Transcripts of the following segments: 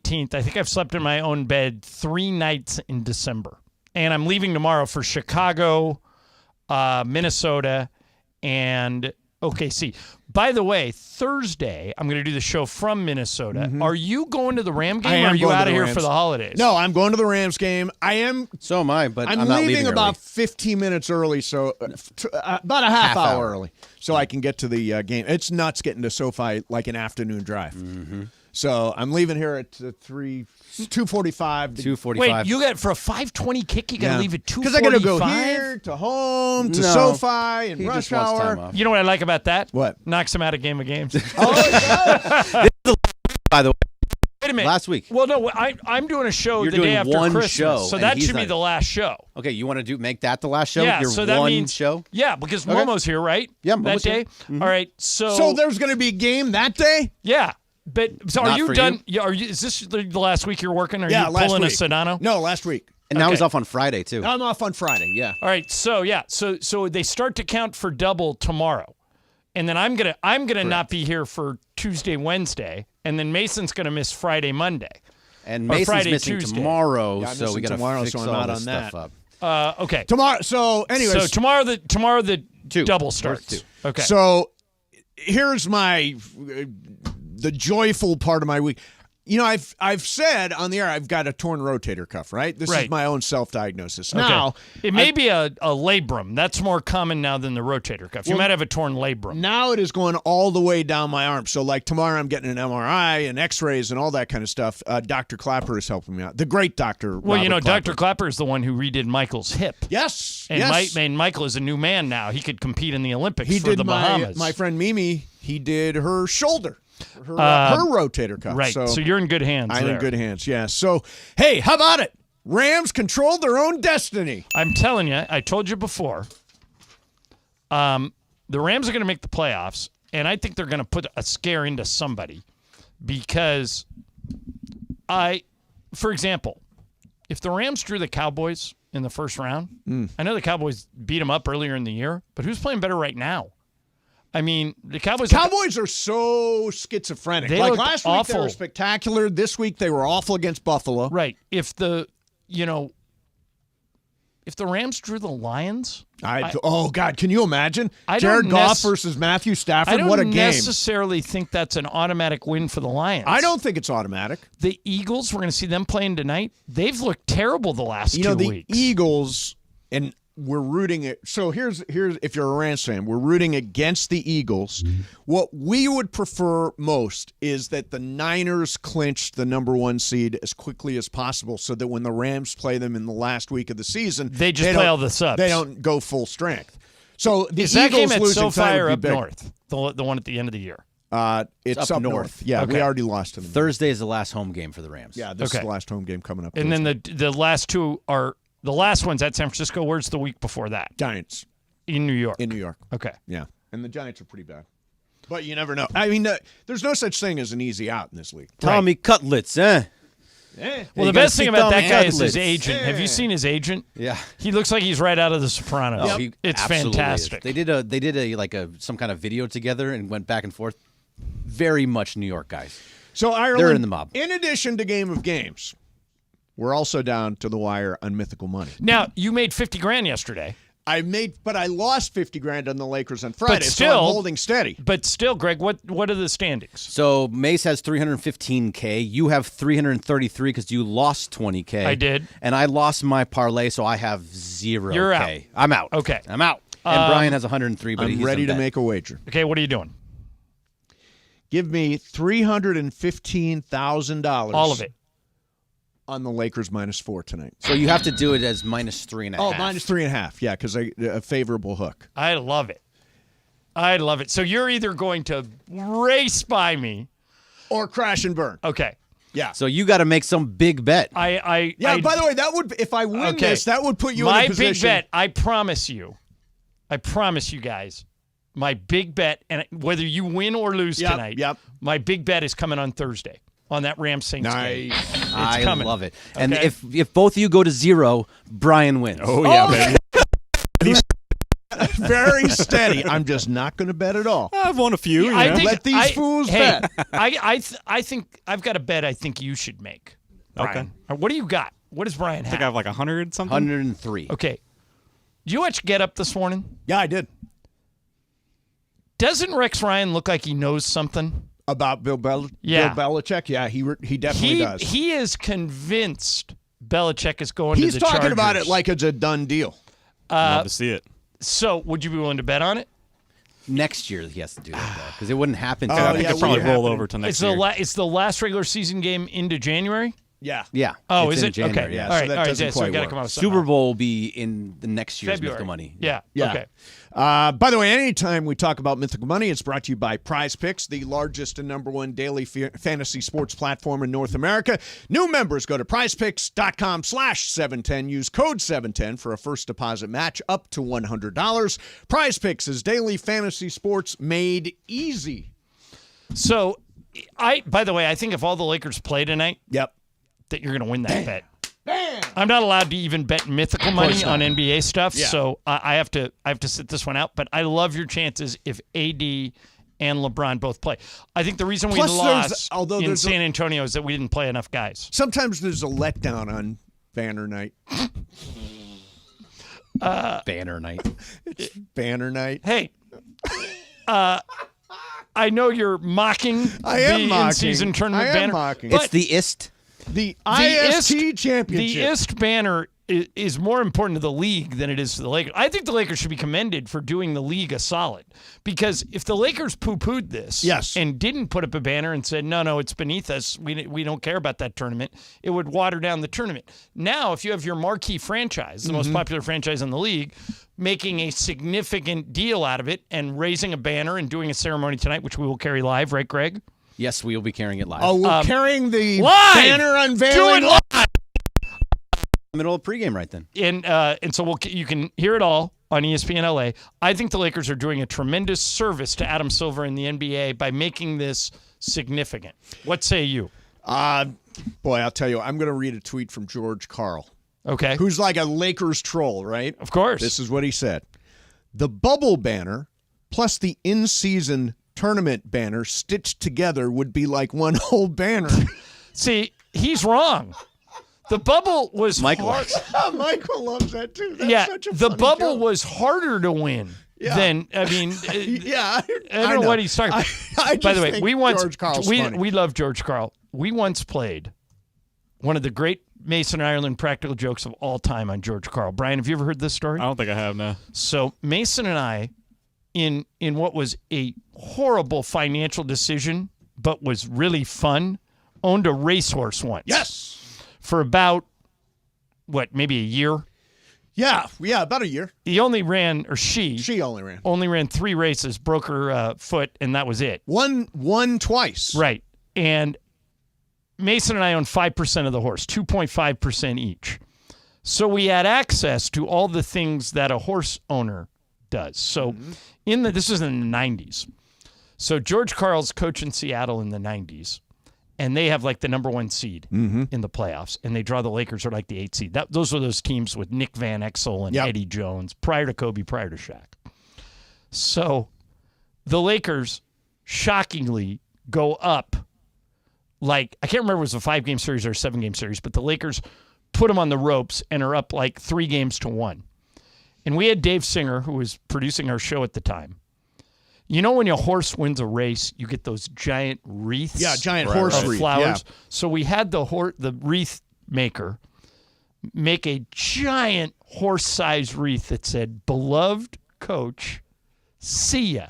18th. I think I've slept in my own bed 3 nights in December. And I'm leaving tomorrow for Chicago, Minnesota, and OKC. By the way, Thursday, I'm going to do the show from Minnesota. Mm-hmm. Are you going to the Ram game, or are you out of here for the holidays? No, I'm going to the Rams game. I am. So am I, but I'm not leaving leaving about early. 15 minutes early, so about a half hour early, so I can get to the game. It's nuts getting to SoFi like an afternoon drive. Mm-hmm. So I'm leaving here at 2:45. 2:45. Wait, you got for a 5:20 kick? You got to leave at 2:45? Because I got to go here to home to SoFi and rush hour. You know what I like about that? What? Knocks him out of game of games. By the way. Wait a minute. Last week. Well, no, I'm doing a show You're the day doing after one Christmas, show, so and that he's should be not- the last show. Okay, you want to make that the last show? Yeah, Your so that one means show? Yeah, because Momo's here, right? Yeah, that Momo's day. here. Mm-hmm. All right, so So there's going to be a game that day? yeah. But so are Not you for done? you? Yeah, are you? Is this the last week you're working? Are Yeah, you last pulling week. a Sedano? No, last week. And now Okay. he's off on Friday, too. I'm off on Friday, yeah. All right, so yeah, so they start to count for double tomorrow, and then I'm gonna not be here for Tuesday, Wednesday, and then Mason's gonna miss Friday, Monday. And Or Mason's Friday, missing Tuesday. tomorrow, Yeah, I'm so we missing got to tomorrow, fix so I'm all not this on stuff that. up. Okay. Tomorrow. So, anyways. So tomorrow the Two. double Worth starts. two. Okay. So here's the joyful part of my week. You know, I've said on the air I've got a torn rotator cuff, right? This Right. is my own self-diagnosis. Okay. Now, it may be a labrum. That's more common now than the rotator cuff. You might have a torn labrum. now it is going all the way down my arm. So like tomorrow I'm getting an MRI and x-rays and all that kind of stuff. Dr. Clapper is helping me out. The great Dr. Well, you know, Robert Clapper. Dr. Clapper is the one who redid Michael's hip. Yes. And, yes. and Michael is a new man now. He could compete in the Olympics He for did the Bahamas. my friend Mimi, he did her shoulder. Her rotator cuff. Right. So you're in good hands I'm there. in good hands, yeah. So, hey, how about it? Rams controlled their own destiny. I'm telling you, I told you before, the Rams are going to make the playoffs, and I think they're going to put a scare into somebody because for example, if the Rams drew the Cowboys in the first round, I know the Cowboys beat them up earlier in the year, but who's playing better right now? I mean, the Cowboys are so schizophrenic. They Like looked last week they awful. were spectacular. This week they were awful against Buffalo. Right. If the Rams drew the Lions, oh God, can you imagine? I Jared don't Goff versus Matthew Stafford. I don't What a game. necessarily think that's an automatic win for the Lions. I don't think it's automatic. The Eagles, we're going to see them playing tonight. They've looked terrible the last 2 the weeks. Eagles, and we're rooting it. So here's if you're a Rams fan, we're rooting against the Eagles. What we would prefer most is that the Niners clinch the number 1 seed as quickly as possible, so that when the Rams play them in the last week of the season, They just play all the subs. They don't go full strength. So the Is that Eagles game at losing SoFi time or would up be big. north? The one at the end of the year. It's up up north. Yeah, Okay. we already lost to them. Thursday is the last home game for the Rams. Yeah, this is Okay. the last home game coming up. And then the last two are the last one's at San Francisco. Where's the week before that? Giants In New York. in New York. Okay. Yeah, and the Giants are pretty bad. But you never know. I mean, there's no such thing as an easy out in this league. Tommy Cutlets, eh? Well, the You gotta best thing see about that Tommy guy is his Cutlets. agent. Have you seen his agent? Yeah. He looks like he's right out of The Sopranos. Oh, he It's absolutely fantastic. is. They did a some kind of video together and went back and forth. Very much New York guys. So Ireland, They're in the mob. In addition to Game of Games, we're also down to the wire on Mythical Money. Now, you made $50,000 yesterday. But I lost $50,000 on the Lakers on Friday. But so still, I'm holding steady. But still, Greg, what are the standings? So Mace has 315K. You have 333 because you lost 20K. I did. And I lost my parlay, so I have 0K. You're out. I'm out. Okay. I'm out. And Brian has 103, but I'm he's ready in to bet. make a wager. Okay, what are you doing? Give me $315,000. All of it. On the Lakers -4 tonight. So you have to do it as -3.5. Oh, -3.5. Yeah, because a favorable hook. I love it. I love it. So you're either going to race by me or crash and burn. Okay. Yeah. So you got to make some big bet. By the way, that would if I win this, that would put you in a position. My big bet, I promise you guys, my big bet, and whether you win or lose tonight, my big bet is coming on Thursday on that Rams Saints game. It's I coming. love it. And Okay? if both of you go to 0, Brian wins. Oh, yeah, baby. very steady. I'm just not going to bet at all. I've won a few. I think Let these fools bet. I think I've got a bet I think you should make, Brian. Okay. What do you got? What does Brian I have? think I have like 100 something. 103. Okay. Did you watch Get Up this morning? Yeah, I did. Doesn't Rex Ryan look like he knows something? About Bill Belichick? Yeah. Bill Belichick? Yeah, he definitely does. He is convinced Belichick is going He's to the Chargers. talking about it like it's a done deal. Love to see it. So, would you be willing to bet on it? Next year he has to do that, though, because it wouldn't happen. I think yeah, it'll probably we roll happen. over to next It's year. it's the last regular season game into January. Yeah. Yeah. Oh, it's is in it? January, Okay. Yeah. All right. so that all right. doesn't Yeah, so we quite got to work. come out with Super something. Bowl will be in the next year's February. Mythical Money. Yeah. Yeah. Okay. By the way, anytime we talk about Mythical Money, it's brought to you by Prize Picks, the largest and number one daily fantasy sports platform in North America. New members go to prizepicks.com/710. Use code 710 for a first deposit match up to $100. Prize Picks is daily fantasy sports made easy. So, by the way, I think if all the Lakers play tonight, Yep. that you're going to win that bet. Bam! I'm not allowed to even bet mythical money on NBA stuff, Yeah. so I have to sit this one out. But I love your chances if AD and LeBron both play. I think the reason we Plus, lost although in there's San Antonio is that we didn't play enough guys. Sometimes there's a letdown on Banner Night. Banner night. Banner Night. Hey, I know you're mocking I am the mocking. in-season tournament I am banner. mocking. But It's the IST. The IST IST Championship. The IST banner is more important to the league than it is to the Lakers. I think the Lakers should be commended for doing the league a solid, because if the Lakers poo-pooed this and didn't put up a banner and said, no, it's beneath us, we don't care about that tournament, it would water down the tournament. Now, if you have your marquee franchise, the most popular franchise in the league, making a significant deal out of it and raising a banner and doing a ceremony tonight, which we will carry live, right, Greg? Yes, we will be carrying it live. Oh, we're carrying the live! banner unveiling. Do it live! Middle of pregame right then. And so you can hear it all on ESPN LA. I think the Lakers are doing a tremendous service to Adam Silver in the NBA by making this significant. What say you? Boy, I'll tell you, I'm going to read a tweet from George Karl, Okay. who's like a Lakers troll, right? Of course. This is what he said. The bubble banner plus the in-season tournament banner stitched together would be like one whole banner. See, he's wrong. The bubble was Michael. hard. Michael loves that too. That's such a the funny bubble joke. was harder to win than, I mean, Yeah, I don't know what he's talking about. I By the just way, think we once George Karl's funny. we love George Karl. We once played one of the great Mason Ireland practical jokes of all time on George Karl. Brian, have you ever heard this story? I don't think I have, no. So Mason and I, in what was a horrible financial decision, but was really fun, owned a racehorse once. Yes. For about, maybe a year? Yeah, about a year. He only ran, or she only ran 3 races, broke her foot, and that was it. Won twice. Right. And Mason and I owned 5% of the horse, 2.5% each. So we had access to all the things that a horse owner does. So this is in the 90s. So George Karl's coach in Seattle in the 90s, and they have like the number 1 seed in the playoffs, and they draw the Lakers are like the 8 seed. Those are those teams with Nick Van Exel and Eddie Jones, prior to Kobe, prior to Shaq. So the Lakers shockingly go up, like, I can't remember if it was a 5-game series or a 7-game series, but the Lakers put them on the ropes and are up like 3-1. And we had Dave Singer, who was producing our show at the time. You know when your horse wins a race, you get those giant wreaths? Yeah, giant horse of wreath. flowers. Yeah. So we had the wreath maker make a giant horse-sized wreath that said, "Beloved Coach, see ya."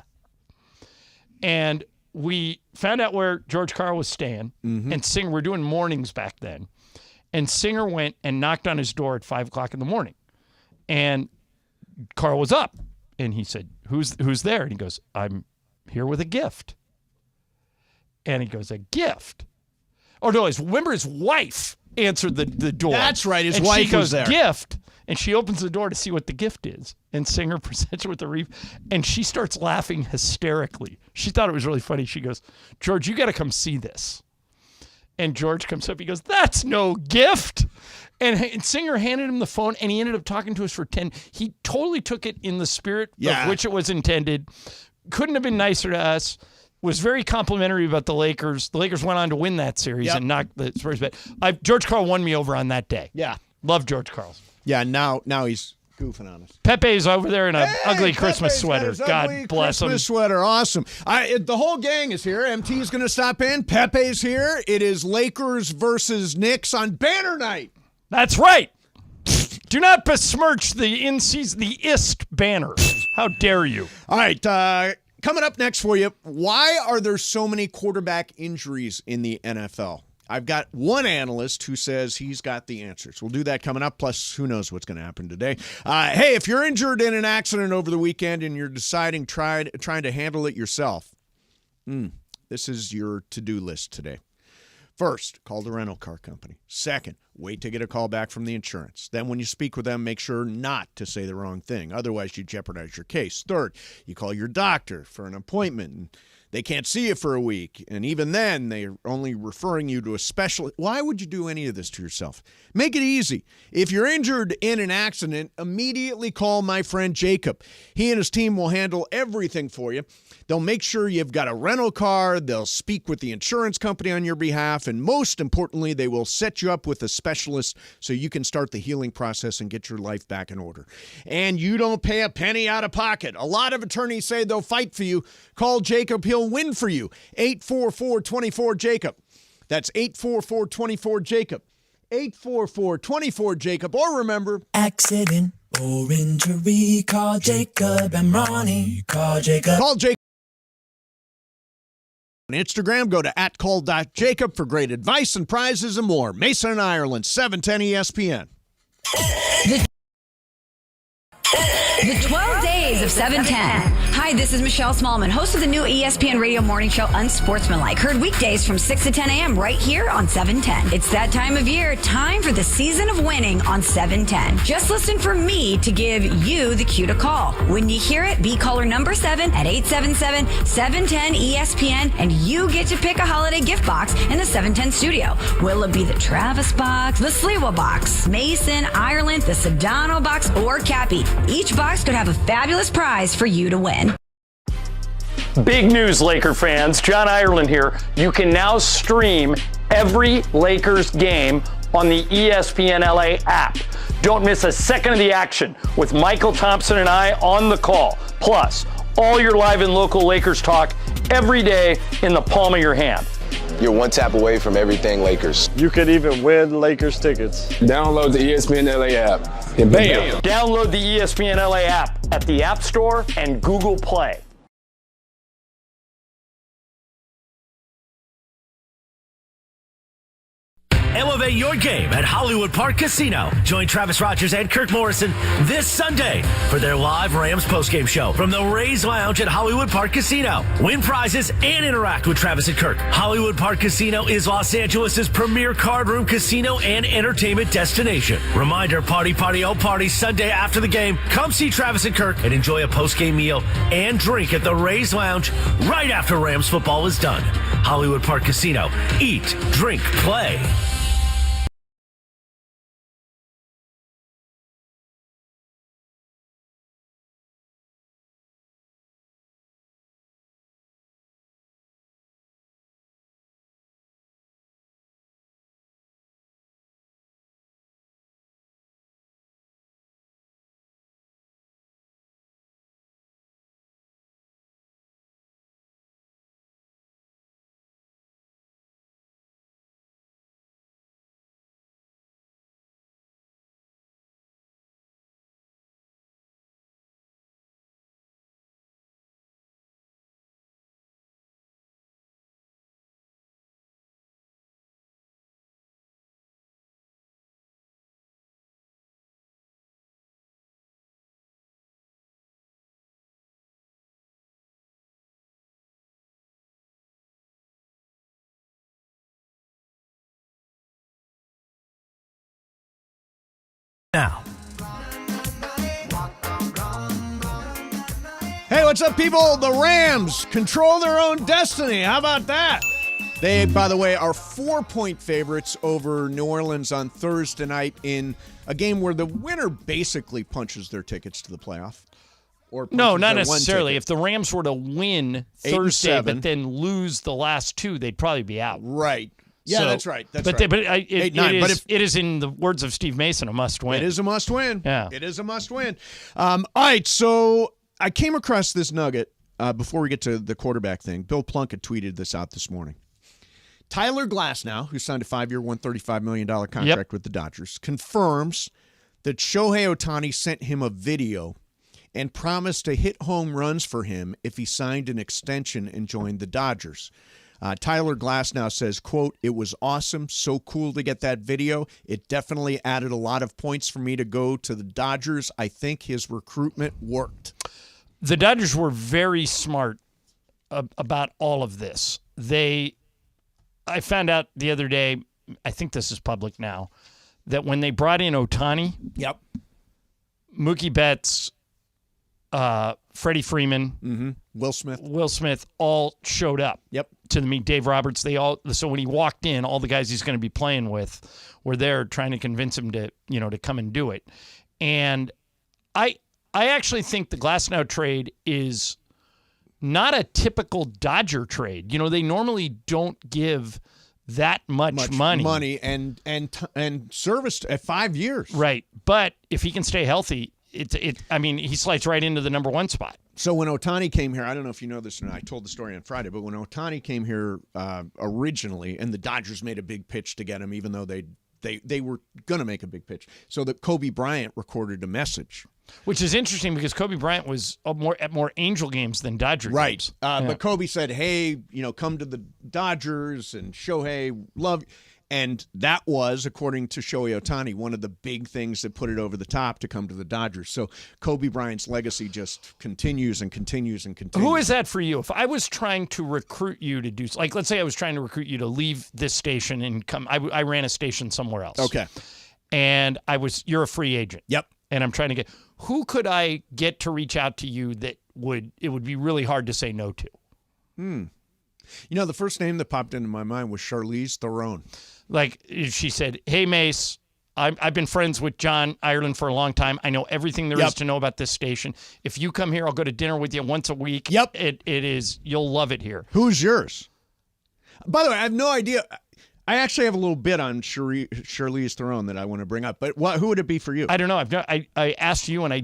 And we found out where George Karl was staying, and Singer, we're doing mornings back then, and Singer went and knocked on his door at 5 o'clock in the morning. And Karl was up, and he said, who's there? And he goes, "I'm here with a gift." And he goes, "A gift?" Oh, no, his wife answered the door. That's right, his and wife she goes, was there. "Gift?" And she opens the door to see what the gift is. And Singer presents her with the wreath, and she starts laughing hysterically. She thought it was really funny. She goes, "George, you got to come see this." And George comes up. He goes, "That's no gift." And Singer handed him the phone, and he ended up talking to us for 10. He totally took it in the spirit of which it was intended. Couldn't have been nicer to us. Was very complimentary about the Lakers. The Lakers went on to win that series and knocked the Spurs back. George Karl won me over on that day. Yeah. Love George Karl. Yeah, now he's goofing on us. Pepe's over there in an ugly Christmas Pepe's sweater. God bless him. Christmas sweater, awesome. The whole gang is here. MT's going to stop in. Pepe's here. It is Lakers versus Knicks on banner night. That's right. Do not besmirch the IST banner. How dare you? All right, coming up next for you, why are there so many quarterback injuries in the NFL? I've got one analyst who says he's got the answers. We'll do that coming up, plus who knows what's going to happen today. Hey, if you're injured in an accident over the weekend and you're deciding trying to handle it yourself, this is your to-do list today. First, call the rental car company. Second, wait to get a call back from the insurance. Then when you speak with them, make sure not to say the wrong thing. Otherwise, you jeopardize your case. Third, you call your doctor for an appointment, and they can't see you for a week. And even then, they're only referring you to a specialist. Why would you do any of this to yourself? Make it easy. If you're injured in an accident, immediately call my friend Jacob. He and his team will handle everything for you. They'll make sure you've got a rental car. They'll speak with the insurance company on your behalf. And most importantly, they will set you up with a specialist so you can start the healing process and get your life back in order. And you don't pay a penny out of pocket. A lot of attorneys say they'll fight for you. Call Jacob. He'll win for you. 844-24-JACOB. That's 844-24-JACOB. 844-24-JACOB. Or remember, accident or injury, call Jacob and Ronnie. Call Jacob. Call Jacob. On Instagram, go to @call.jacob for great advice and prizes and more. Mason and Ireland, 710 ESPN. The 12 days of 710. Hi, this is Michelle Smallman, host of the new ESPN radio morning show Unsportsmanlike. Heard weekdays from 6 to 10 a.m. right here on 710. It's that time of year, time for the season of winning on 710. Just listen for me to give you the cue to call. When you hear it, be caller number 7 at 877-710-ESPN, and you get to pick a holiday gift box in the 710 studio. Will it be the Travis box, the Sliwa box, Mason, Ireland, the Sedano box, or Cappy? Each box could have a fabulous prize for you to win. Big news, Laker fans. John Ireland here. You can now stream every Lakers game on the ESPN LA app. Don't miss a second of the action with Michael Thompson and I on the call. Plus, all your live and local Lakers talk every day in the palm of your hand. You're one tap away from everything Lakers. You could even win Lakers tickets. Download the ESPN LA app. And bam! Download the ESPN LA app at the App Store and Google Play. Elevate your game at Hollywood Park Casino. Join Travis Rogers and Kirk Morrison this Sunday for their live Rams postgame show from the Rays Lounge at Hollywood Park Casino. Win prizes and interact with Travis and Kirk. Hollywood Park Casino is Los Angeles' premier card room casino and entertainment destination. Reminder, party, oh party, Sunday after the game. Come see Travis and Kirk and enjoy a postgame meal and drink at the Rays Lounge right after Rams football is done. Hollywood Park Casino. Eat, drink, play. Now. Hey, what's up, people? The Rams control their own destiny. How about that? They, by the way, are 4-point favorites over New Orleans on Thursday night in a game where the winner basically punches their tickets to the playoff. Or No, punches not their one necessarily. ticket. If the Rams were to win 8 and Thursday 7. but then lose the last two, they'd probably be out. Right. Yeah, So- that's right. That's but right. it is, in the words of Steve Mason, a must-win. It is a must-win. Yeah. It is a must-win. All right, so I came across this nugget before we get to the quarterback thing. Bill Plunkett tweeted this out this morning. Tyler Glasnow, who signed a 5-year, $135 million contract with the Dodgers, confirms that Shohei Ohtani sent him a video and promised to hit home runs for him if he signed an extension and joined the Dodgers. Tyler Glasnow says, quote, "It was awesome, so cool to get that video. It definitely added a lot of points for me to go to the Dodgers. I think his recruitment worked." The Dodgers were very smart about all of this. I found out the other day, I think this is public now, that when they brought in Ohtani, Yep. Mookie Betts, Freddie Freeman, Will Smith. Will Smith all showed up. Yep. To meet Dave Roberts. So when he walked in, all the guys he's going to be playing with were there trying to convince him to come and do it. And I actually think the Glasnow trade is not a typical Dodger trade. They normally don't give that much money and service at 5 years. Right. But if he can stay healthy, he slides right into the number one spot. So when Ohtani came here, I don't know if you know this or not, I told the story on Friday, but when Ohtani came here originally, and the Dodgers made a big pitch to get him, even though they were going to make a big pitch, so that Kobe Bryant recorded a message. Which is interesting because Kobe Bryant was at more Angel games than Dodger games. But Kobe said, hey, come to the Dodgers, and Shohei, love. And that was, according to Shohei Ohtani, one of the big things that put it over the top to come to the Dodgers. So Kobe Bryant's legacy just continues and continues and continues. Who is that for you? If I was trying to recruit you to do, like, let's say I was trying to recruit you to leave this station and come, I ran a station somewhere else. Okay. And you're a free agent. Yep. And I'm trying to who could I get to reach out to you that it would be really hard to say no to? The first name that popped into my mind was Charlize Theron. Like, she said, "Hey, Mace, I've been friends with John Ireland for a long time. I know everything there is to know about this station. If you come here, I'll go to dinner with you once a week. Yep. You'll love it here." Who's yours? By the way, I have no idea. I actually have a little bit on Charlize Theron that I want to bring up, but who would it be for you? I don't know. I asked you, and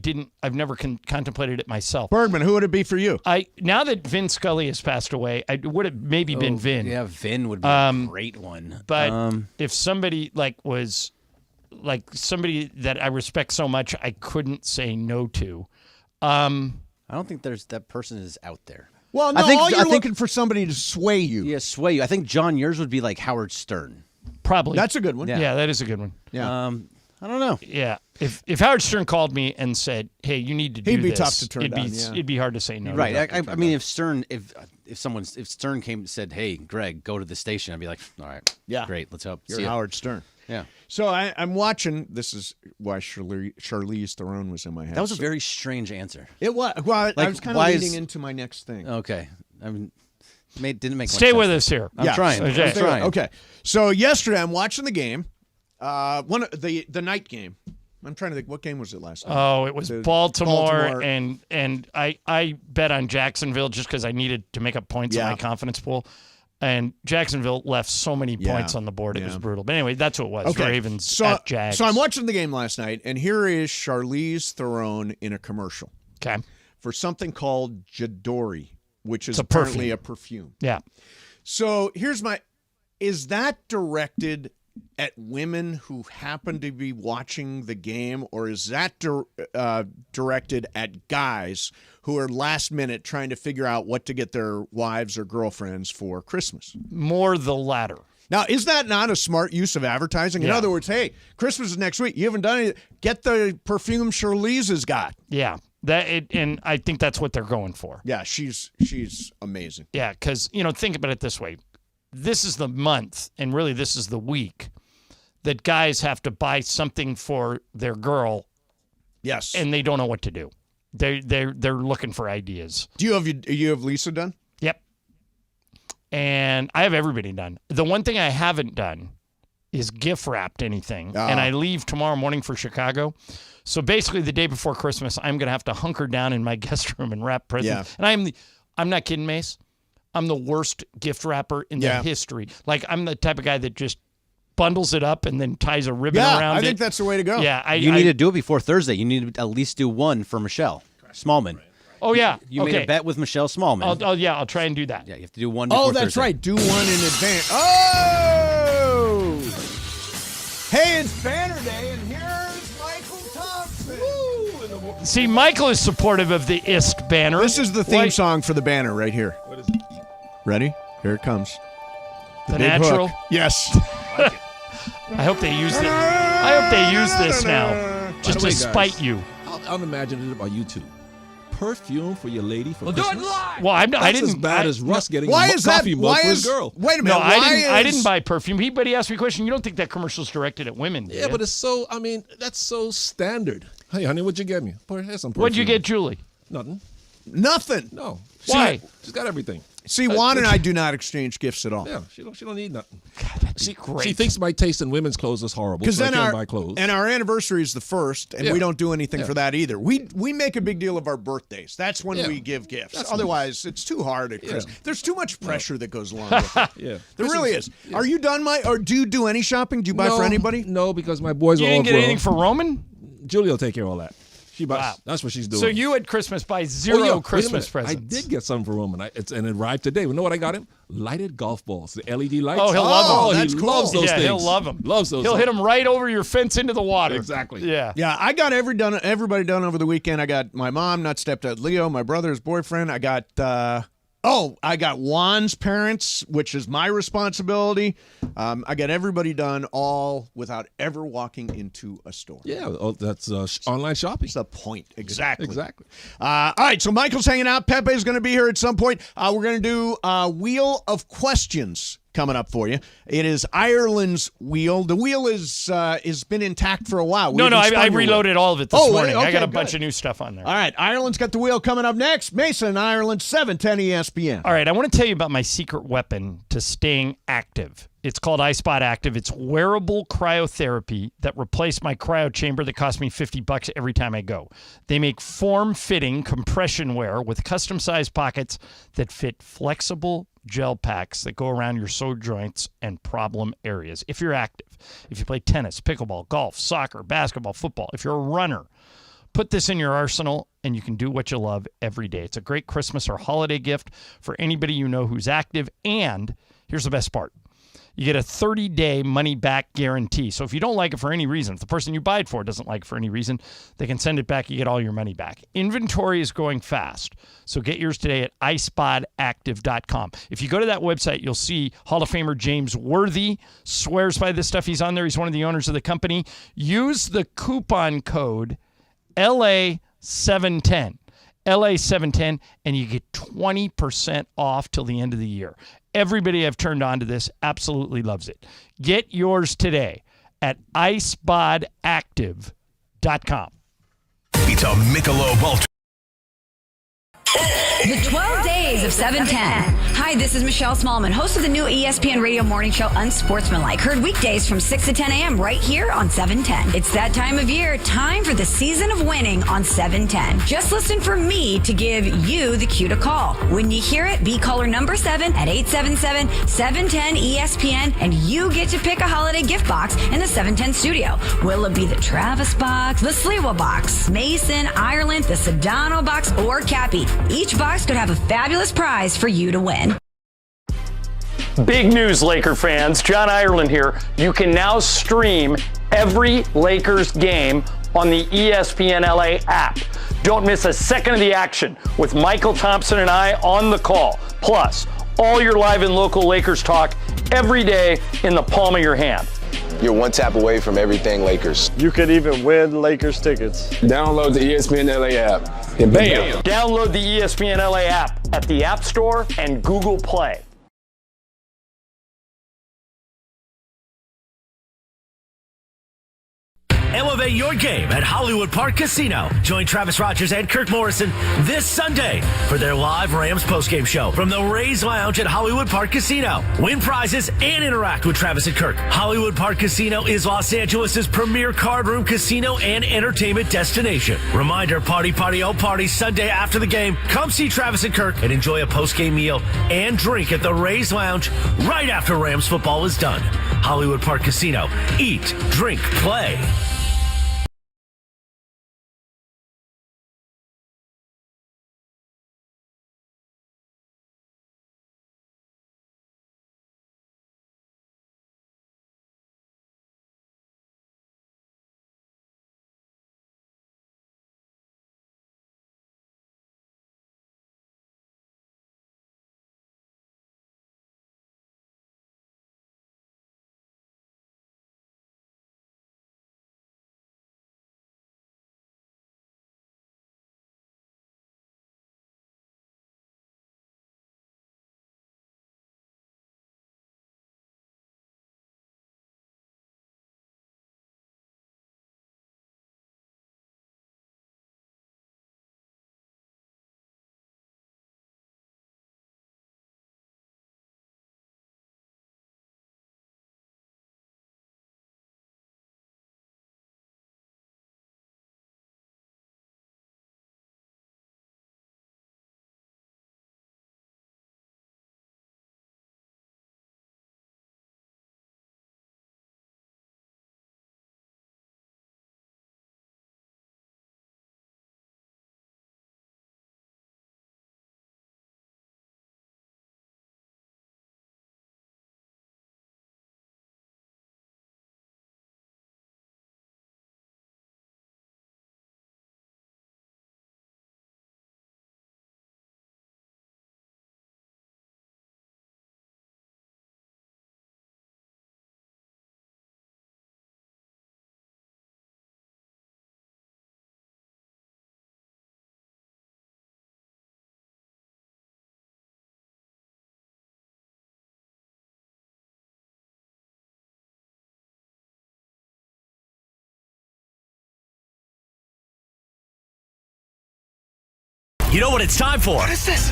I've never contemplated it myself. Bergman, who would it be for you? Now that Vin Scully has passed away, it would have maybe been Vin. Yeah, Vin would be a great one. But if somebody was somebody that I respect so much, I couldn't say no to. I don't think that person is out there. Well, no, I think looking for somebody to sway you. Yeah, sway you. I think, John, yours would be like Howard Stern. Probably. That's a good one. Yeah, that is a good one. Yeah. I don't know. Yeah. If Howard Stern called me and said, "Hey, you need to do this," he'd be tough to turn down. It'd be hard to say no. Right. I mean, if Stern came and said, "Hey, Greg, go to the station," I'd be like, "All right, yeah, great, let's hope." You're Howard Stern. Yeah. So I'm watching. This is why Charlize Theron was in my head. That was a very strange answer. It was. Well, I was kind of leading into my next thing. Okay. I mean, didn't make. Stay much with sense. us here. I'm trying. Okay. I'm trying. Okay. So yesterday I'm watching the game. The night game. I'm trying to think, what game was it last night? Oh, it was Baltimore, and I bet on Jacksonville just because I needed to make up points in my confidence pool. And Jacksonville left so many points on the board. It was brutal. But anyway, that's what it was. Okay. Ravens at Jags. So I'm watching the game last night, and here is Charlize Theron in a commercial. Okay. For something called Jadori, which is apparently a perfume. Yeah. So is that directed at women who happen to be watching the game, or is that directed at guys who are last minute trying to figure out what to get their wives or girlfriends for Christmas? More the latter. Now, is that not a smart use of advertising? In other words, hey, Christmas is next week. You haven't done it. Get the perfume Charlize has got. Yeah. And I think that's what they're going for. Yeah, she's amazing. Yeah, because, think about it this way. This is the month, and really this is the week, that guys have to buy something for their girl. Yes. And they don't know what to do. They're looking for ideas. Do you have Lisa done? Yep. And I have everybody done. The one thing I haven't done is gift wrapped anything. And I leave tomorrow morning for Chicago. So basically the day before Christmas, I'm going to have to hunker down in my guest room and wrap presents. Yeah. And I'm not kidding, Mace. I'm the worst gift wrapper in the history. Like, I'm the type of guy that just bundles it up and then ties a ribbon around it. I think that's the way to go. Yeah, you need to do it before Thursday. You need to at least do one for Michelle Smallman. Oh, yeah. You made a bet with Michelle Smallman. I'll try and do that. Yeah, you have to do one before Thursday. That's right. Do one in advance. Oh! Hey, it's Banner Day, and here's Michael Thompson. See, Michael is supportive of the IST banner. This is the theme song for the banner right here. What is it? Ready? Here it comes. The natural? Hook. Yes. I hope they use it. I hope they use this now, just to spite you. I'll imagine it about you two. Perfume for your lady for Christmas? Well, I didn't. as bad as Russ getting why a is coffee that? mug for his girl. Wait a minute. No, I didn't buy perfume. But he asked me a question. You don't think that commercial's directed at women, do Yeah, you? but it's so, that's so standard. Hey, honey, what'd you get me? Here's some perfume. What'd you get Julie? Nothing. Nothing. No. Why? She's got everything. See, Juan and I do not exchange gifts at all. Yeah, she don't need nothing. God, that'd be great. She thinks my taste in women's clothes is horrible. Because so then I can't buy clothes. our anniversary is the 1st, and we don't do anything for that either. We make a big deal of our birthdays. That's when we give gifts. Otherwise, it's too hard at Christmas. There's too much pressure that goes along with it. Yeah, There really is. Are you done, Mike? Or do you do any shopping? Do you buy for anybody? No, because my boys You are all didn't get anything for Roman? Julie will take care of all that. She buys. Wow. That's what she's doing. So you at Christmas buy zero Christmas presents. I did get something for Roman, and it arrived today. You know what I got him? Lighted golf balls, the LED lights. Oh, he'll love them. That's he cool. loves those things. He'll love them. Loves those. He'll hit them right over your fence into the water. Exactly. Yeah. Yeah, I got everybody done over the weekend. I got my mom, not stepdad Leo, my brother's boyfriend. I got Juan's parents, which is my responsibility. I got everybody done all without ever walking into a store. Yeah, that's online shopping. That's the point. Exactly. Exactly. All right, so Michael's hanging out. Pepe's going to be here at some point. We're going to do Wheel of Questions coming up for you. It is Ireland's wheel. The wheel has been intact for a while. I reloaded all of it this morning. Okay, I got a good. bunch of new stuff on there. All right, Ireland's got the wheel coming up next. Mason, Ireland, 710 ESPN. All right, I want to tell you about my secret weapon to staying active. It's called iSpot Active. It's wearable cryotherapy that replaced my cryo chamber that cost me $50 every time I go. They make form-fitting compression wear with custom-sized pockets that fit flexible gel packs that go around your sore joints and problem areas. If you're active, if you play tennis, pickleball, golf, soccer, basketball, football, if you're a runner, put this in your arsenal and you can do what you love every day. It's a great Christmas or holiday gift for anybody you know who's active. And here's the best part. You get a 30-day money-back guarantee. So if you don't like it for any reason, if the person you buy it for doesn't like it for any reason, they can send it back. You get all your money back. Inventory is going fast. So get yours today at iSpotActive.com. If you go to that website, you'll see Hall of Famer James Worthy swears by this stuff. He's on there. He's one of the owners of the company. Use the coupon code LA710. LA710, and you get 20% off till the end of the year. Everybody I've turned on to this absolutely loves it. Get yours today at iSpotActive.com. It's a Michelob Ultra. The 12 Days of 710. Hi, this is Michelle Smallman, host of the new ESPN radio morning show, Unsportsmanlike. Heard weekdays from 6 to 10 a.m. right here on 710. It's that time of year, time for the season of winning on 710. Just listen for me to give you the cue to call. When you hear it, be caller number 7 at 877-710-ESPN, and you get to pick a holiday gift box in the 710 studio. Will it be the Travis box, the Sliwa box, Mason, Ireland, the Sedano box, or Cappy? Each box could have a fabulous prize for you to win. Big news, Laker fans. John Ireland here. You can now stream every Lakers game on the ESPN LA app. Don't miss a second of the action with Michael Thompson and I on the call. Plus, all your live and local Lakers talk every day in the palm of your hand. You're one tap away from everything Lakers. You could even win Lakers tickets. Download the ESPN LA app and bam! Download the ESPN LA app at the App Store and Google Play. Elevate your game at Hollywood Park Casino. Join Travis Rogers and Kirk Morrison this Sunday for their live Rams postgame show from the Rays Lounge at Hollywood Park Casino. Win prizes and interact with Travis and Kirk. Hollywood Park Casino is Los Angeles' premier card room casino and entertainment destination. Reminder, party, oh party, Sunday after the game. Come see Travis and Kirk and enjoy a postgame meal and drink at the Rays Lounge right after Rams football is done. Hollywood Park Casino. Eat, drink, play. You know what it's time for? What is this?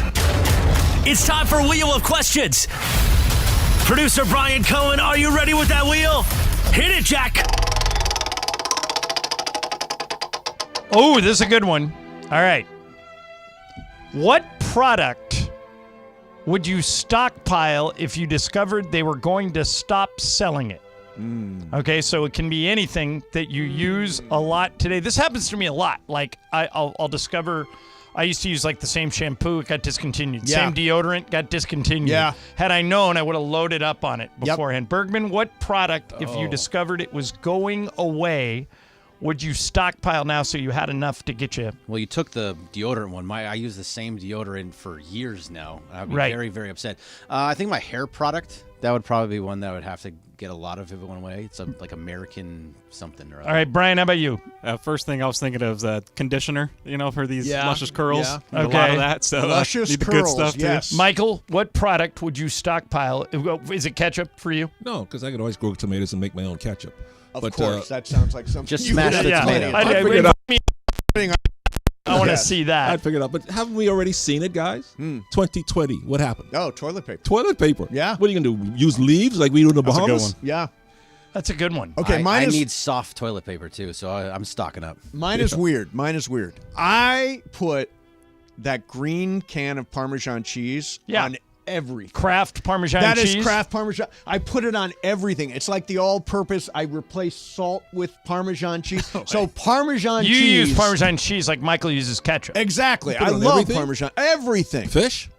It's time for Wheel of Questions. Producer Brian Cohen, are you ready with that wheel? Hit it, Jack. Oh, this is a good one. All right. What product would you stockpile if you discovered they were going to stop selling it? Okay, so it can be anything that you use a lot today. This happens to me a lot. Like, I'll discover... I used to use like the same shampoo. It got discontinued. Yeah. Same deodorant got discontinued. Yeah. Had I known, I would have loaded up on it beforehand. Yep. Bergman, what product, if you discovered it was going away, would you stockpile now so you had enough to get you? Well, you took the deodorant one. I use the same deodorant for years now. I'd be very, very upset. I think my hair product, that would probably be one that I would have to get a lot of if it went away. It's like American something or other. All right, Brian, how about you? First thing I was thinking of is the conditioner, for these luscious curls. Yeah. Okay. A lot of that. So luscious need the curls, good stuff yes. too. Michael, what product would you stockpile? Is it ketchup for you? No, because I could always grow tomatoes and make my own ketchup. Of course, that sounds like something. Just smash the tomato. I want to see that. I'd figure it out. But haven't we already seen it, guys? 2020. What happened? Oh, toilet paper. Toilet paper. Yeah. What are you going to do? Use leaves like we do in the Bahamas? That's a good one. Yeah. That's a good one. Okay, I need soft toilet paper too, so I'm stocking up. Mine is weird. I put that green can of Parmesan cheese on everything. Kraft Parmesan cheese? That is Kraft Parmesan. I put it on everything. It's like the all-purpose. I replace salt with Parmesan cheese. So Parmesan cheese. You use Parmesan cheese like Michael uses ketchup. Exactly. I love everything? Parmesan. Everything. Fish?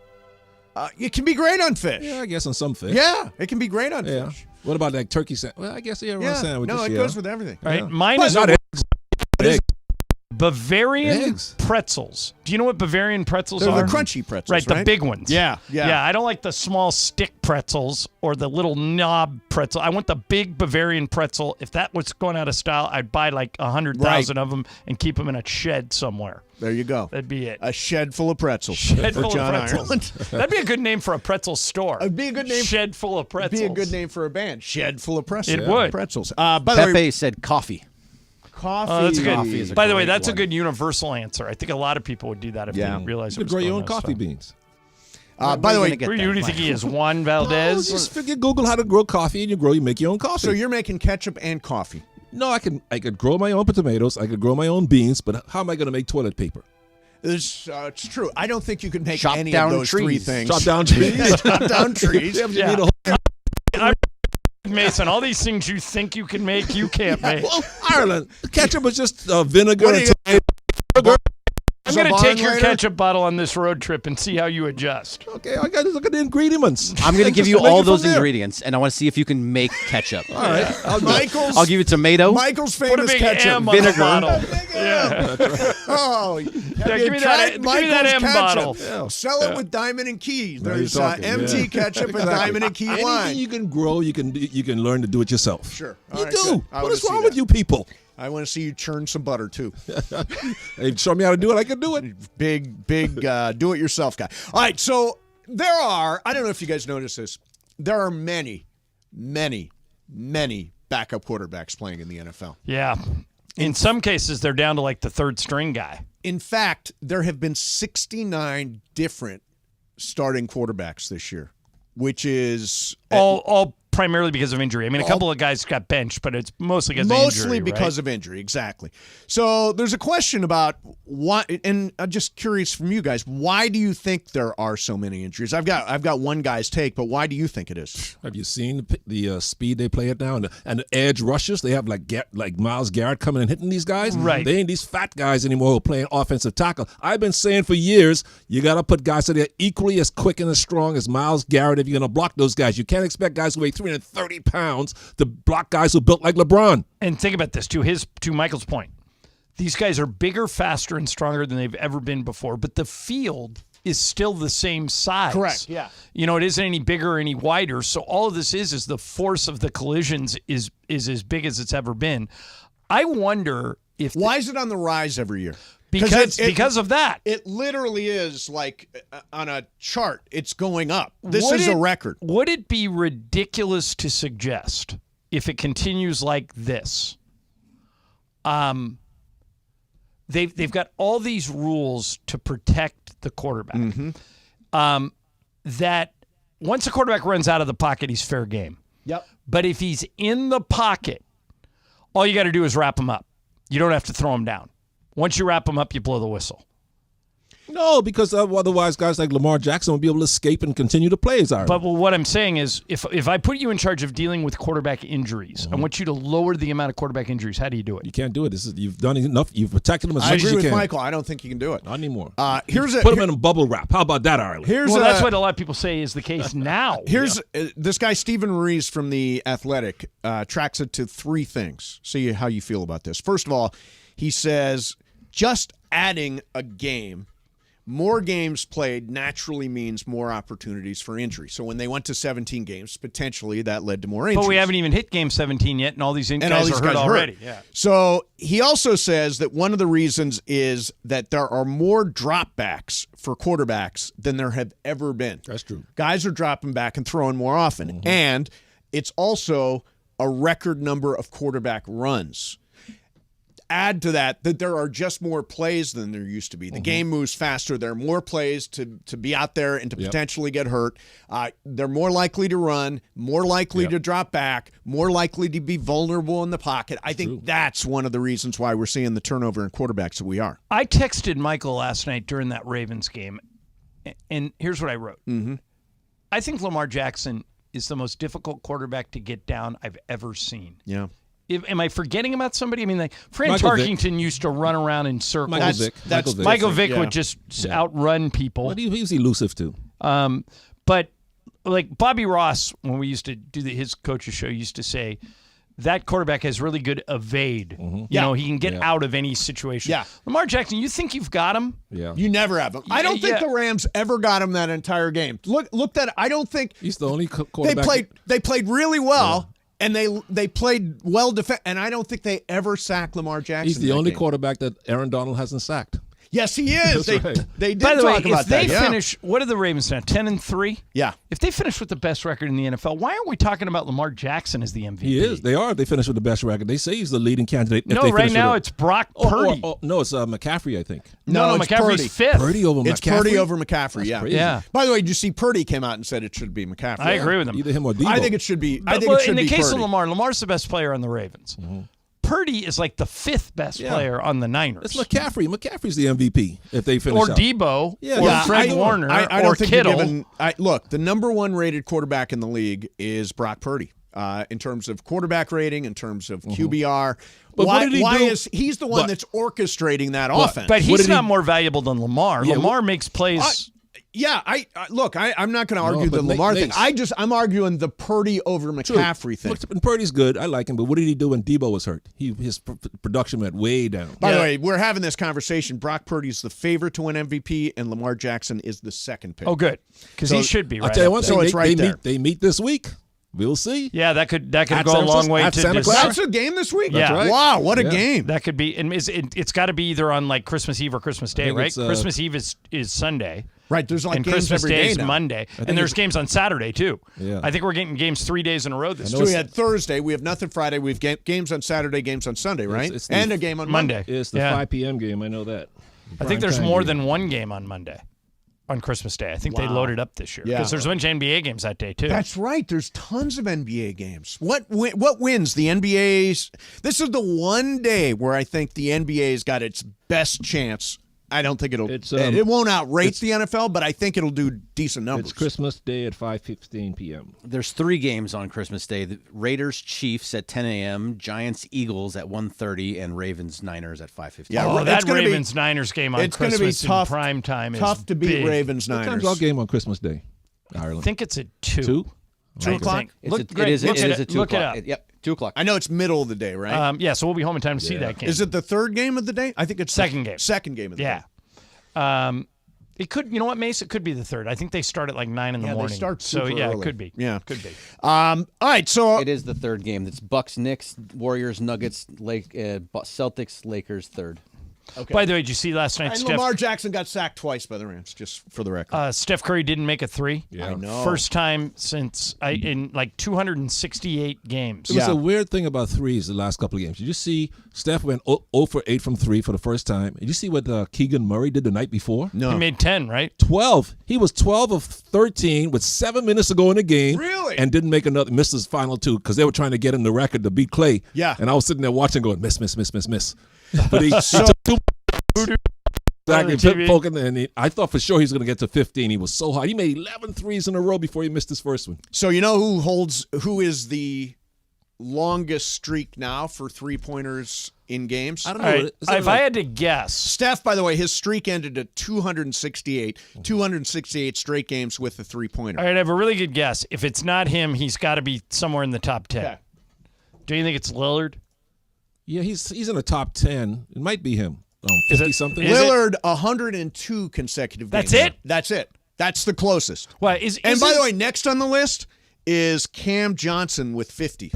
It can be great on fish. Yeah, I guess on some fish. Yeah, it can be great on fish. What about like turkey sandwich? Well, I guess sandwiches. No, it goes with everything. Right. Yeah. Mine is not eggs. Bavarian pretzels. Do you know what Bavarian pretzels They're are? the crunchy pretzels, right? The big ones. Yeah. I don't like the small stick pretzels or the little knob pretzel. I want the big Bavarian pretzel. If that was going out of style, I'd buy like 100,000 of them and keep them in a shed somewhere. There you go. That'd be it. A shed full of pretzels. Shed for full John of pretzels. Ireland. That'd be a good name for a pretzel store. It'd be a good name. Shed full of pretzels. Be a good name for a band. Shed full of pretzels. It would. Pretzels. By the Pepe way, said coffee. Coffee. Oh, that's good. Coffee is a By the way, great that's a one. good universal answer. I think a lot of people would do that if they didn't realize You it could was grow your going own this coffee stuff. beans. By the way, Who do you think he is? Juan No, Valdez? just figure Google how to grow coffee, and you make your own coffee. so you're making ketchup and coffee. No, I could grow my own tomatoes. I could grow my own beans, but how am I going to make toilet paper? It's true. I don't think you can make Chop any down of those three trees. things. Chop down trees. Chop down trees. Yeah. Mason, all these things you think you can make, you can't make. Well, Ireland, ketchup is just vinegar What are and you- tomato. I'm going to barn take your later? ketchup bottle on this road trip and see how you adjust. Okay, I got to look at the ingredients. I'm going to And give just you make all it from those there. ingredients, and I want to see if you can make ketchup. All right, I'll give you tomato. Michael's Put a famous big ketchup. M on the Vinegar. bottle. Yeah. Oh, Yeah, give me that M bottle. Yeah. Sell it with Diamond and Key. Now There's you're talking, MT yeah. ketchup and Exactly. Diamond and Key Anything wine. you can grow, you can learn to do it yourself. Sure. You All right, do. good. I What wanna is see wrong that. with you people? I want to see you churn some butter too. Hey, show me how to do it. I can do it. Big do-it-yourself guy. All right, so there are, I don't know if you guys notice this, there are many backup quarterbacks playing in the NFL. Yeah. In some cases, they're down to like the third string guy. In fact, there have been 69 different starting quarterbacks this year, which is All primarily because of injury. I mean, a couple of guys got benched, but it's mostly because of injury. mostly because of injury, exactly. So there's a question about why, and I'm just curious from you guys, why do you think there are so many injuries? I've got one guy's take, but why do you think it is? Have you seen the speed they play it now and the edge rushers? They have like Myles Garrett coming and hitting these guys. Right. They ain't these fat guys anymore who are playing offensive tackle. I've been saying for years, you got to put guys that are equally as quick and as strong as Myles Garrett if you're going to block those guys. You can't expect guys who weigh 330 pounds to block guys who are built like LeBron. And think about this, to Michael's point. These guys are bigger, faster, and stronger than they've ever been before, but the field is still the same size. Correct, yeah. You know, it isn't any bigger or any wider. So all of this is the force of the collisions is as big as it's ever been. I wonder if Why is it on the rise every year? because of that. It literally is like on a chart. It's going up. This is a record. Would it be ridiculous to suggest if it continues like this? They've got all these rules to protect the quarterback. Mm-hmm. That once a quarterback runs out of the pocket, he's fair game. Yep. But if he's in the pocket, all you got to do is wrap him up. You don't have to throw him down. Once you wrap him up, you blow the whistle. No, because otherwise guys like Lamar Jackson will be able to escape and continue to play as Ireland. But what I'm saying is, if I put you in charge of dealing with quarterback injuries, I want you to lower the amount of quarterback injuries. How do you do it? You can't do it. You've done enough. You've protected them as I much as agree you with can. Michael. I don't think you can do it. Not anymore. Put Put them in a bubble wrap. How about that, Ireland? That's what a lot of people say is the case now. This guy Stephen Rees from The Athletic tracks it to three things. See how you feel about this. First of all, he says just adding a game, more games played naturally means more opportunities for injury. So when they went to 17 games, potentially that led to more injuries. But we haven't even hit game 17 yet, and all these guys are hurt guys already. Yeah. So he also says that one of the reasons is that there are more dropbacks for quarterbacks than there have ever been. That's true. Guys are dropping back and throwing more often. Mm-hmm. And it's also a record number of quarterback runs. Add to that there are just more plays than there used to be. The game moves faster. There are more plays to be out there and to potentially get hurt. They're more likely to run, more likely to drop back, more likely to be vulnerable in the pocket. I think that's one of the reasons why we're seeing the turnover in quarterbacks that we are. I texted Michael last night during that Ravens game, and here's what I wrote. Mm-hmm. I think Lamar Jackson is the most difficult quarterback to get down I've ever seen. Yeah. Am I forgetting about somebody? I mean, like Fran Michael Tarkington used to run around in circles. Michael Vick would just outrun people. But he was elusive too. But like Bobby Ross, when we used to do his coach's show, used to say that quarterback has really good evade. Mm-hmm. You know, he can get out of any situation. Yeah. Lamar Jackson, you think you've got him? Yeah. You never have him. I don't think the Rams ever got him that entire game. Look that. I don't think he's the only quarterback. They played really well. And they played well and I don't think they ever sacked Lamar Jackson. He's the only quarterback that Aaron Donald hasn't sacked. Yes, he is. That's They did By the way, talk about if they that. finish, what are the Ravens now? 10-3. Yeah. If they finish with the best record in the NFL, why aren't we talking about Lamar Jackson as the MVP? He is. They are. They finish with the best record. They say he's the leading candidate. No, right now it's Brock Purdy. No, it's McCaffrey, I think. No, it's McCaffrey's Purdy. fifth. Purdy over It's McCaffrey. Purdy over McCaffrey. Yeah. crazy. Yeah. By the way, did you see Purdy came out and said it should be McCaffrey? I agree with him. Either him or Debo. I think it should be. I think Well, it should in the be case Purdy. of Lamar, Lamar's the best player on the Ravens. Purdy is like the fifth best player on the Niners. It's McCaffrey. McCaffrey's the MVP if they finish Or out. Debo, Yeah, or yeah, Fred I- Warner, I or don't think you're Kittle. giving- look, the number one rated quarterback in the league is Brock Purdy. In terms of quarterback rating, in terms of QBR. But what did he do? is he's the one that's orchestrating that offense? But What he's did he- not more valuable than Lamar. Yeah, Lamar makes plays. I'm not going to argue the but Lamar thing. Mace- I'm arguing the Purdy over McCaffrey thing. Look, and Purdy's good. I like him. But what did he do when Debo was hurt? His production went way down. By the way, we're having this conversation. Brock Purdy's the favorite to win MVP, and Lamar Jackson is the second pick. Oh, good, because he should be. I'll Right tell you up one there. thing. So it's right there. They meet this week. We'll see. Yeah, that could At go a San long way Francisco- to at Santa decide. Clara. That's a game this week? Yeah. right. Wow, what a Yeah. game. That could be, and it's got to be either on like Christmas Eve or Christmas Day, think right? it's, Christmas Eve is Sunday. Right, there's like And games Christmas every Day day is now. Monday, and there's games on Saturday too. Yeah. I think we're getting games 3 days in a row this So year. we had Thursday. We have nothing Friday. We have games on Saturday, games on Sunday, right? it's the- and a game on Monday. It's the Yeah. 5 p.m. game. I know that. I think there's Primetime more game. than one game on Monday, on Christmas Day. I think they loaded up this year Yeah. because there's a bunch of NBA games that day too. That's right. There's tons of NBA games. What wins the NBA's? This is the one day where I think the NBA's got its best chance. I don't think it won't outrate the NFL, but I think it'll do decent numbers. It's Christmas Day at 5:15 p.m. There's 3 games on Christmas Day: the Raiders Chiefs at 10 a.m., Giants Eagles at 1:30, and Ravens Niners at 5:15. Yeah, Oh, it's that gonna be- Ravens Niners game on it's gonna be Christmas tough- in prime time is Tough to beat big. Ravens What time's Niners. our game on Christmas Day? I Ireland. think it's at 2. 2? 2 o'clock? Think. It's Look, it Greg, is look it it is up. at 2 Look it o'clock. up. Yep, 2 o'clock. I know it's middle of the day, right? Yeah, so we'll be home in time to see that game. Is it the third game of the day? I think it's Second game. Second game of the day. Yeah. It could, you know what, Mace? It could be the third. I think they start at like 9 in the Yeah, they morning. start so super yeah, early. it could be. Yeah. Could be. All right, so It is the third game. That's Bucks, Knicks, Warriors, Nuggets, Celtics, Lakers, third. okay. By the way, did you see last night? And Lamar Jackson got sacked twice by the Rams, just for the record. Steph Curry didn't make a 3. Yeah. I know. First time since in like 268 games. It was Yeah. a weird thing about threes the last couple of games. Did you see Steph went 0 for 8 from 3 for the first time? Did you see what Keegan Murray did the night before? No. He made 10, right? 12. He was 12 of 13 with 7 minutes to go in the game. Really? And didn't make another, missed his final 2 because they were trying to get him the record to beat Clay. Yeah. And I was sitting there watching going, miss. But he took 2 exactly, TV. poking, and I thought for sure he was going to get to 15. He was so hot. He made 11 threes in a row before he missed his first one. So you know who is the longest streak now for 3-pointers in games? I don't know. All right. Is that If I like- had to guess, Steph, by the way, his streak ended at 268 straight games with a 3-pointer. all right, I have a really good guess. If it's not him, he's got to be somewhere in the top 10. Okay. Do you think it's Lillard? Yeah, he's in the top 10. It might be him. Is it- 50-something. is it- Lillard, 102 consecutive games. That's it? That's it. That's the closest. Well, And by the way, next on the list is Cam Johnson with 50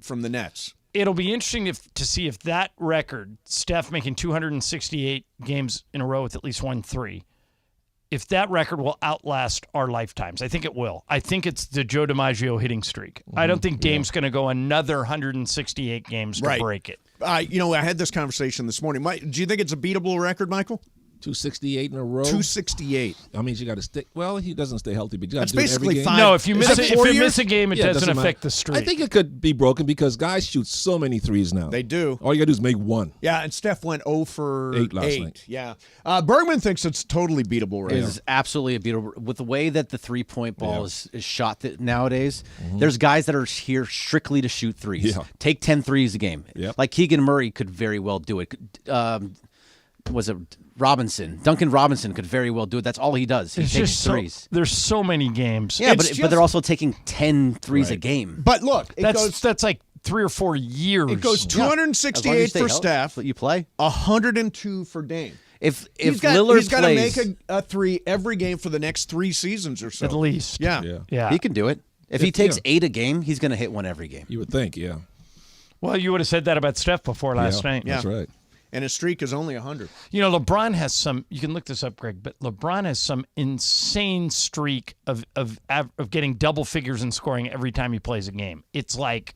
from the Nets. it'll be interesting to see if that record, Steph making 268 games in a row with at least 1 3, if that record will outlast our lifetimes. I think it will. I think it's the Joe DiMaggio hitting streak. I don't think Dame's going to go another 168 games to break it. I had this conversation this morning. Do you think it's a beatable record, Michael? 268 in a row. 268. I mean, you got to stick. Well, he doesn't stay healthy, but you got That's to do it every basically game. fine. No, if you Is miss that it, if 4 you years? miss a game, it Yeah, doesn't matter. affect the streak. I think it could be broken because guys shoot so many threes now. They do. All you got to do is make one. Yeah, and Steph went 0 for 8 last night. Yeah. Bergman thinks it's totally beatable right It now. is absolutely a beautiful. With the way that the 3-point ball is shot nowadays, there's guys that are here strictly to shoot threes. Yeah. Take 10 threes a game. Yep. Like Keegan Murray could very well do it. Was it Robinson? Duncan Robinson could very well do it. That's all he does. He It's takes just threes. there's so many games. Yeah, It's but they're also taking 10 threes a game. But look, That's like 3 or 4 years. it goes As long as 268 you stay for healthy, Steph, but you play. 102 for Dame. If He's Lillard got to plays, make a 3 every game for the next 3 seasons or so. at least. Yeah. Yeah. he can do it. If he takes 8 a game, he's going to hit one every game. You would think, yeah. Well, you would have said that about Steph before last night. That's right. and his streak is only 100. You know, LeBron has some. You can look this up, Greg. But LeBron has some insane streak of getting double figures and scoring every time he plays a game. It's like,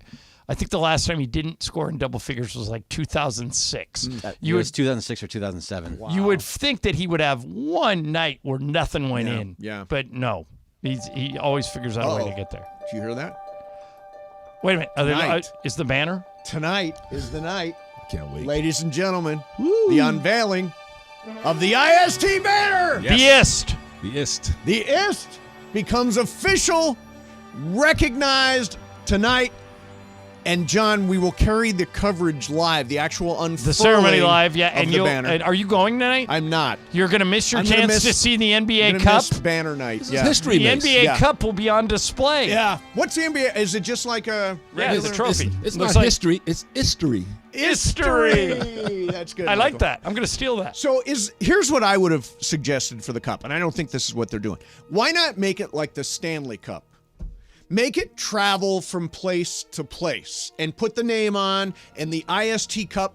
I think the last time he didn't score in double figures was like 2006. It was 2006 or 2007. Wow. You would think that he would have one night where nothing went in. Yeah. But no, he always figures out a way to get there. Did you hear that? Wait a minute. Tonight. Is the banner? Tonight is the night. Can't wait. Ladies and gentlemen, the unveiling of the IST banner. Yes. The IST. The IST becomes official, recognized tonight. And John, we will carry the coverage live, the actual unfurling The ceremony live, yeah. of And the banner. And are you going tonight? I'm not. You're going to miss your chance to see the NBA Cup. Miss banner night. This is history. The mix. NBA Cup will be on display. Yeah. What's the NBA? Is it just like a Yeah, it's a trophy. It's Looks not like history. It's history. history? That's good. I like Michael. that. I'm going to steal that. So here's what I would have suggested for the cup, and I don't think this is what they're doing. Why not make it like the Stanley Cup? Make it travel from place to place and put the name on, and the IST Cup,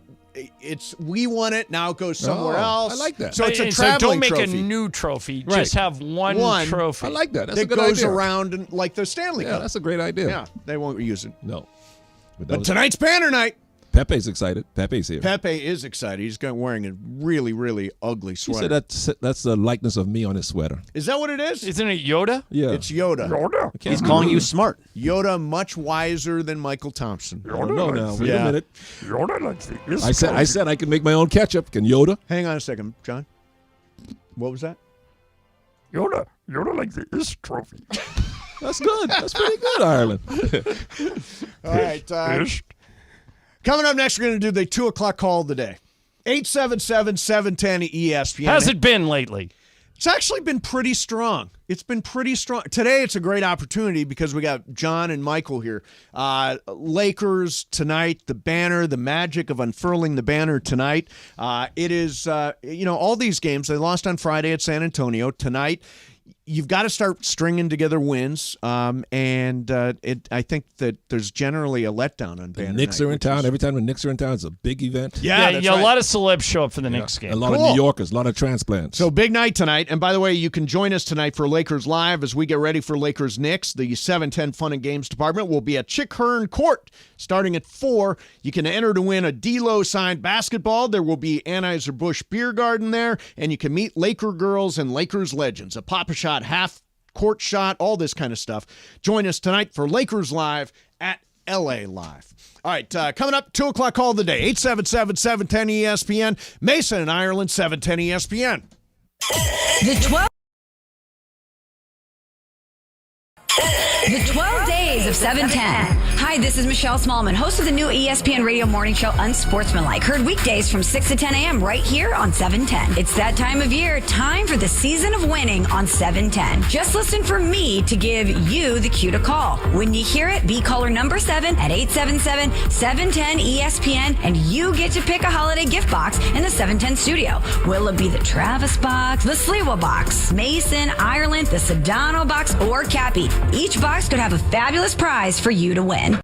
we won it, now it goes somewhere else. I like that. So it's a And traveling don't make trophy a new trophy. Right. Just have one trophy. I like that. That's a that good goes idea. around like the Stanley Yeah, Cup. that's a great idea. Yeah, they won't use it. No. But tonight's banner night. Pepe's excited. Pepe's here. Pepe is excited. He's wearing a really, really ugly He sweater. said that's the likeness of me on his sweater. Is that what it is? Isn't it Yoda? Yeah. It's Yoda. He's calling you smart. Yoda, much wiser than Michael Thompson. Oh, no, now. Wait Yeah. a minute. Yoda likes the I said I can make my own ketchup. Can Yoda? Hang on a second, John. What was that? Yoda likes the IST trophy. That's good. That's pretty good, Ireland. All right. Coming up next, we're going to do the 2 o'clock call of the day. 877-710 ESPN. How's it been lately? It's actually been pretty strong. It's been pretty strong. Today, it's a great opportunity because we got John and Michael here. Lakers tonight, the banner, the magic of unfurling the banner tonight. It is, all these games, they lost on Friday at San Antonio. Tonight, you've got to start stringing together wins, I think that there's generally a letdown on banner The Knicks night, are in town. Every time the Knicks are in town, it's a big event. Yeah, that's a right. lot of celebs show up for the Knicks game. A lot of New Yorkers, a lot of transplants. So big night tonight. And by the way, you can join us tonight for Lakers Live as we get ready for Lakers Knicks. The 710 Fun and Games department will be at Chick Hearn Court starting at 4. You can enter to win a D-Lo signed basketball. There will be Anheuser-Busch Beer Garden there, and you can meet Laker girls and Lakers legends. A Pop-A-Shot half court shot, all this kind of stuff. Join us tonight for Lakers Live at LA Live. All right, coming up, 2 o'clock call of the day, 877-710 ESPN, Mason and Ireland, 710 ESPN. The 12 days of 710. Hi, this is Michelle Smallman, host of the new ESPN radio morning show Unsportsmanlike. Heard weekdays from 6 to 10 a.m. right here on 710. It's that time of year, time for the season of winning on 710. Just listen for me to give you the cue to call. When you hear it, be caller number 7 at 877-710-ESPN, and you get to pick a holiday gift box in the 710 studio. Will it be the Travis box, the Sliwa box, Mason, Ireland, the Sedano box, or Cappy? Each box could have a fabulous prize for you to win.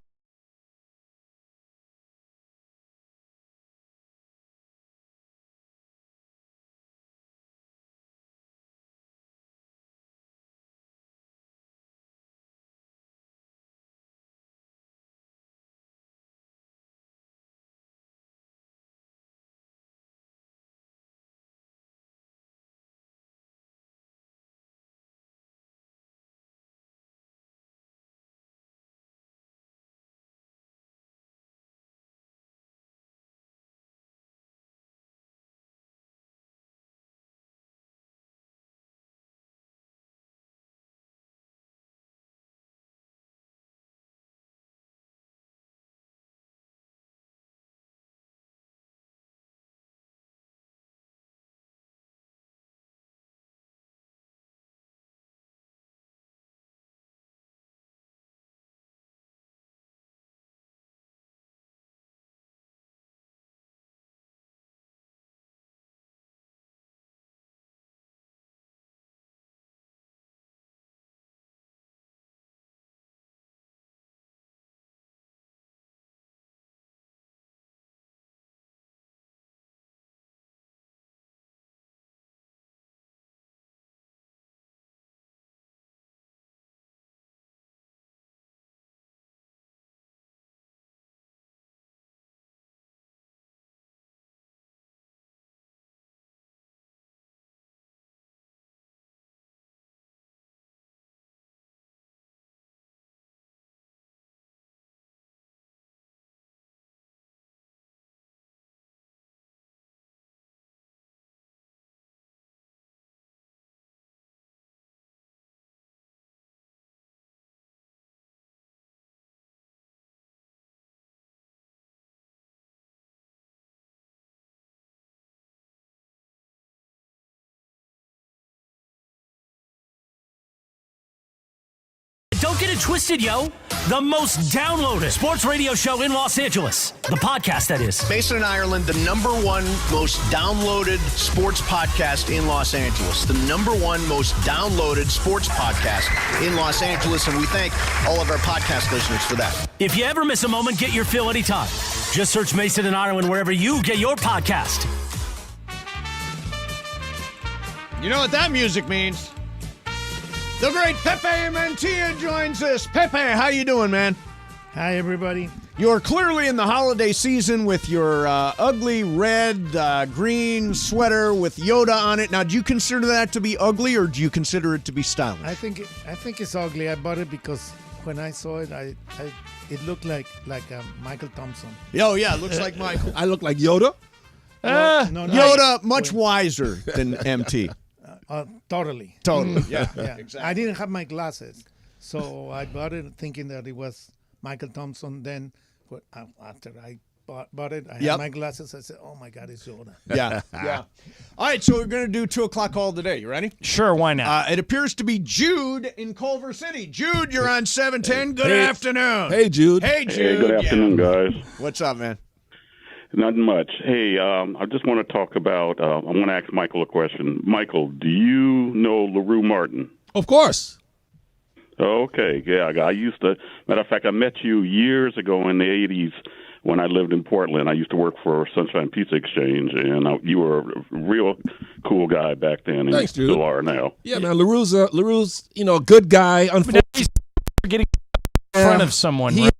get it twisted, yo. The most downloaded sports radio show in Los Angeles. The podcast, that is. Mason and Ireland, the #1 most downloaded sports podcast in Los Angeles. The #1 most downloaded sports podcast in Los Angeles. And we thank all of our podcast listeners for that. If you ever miss a moment, get your fill anytime. Just search Mason and Ireland wherever you get your podcast. You know what that music means? The great Pepe Mantilla joins us. Pepe, how you doing, man? Hi, everybody. You're clearly in the holiday season with your ugly red, green sweater with Yoda on it. Now, do you consider that to be ugly, or do you consider it to be stylish? I think it's ugly. I bought it because when I saw it, it looked like Michael Thompson. Oh, yeah, it looks like Michael. I look like Yoda? No, Yoda, much wiser than MT. Totally. Yeah, exactly. I didn't have my glasses, so I bought it thinking that it was Michael Thompson. Then, after I bought it, I had my glasses. I said, "Oh my God, it's Yoda." Yeah. All right, so we're going to do 2 o'clock call today. You ready? Sure, why not? It appears to be Jude in Culver City. Jude, you're on 710. Good afternoon. Hey, Jude. Hey, Jude. Hey, good afternoon, guys. What's up, man? Not much. Hey, I just want to talk about, I want to ask Michael a question. Michael, do you know LaRue Martin? Of course. Okay, yeah. I used to, matter of fact, I met you years ago in the 80s when I lived in Portland. I used to work for Sunshine Pizza Exchange, and you were a real cool guy back then, and Thanks, you still are now. Yeah, man, LaRue's a good guy. Unfortunately, getting in front of someone. He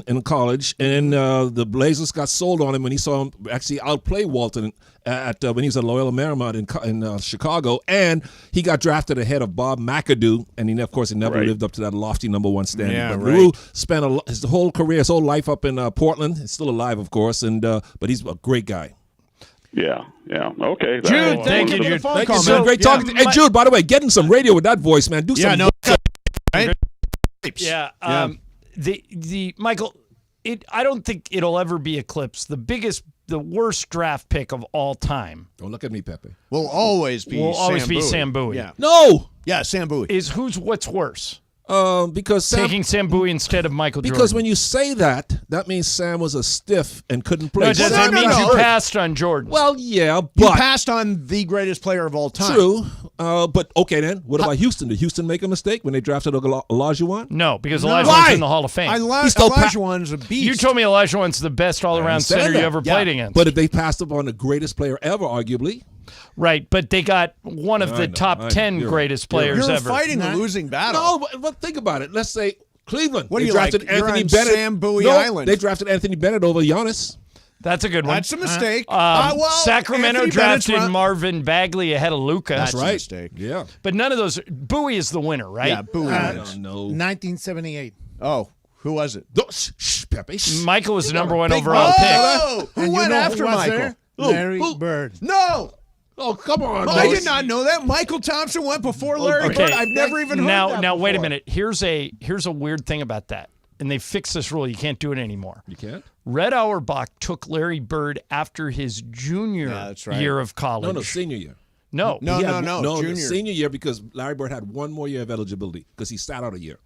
in college, and the Blazers got sold on him when he saw him actually outplay Walton at when he was at Loyola Marymount in Chicago, and he got drafted ahead of Bob McAdoo, and he never lived up to that lofty #1 standing. Yeah, but LaRue spent his whole career, his whole life up in Portland. He's still alive, of course, and but he's a great guy. Yeah. Okay. Jude, thank you, Jude. Thank you, man. Great talking to you. Hey, Jude, by the way, getting some radio with that voice, man. Do some. Right? Yeah. The Michael, I don't think it'll ever be eclipsed. The worst draft pick of all time. Don't look at me, Pepe. Will always be Sam Bowie. Yeah. No. Yeah, Sam Bowie. What's worse? Because taking Sam Bowie instead of Michael Jordan. Because when you say that means Sam was a stiff and couldn't play. No, it means you passed on Jordan. Well, yeah, but you passed on the greatest player of all time. True, but okay then. What about Houston? Did Houston make a mistake when they drafted Olajuwon? No, because Olajuwon's in the Hall of Fame. Olajuwon's a beast. You told me Olajuwon's the best all-around center you ever played against. But if they passed up on the greatest player ever, arguably. Right, but they got one of the top 10 greatest players ever. You're fighting a losing battle. No, but think about it. Let's say Cleveland. What do you drafted like? Anthony You're on Bennett. Sam Bowie Island. They drafted Anthony Bennett over Giannis. That's a good one. That's a mistake. Sacramento drafted Marvin Bagley ahead of Luka. That's right. A mistake. Yeah. But none of those. Bowie is the winner, right? Yeah, Bowie. I don't know. 1978. Oh, who was it? Shh, Pepe. Michael was the #1 overall pick. Oh, who went after Michael? There? Larry Bird. No. Oh, come on. I did not know that. Michael Thompson went before Larry Bird. I've never even heard that Now, wait a before. minute. Here's a weird thing about that. And they fixed this rule. You can't do it anymore. You can't? Red Auerbach took Larry Bird after his junior year of college. No, senior year. No, junior. Senior year because Larry Bird had one more year of eligibility because he sat out a year.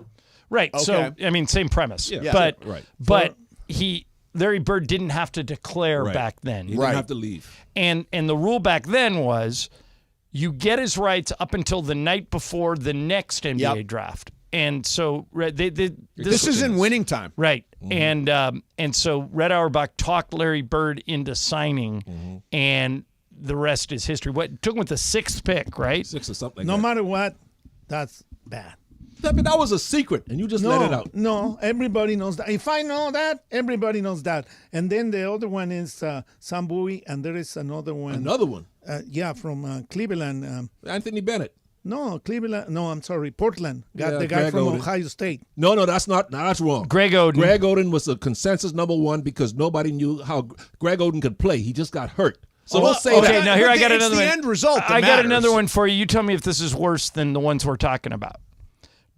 Right. Okay. So, I mean, same premise. Yeah. But Larry Bird didn't have to declare back then. He didn't have to leave. And the rule back then was you get his rights up until the night before the next NBA draft. And so this is in winning time. Right. Mm-hmm. And so Red Auerbach talked Larry Bird into signing, and the rest is history. What took him with the 6th pick, right? 6 or something like No that. matter what, that's bad. But that was a secret, and you just let it out. No, everybody knows that. If I know that, everybody knows that. And then the other one is Sam Bowie, and there is another one. Another one? From Cleveland. Anthony Bennett. No, Cleveland. No, I'm sorry, Portland. Got the guy Greg from Oden. Ohio State. No, that's not. No, that's wrong. Greg Oden. Greg Oden was the consensus #1 because nobody knew how Greg Oden could play. He just got hurt. So we'll say that. Okay, now here I got another one. It's the end result that I got matters. another one for you. You tell me if this is worse than the ones we're talking about.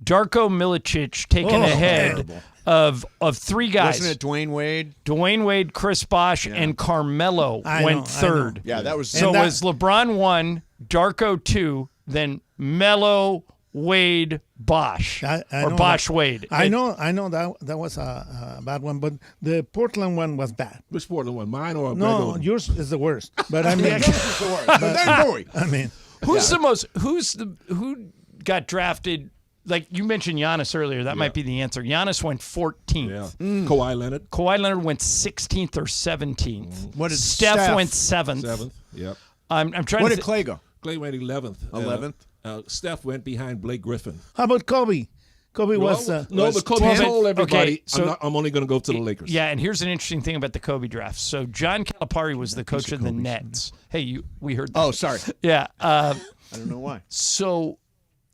Darko Milicic taken ahead of 3 guys. Wasn't it Dwayne Wade? Dwayne Wade, Chris Bosh, and Carmelo went 3rd. Yeah, that was was LeBron 1, Darko 2, then Melo, Wade, Bosch I or know Bosch that. Wade. I know that was a bad one, but the Portland one was bad. Which Portland one? Mine or No, Greg Oden? yours is the worst. But I mean, Yours is the worst. But then Bowie. I mean, who got drafted? Like you mentioned Giannis earlier, that might be the answer. Giannis went 14th. Yeah. Kawhi Leonard. Kawhi Leonard went 16th or 17th. What did Steph went 7th. 7th. Yep. I'm trying What to did Clay go? Clay went 11th. 11th. Steph went behind Blake Griffin. how about Kobe? Kobe was no, but Kobe 12th. told everybody, Okay, so- I'm only going to go to the Lakers. Yeah, and here's an interesting thing about the Kobe draft. So John Calipari was the coach of the Nets. Hey, we heard that. Oh, sorry. Yeah. I don't know why. So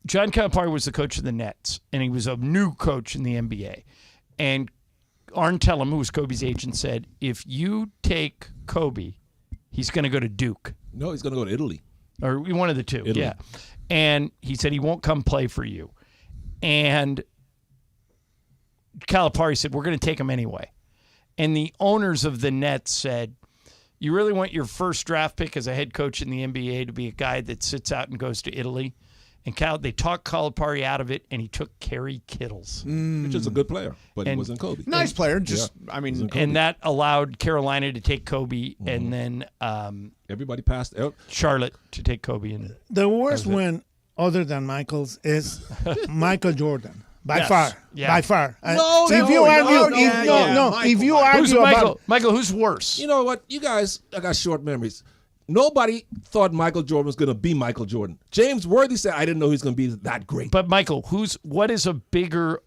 John Calipari was the coach of the Nets, and he was a new coach in the NBA. And Arn Tellem, who was Kobe's agent, said, if you take Kobe, he's going to go to Duke. No, he's going to go to Italy. Or one of the two, Italy. yeah. And he said he won't come play for you. And Calipari said, we're going to take him anyway. And the owners of the Nets said, you really want your first draft pick as a head coach in the NBA to be a guy that sits out and goes to Italy? And they talked Calipari out of it, and he took Kerry Kittles. Which is a good player, but he And- wasn't Kobe. Nice player. Just, I mean, And that allowed Carolina to take Kobe, and then Everybody passed out. Charlotte to take Kobe. And the worst one, other than Michael's, is Michael Jordan. By Yes. far, Yeah. by far. No, if you no, argue, no, if, yeah, no, yeah. no, Michael, if you Michael. who's argue Michael? about Michael, who's worse? You know what? You guys, I got short memories. Nobody thought Michael Jordan was going to be Michael Jordan. James Worthy said, I didn't know he was going to be that great. But Michael, what is a bigger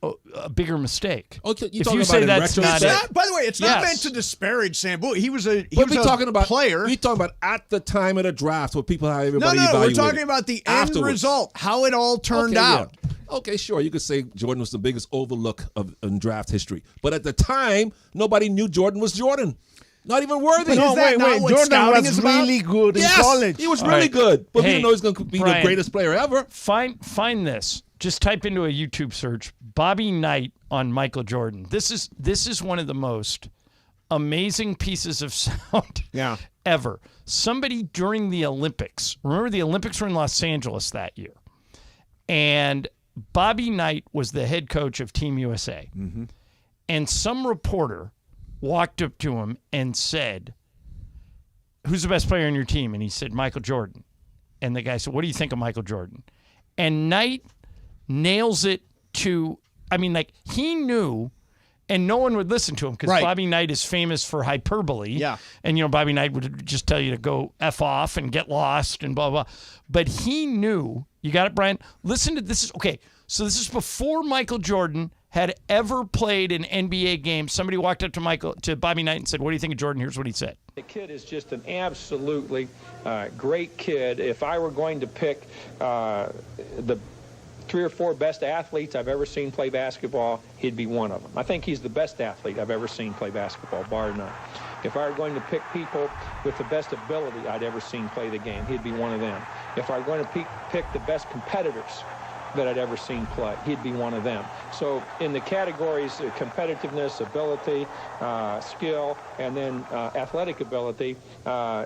mistake? Okay, you if talking you about say in that's not retrospect? it. by the way, it's not Yes. meant to disparage Sam Bowie. He was a But we're talking about player. We're talking about at the time of the draft, what people how No, everybody we're evaluated. talking about the end Afterwards. result, how it all turned Okay, out. yeah. Okay, sure. You could say Jordan was the biggest overlook in draft history. But at the time, nobody knew Jordan was Jordan. Not even Worthy. no, Is that wait, not wait. what Jordan scouting was is about? really good Yes, in college. he was All really right. good. But we Hey, didn't know he was going to be Brian. the greatest player ever. Find this. Just type into a YouTube search Bobby Knight on Michael Jordan. This is one of the most amazing pieces of sound ever. Somebody during the Olympics. Remember the Olympics were in Los Angeles that year. And Bobby Knight was the head coach of Team USA. Mm-hmm. And some reporter walked up to him and said, who's the best player on your team? And he said, Michael Jordan. And the guy said, what do you think of Michael Jordan? And Knight nails it to, I mean, like, he knew, and no one would listen to him because Bobby Knight is famous for hyperbole. Yeah. And, Bobby Knight would just tell you to go F off and get lost and blah, blah. But he knew, you got it, Brian? Listen to this. Okay, so this is before Michael Jordan had ever played an NBA game. Somebody walked up to Bobby Knight and said, what do you think of Jordan? Here's what he said. The kid is just an absolutely great kid. If I were going to pick the 3 or 4 best athletes I've ever seen play basketball, he'd be one of them. I think he's the best athlete I've ever seen play basketball, bar none. If I were going to pick people with the best ability I'd ever seen play the game, he'd be one of them. If I were going to pick the best competitors that I'd ever seen play, he'd be one of them. So in the categories of competitiveness, ability, skill, and then athletic ability,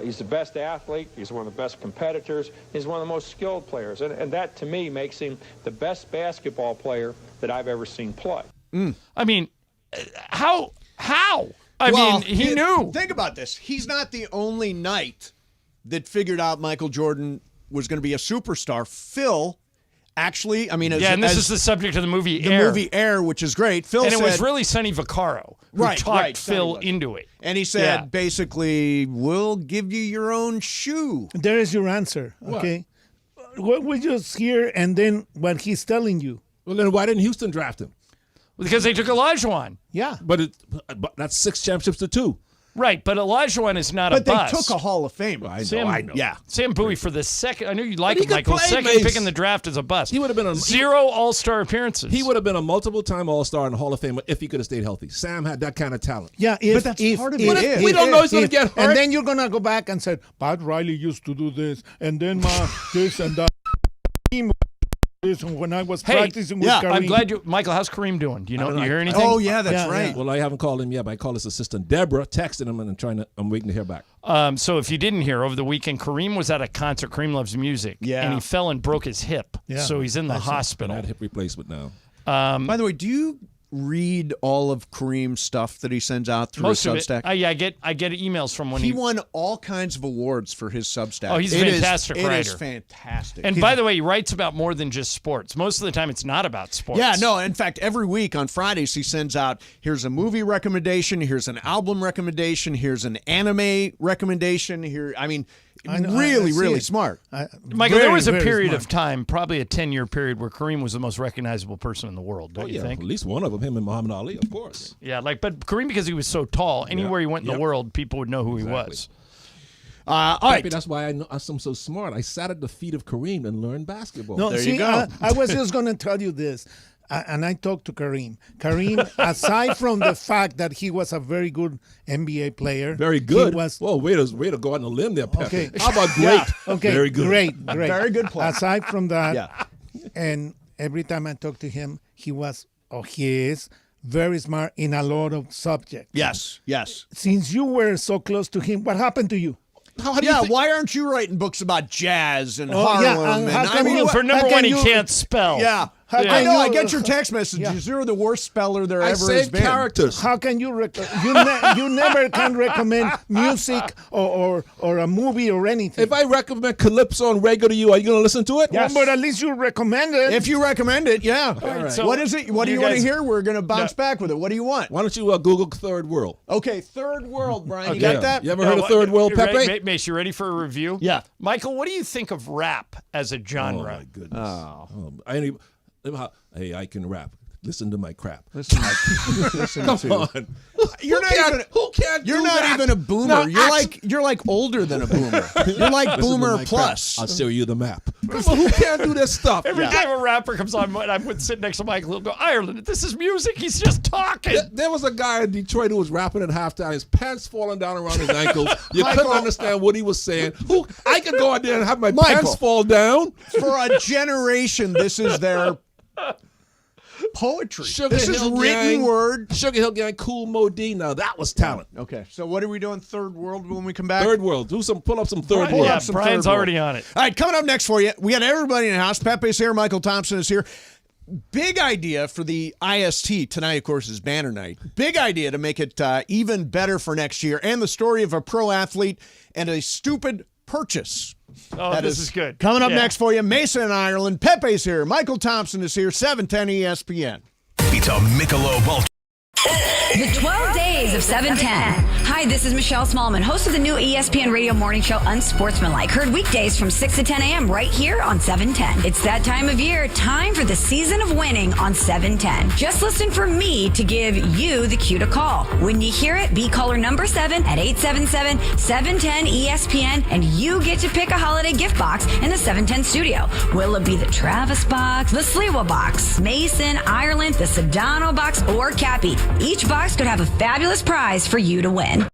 he's the best athlete, he's one of the best competitors, he's one of the most skilled players. And that, to me, makes him the best basketball player that I've ever seen play. I mean, how? I mean, he knew. Think about this. He's not the only Knight that figured out Michael Jordan was going to be a superstar. Phil actually, I mean, and this is the subject of the movie the Air. movie Air, which is great. Phil and said, it was really Sonny Vaccaro who talked Phil into it. And he said, basically, we'll give you your own shoe. There is your answer, okay? What we just hear and then what he's telling you. Well, then why didn't Houston draft him? Because they took Olajuwon. Yeah. But that's 6 championships to 2. Right, but Olajuwon is not But a bust. they took a Hall of Famer. I know. Yeah. Sam Bowie for the second. I know you like But he him, could Michael. play, Second Mace. pick in the draft is a bust. He would have been 0 All-Star appearances. He would have been a multiple-time All-Star and Hall of Famer if he could have stayed healthy. Sam had that kind of talent. Yeah, But that's part of it. We don't know he's going to get hurt. And then you're going to go back and say, Pat Riley used to do this, and then this and that. When I was practicing with Kareem. I'm glad you, Michael. How's Kareem doing? Do you know? You hear anything? Oh yeah, that's right. Well, I haven't called him yet, but I called his assistant Deborah, texting him, and I'm waiting to hear back. So if you didn't hear, over the weekend, Kareem was at a concert. Kareem loves music, and he fell and broke his hip. Yeah. So he's in the hospital. I had hip replacement now. By the way, do you read all of Kareem's stuff that he sends out through his Substack? Yeah, I get emails from when he won all kinds of awards for his Substack. Oh, he's a fantastic writer. It is fantastic. And by the way, he writes about more than just sports. Most of the time, it's not about sports. Yeah, no. In fact, every week on Fridays, he sends out, here's a movie recommendation, here's an album recommendation, here's an anime recommendation. Really smart. Michael, there was a period of time, probably a 10-year period, where Kareem was the most recognizable person in the world, don't you think? At least one of them, him and Muhammad Ali, of course. Yeah, but Kareem, because he was so tall, anywhere he went in the world, people would know who he was. All right. That's why I'm so smart. I sat at the feet of Kareem and learned basketball. No, there you go. I was just going to tell you this. And I talked to Kareem. Kareem, aside from the fact that he was a very good NBA player. Very good? He was, whoa, way to go out on a limb there, Pepe. Okay. How about great? Yeah, okay, very good. Great. Very good player. Aside from that, and every time I talked to him, he is very smart in a lot of subjects. Yes. Since you were so close to him, what happened to you? Why aren't you writing books about jazz and Harlem? For number one, he can't spell. Yeah. I know. I get your text messages. You're the worst speller there ever has been. Characters. How can you you never can recommend music or a movie or anything? If I recommend Calypso and reggae to you, are you going to listen to it? Yes. Well, but at least you recommend it. If you recommend it, yeah. All right. So what is it? What do you want to hear? We're going to bounce back with it. What do you want? Why don't you Google Third World? Okay, Third World, Brian. You got that? You ever heard of Third World, Pepe? Mace, you ready for a review? Yeah. Michael, what do you think of rap as a genre? Oh, my goodness. Hey, I can rap. Listen to my crap. Listen Come on. You're not even a boomer. No, you're like older than a boomer. You're like boomer plus. Crap. I'll show you the map. Come on, who can't do this stuff? Every time a rapper comes on, I would sit next to Michael. He'll go, Ireland, this is music. He's just talking. There was a guy in Detroit who was rapping at halftime. His pants falling down around his ankles. You couldn't understand what he was saying. I could go out there and have my pants fall down. For a generation, this is their poetry. This is written word. Sugar Hill Gang, Cool Mo D. Now that was talent. Okay, so what are we doing? Third World when we come back? Third World. Pull up some Third World. Yeah, Brian's already on it. All right, coming up next for you, we got everybody in the house. Pepe's here. Michael Thompson is here. Big idea for the IST. Tonight, of course, is banner night. Big idea to make it even better for next year. And the story of a pro athlete and a stupid purchase. Oh, this is good. Coming up next for you, Mason in Ireland. Pepe's here. Michael Thompson is here. 710 ESPN. It's a Michelob Ultra. The 12 days of 710. Hi, this is Michelle Smallman, host of the new ESPN radio morning show Unsportsmanlike. Heard weekdays from 6 to 10 a.m. right here on 710. It's that time of year, time for the season of winning on 710. Just listen for me to give you the cue to call. When you hear it, be caller number 7 at 877-710-ESPN, and you get to pick a holiday gift box in the 710 studio. Will it be the Travis box, the Sliwa box, Mason, Ireland, the Sedano box, or Cappy? Each box could have a fabulous prize for you to win.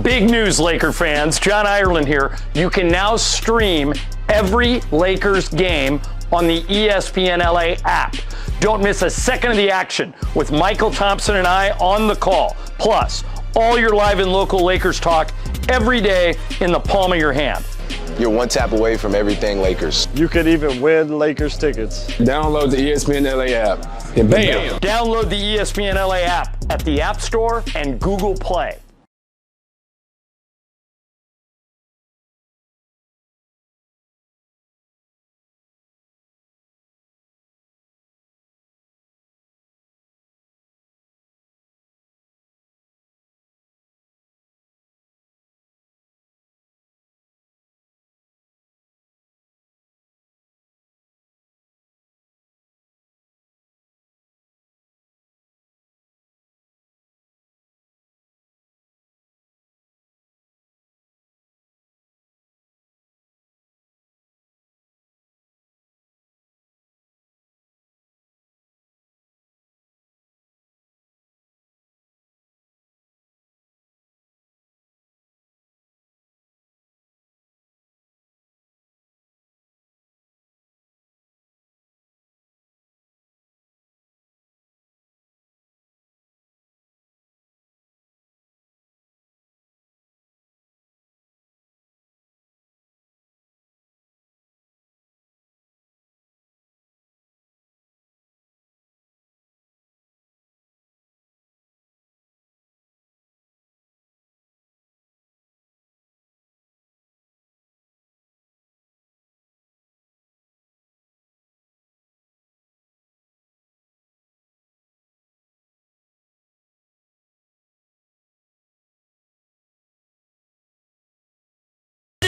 Big news, Laker fans. John Ireland here. You can now stream every Lakers game on the ESPN LA app. Don't miss a second of the action with Michael Thompson and I on the call. Plus, all your live and local Lakers talk every day in the palm of your hand. You're one tap away from everything Lakers. You could even win Lakers tickets. Download the ESPN LA app and bam! Download the ESPN LA app at the App Store and Google Play.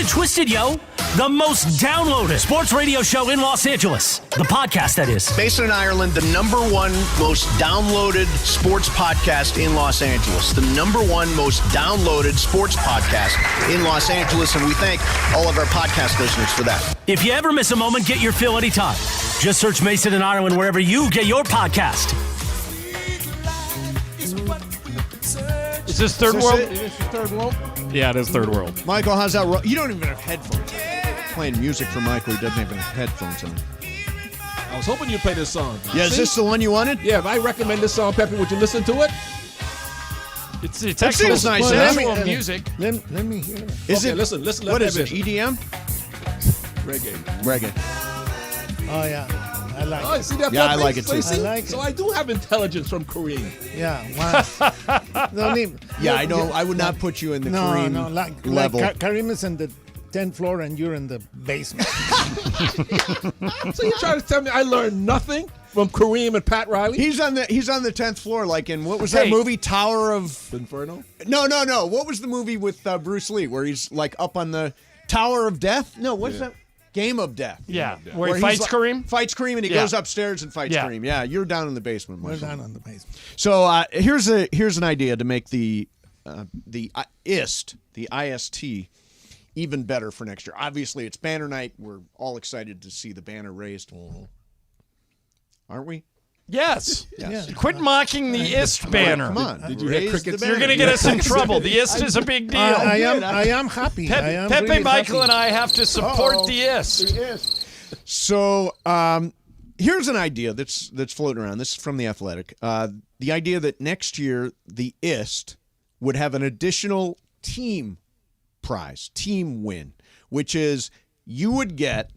it twisted, yo. The most downloaded sports radio show in Los Angeles. The podcast, that is. Based in Ireland, the #1 most downloaded sports podcast in Los Angeles. The #1 most downloaded sports podcast in Los Angeles, and we thank all of our podcast listeners for that. If you ever miss a moment, get your fill anytime. Just search Mason and Ireland wherever you get your podcast. Is this third world? Is this the third world? Yeah, it is third world. Michael, how's that? You don't even have headphones. Playing music for Michael, he doesn't even have headphones on. I was hoping you'd play this song. Yeah, is this the one you wanted? Yeah, if I recommend this song, Pepe, would you listen to it? It's actually nice. actual music. Let me hear it. Is okay, it? Listen. What is it? EDM? Reggae. Oh, yeah. I like Oh, it. see that? Yeah, Pepe? I like it too. See? I like So it. I do have intelligence from Kareem. Yeah, wow. Don't even, Yeah, I know. I would not put you in the Kareem level. Like Kareem is in the 10th floor and you're in the basement. So you're trying to tell me I learned nothing from Kareem and Pat Riley? He's on the 10th floor, like in what was that movie? Tower of Inferno? No. What was the movie with Bruce Lee where he's like up on the Tower of Death? No, what's that? Game of Death. Yeah, where he fights Kareem? Fights Kareem and he goes upstairs and fights Kareem. Yeah, you're down in the basement. We're down in the basement. So here's an idea to make the IST, even better for next year. Obviously, it's banner night. We're all excited to see the banner raised. Aren't we? Yes. Yes. Quit mocking the IST banner. Come on. Did you hear Raise crickets? the You're going to get us in trouble. The IST is a big deal. I am happy. I am Pepe, really Michael, happy. and I have to support the IST. So here's an idea that's floating around. This is from The Athletic. The idea that next year the IST would have an additional team prize, team win, which is you would get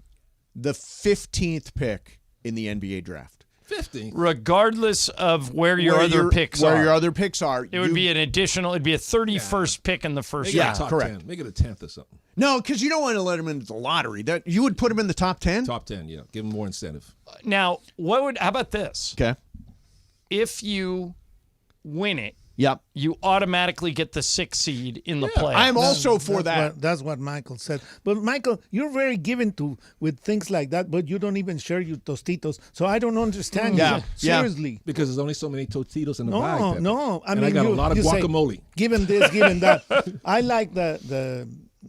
the 15th pick in the NBA draft. 50. Regardless of where your other picks are. Where your other picks are. It would be an additional, it'd be a 31st pick in the first Make it a round. top correct. 10. Make it a 10th or something. No, because you don't want to let them into the lottery. That you would put them in the top 10? Top 10, yeah. Give them more incentive. Now, how about this? Okay. If you win it, Yep. you automatically get the 6th seed in the playoffs. I'm also for that. That's what Michael said. But Michael, you're very given to with things like that, but you don't even share your Tostitos. So I don't understand you. Seriously. Because there's only so many Tostitos in the bag. Pepe. No. I got a lot of guacamole. Given this, given that. I like the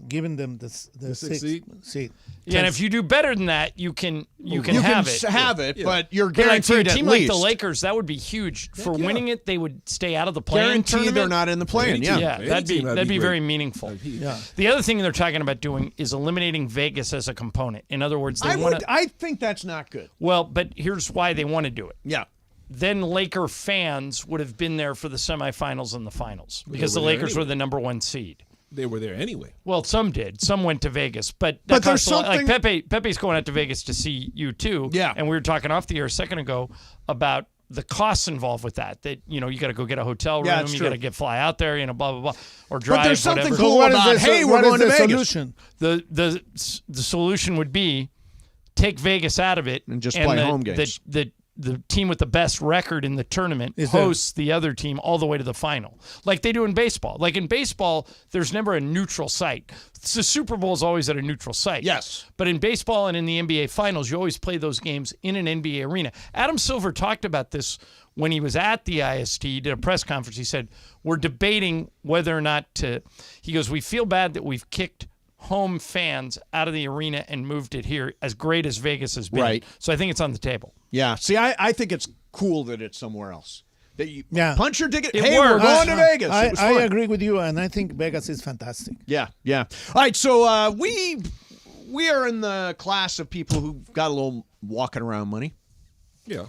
giving them the sixth seed. Yeah, and if you do better than that, you can have it. But you're But like for a guaranteed team at like least. the Lakers, that would be huge. For winning it, they would stay out of the play-in Guaranteed tournament. they're not in the play-in. Yeah, Any that'd be team, that'd be very great. meaningful. Yeah. The other thing they're talking about doing is eliminating Vegas as a component. In other words, they want to. I think that's not good. Well, but here's why they want to do it. Yeah. Then Laker fans would have been there for the semifinals and the finals because the were there Lakers anyway. were the number 1 seed. They were there anyway. Well, some did. Some went to Vegas, but But costs there's a lot. Like something- Pepe's going out to Vegas to see you too. Yeah. And we were talking off the air a second ago about the costs involved with that. That you got to go get a hotel room, Yeah, it's you true. got to fly out there, blah blah blah, or drive. But there's something whatever. cool about, hey, we're going to Vegas. Solution? The solution would be take Vegas out of it And just play home the, games. The team with the best record in the tournament hosts the other team all the way to the final, like they do in baseball. Like in baseball, there's never a neutral site. The Super Bowl is always at a neutral site. Yes. But in baseball and in the NBA Finals, you always play those games in an NBA arena. Adam Silver talked about this when he was at the IST, did a press conference. He said, we're debating whether or not to – he goes, we feel bad that we've kicked home fans out of the arena and moved it here, as great as Vegas has been. Right. So I think it's on the table. Yeah. See, I think it's cool that it's somewhere else. That you punch your ticket. It Hey, works. we're going to Vegas. I It was fun. agree with you, and I think Vegas is fantastic. Yeah. All right, so we are in the class of people who got a little walking around money. Yeah.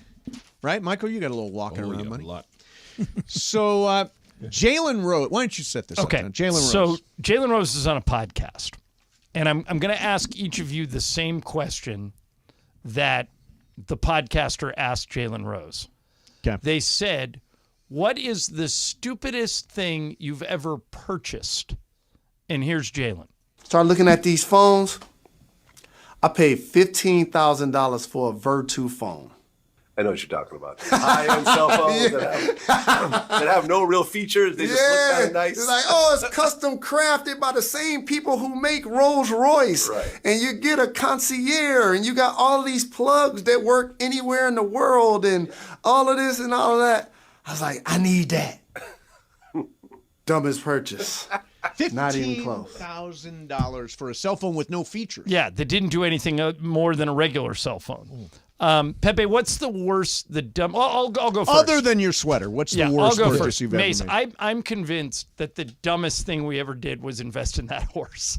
Right, Michael? You got a little walking around yeah, money. a lot. So Jalen Rose, why don't you set this up? Okay. Now? Jalen Rose. So Jalen Rose is on a podcast, and I'm going to ask each of you the same question that the podcaster asked Jalen Rose. Okay. They said, what is the stupidest thing you've ever purchased? And here's Jalen. Start looking at these phones. I paid $15,000 for a Virtu phone. I know what you're talking about. High-end cell phones that have no real features. They just look kind of nice. It's like, it's custom crafted by the same people who make Rolls Royce. Right. And you get a concierge, and you got all these plugs that work anywhere in the world, and all of this and all of that. I was like, I need that. Dumbest purchase. Not even close. $15,000 for a cell phone with no features. Yeah, that didn't do anything more than a regular cell phone. Pepe, what's the worst, I'll go first. Other than your sweater, what's the worst purchase you've Mace, ever made? I'm convinced that the dumbest thing we ever did was invest in that horse.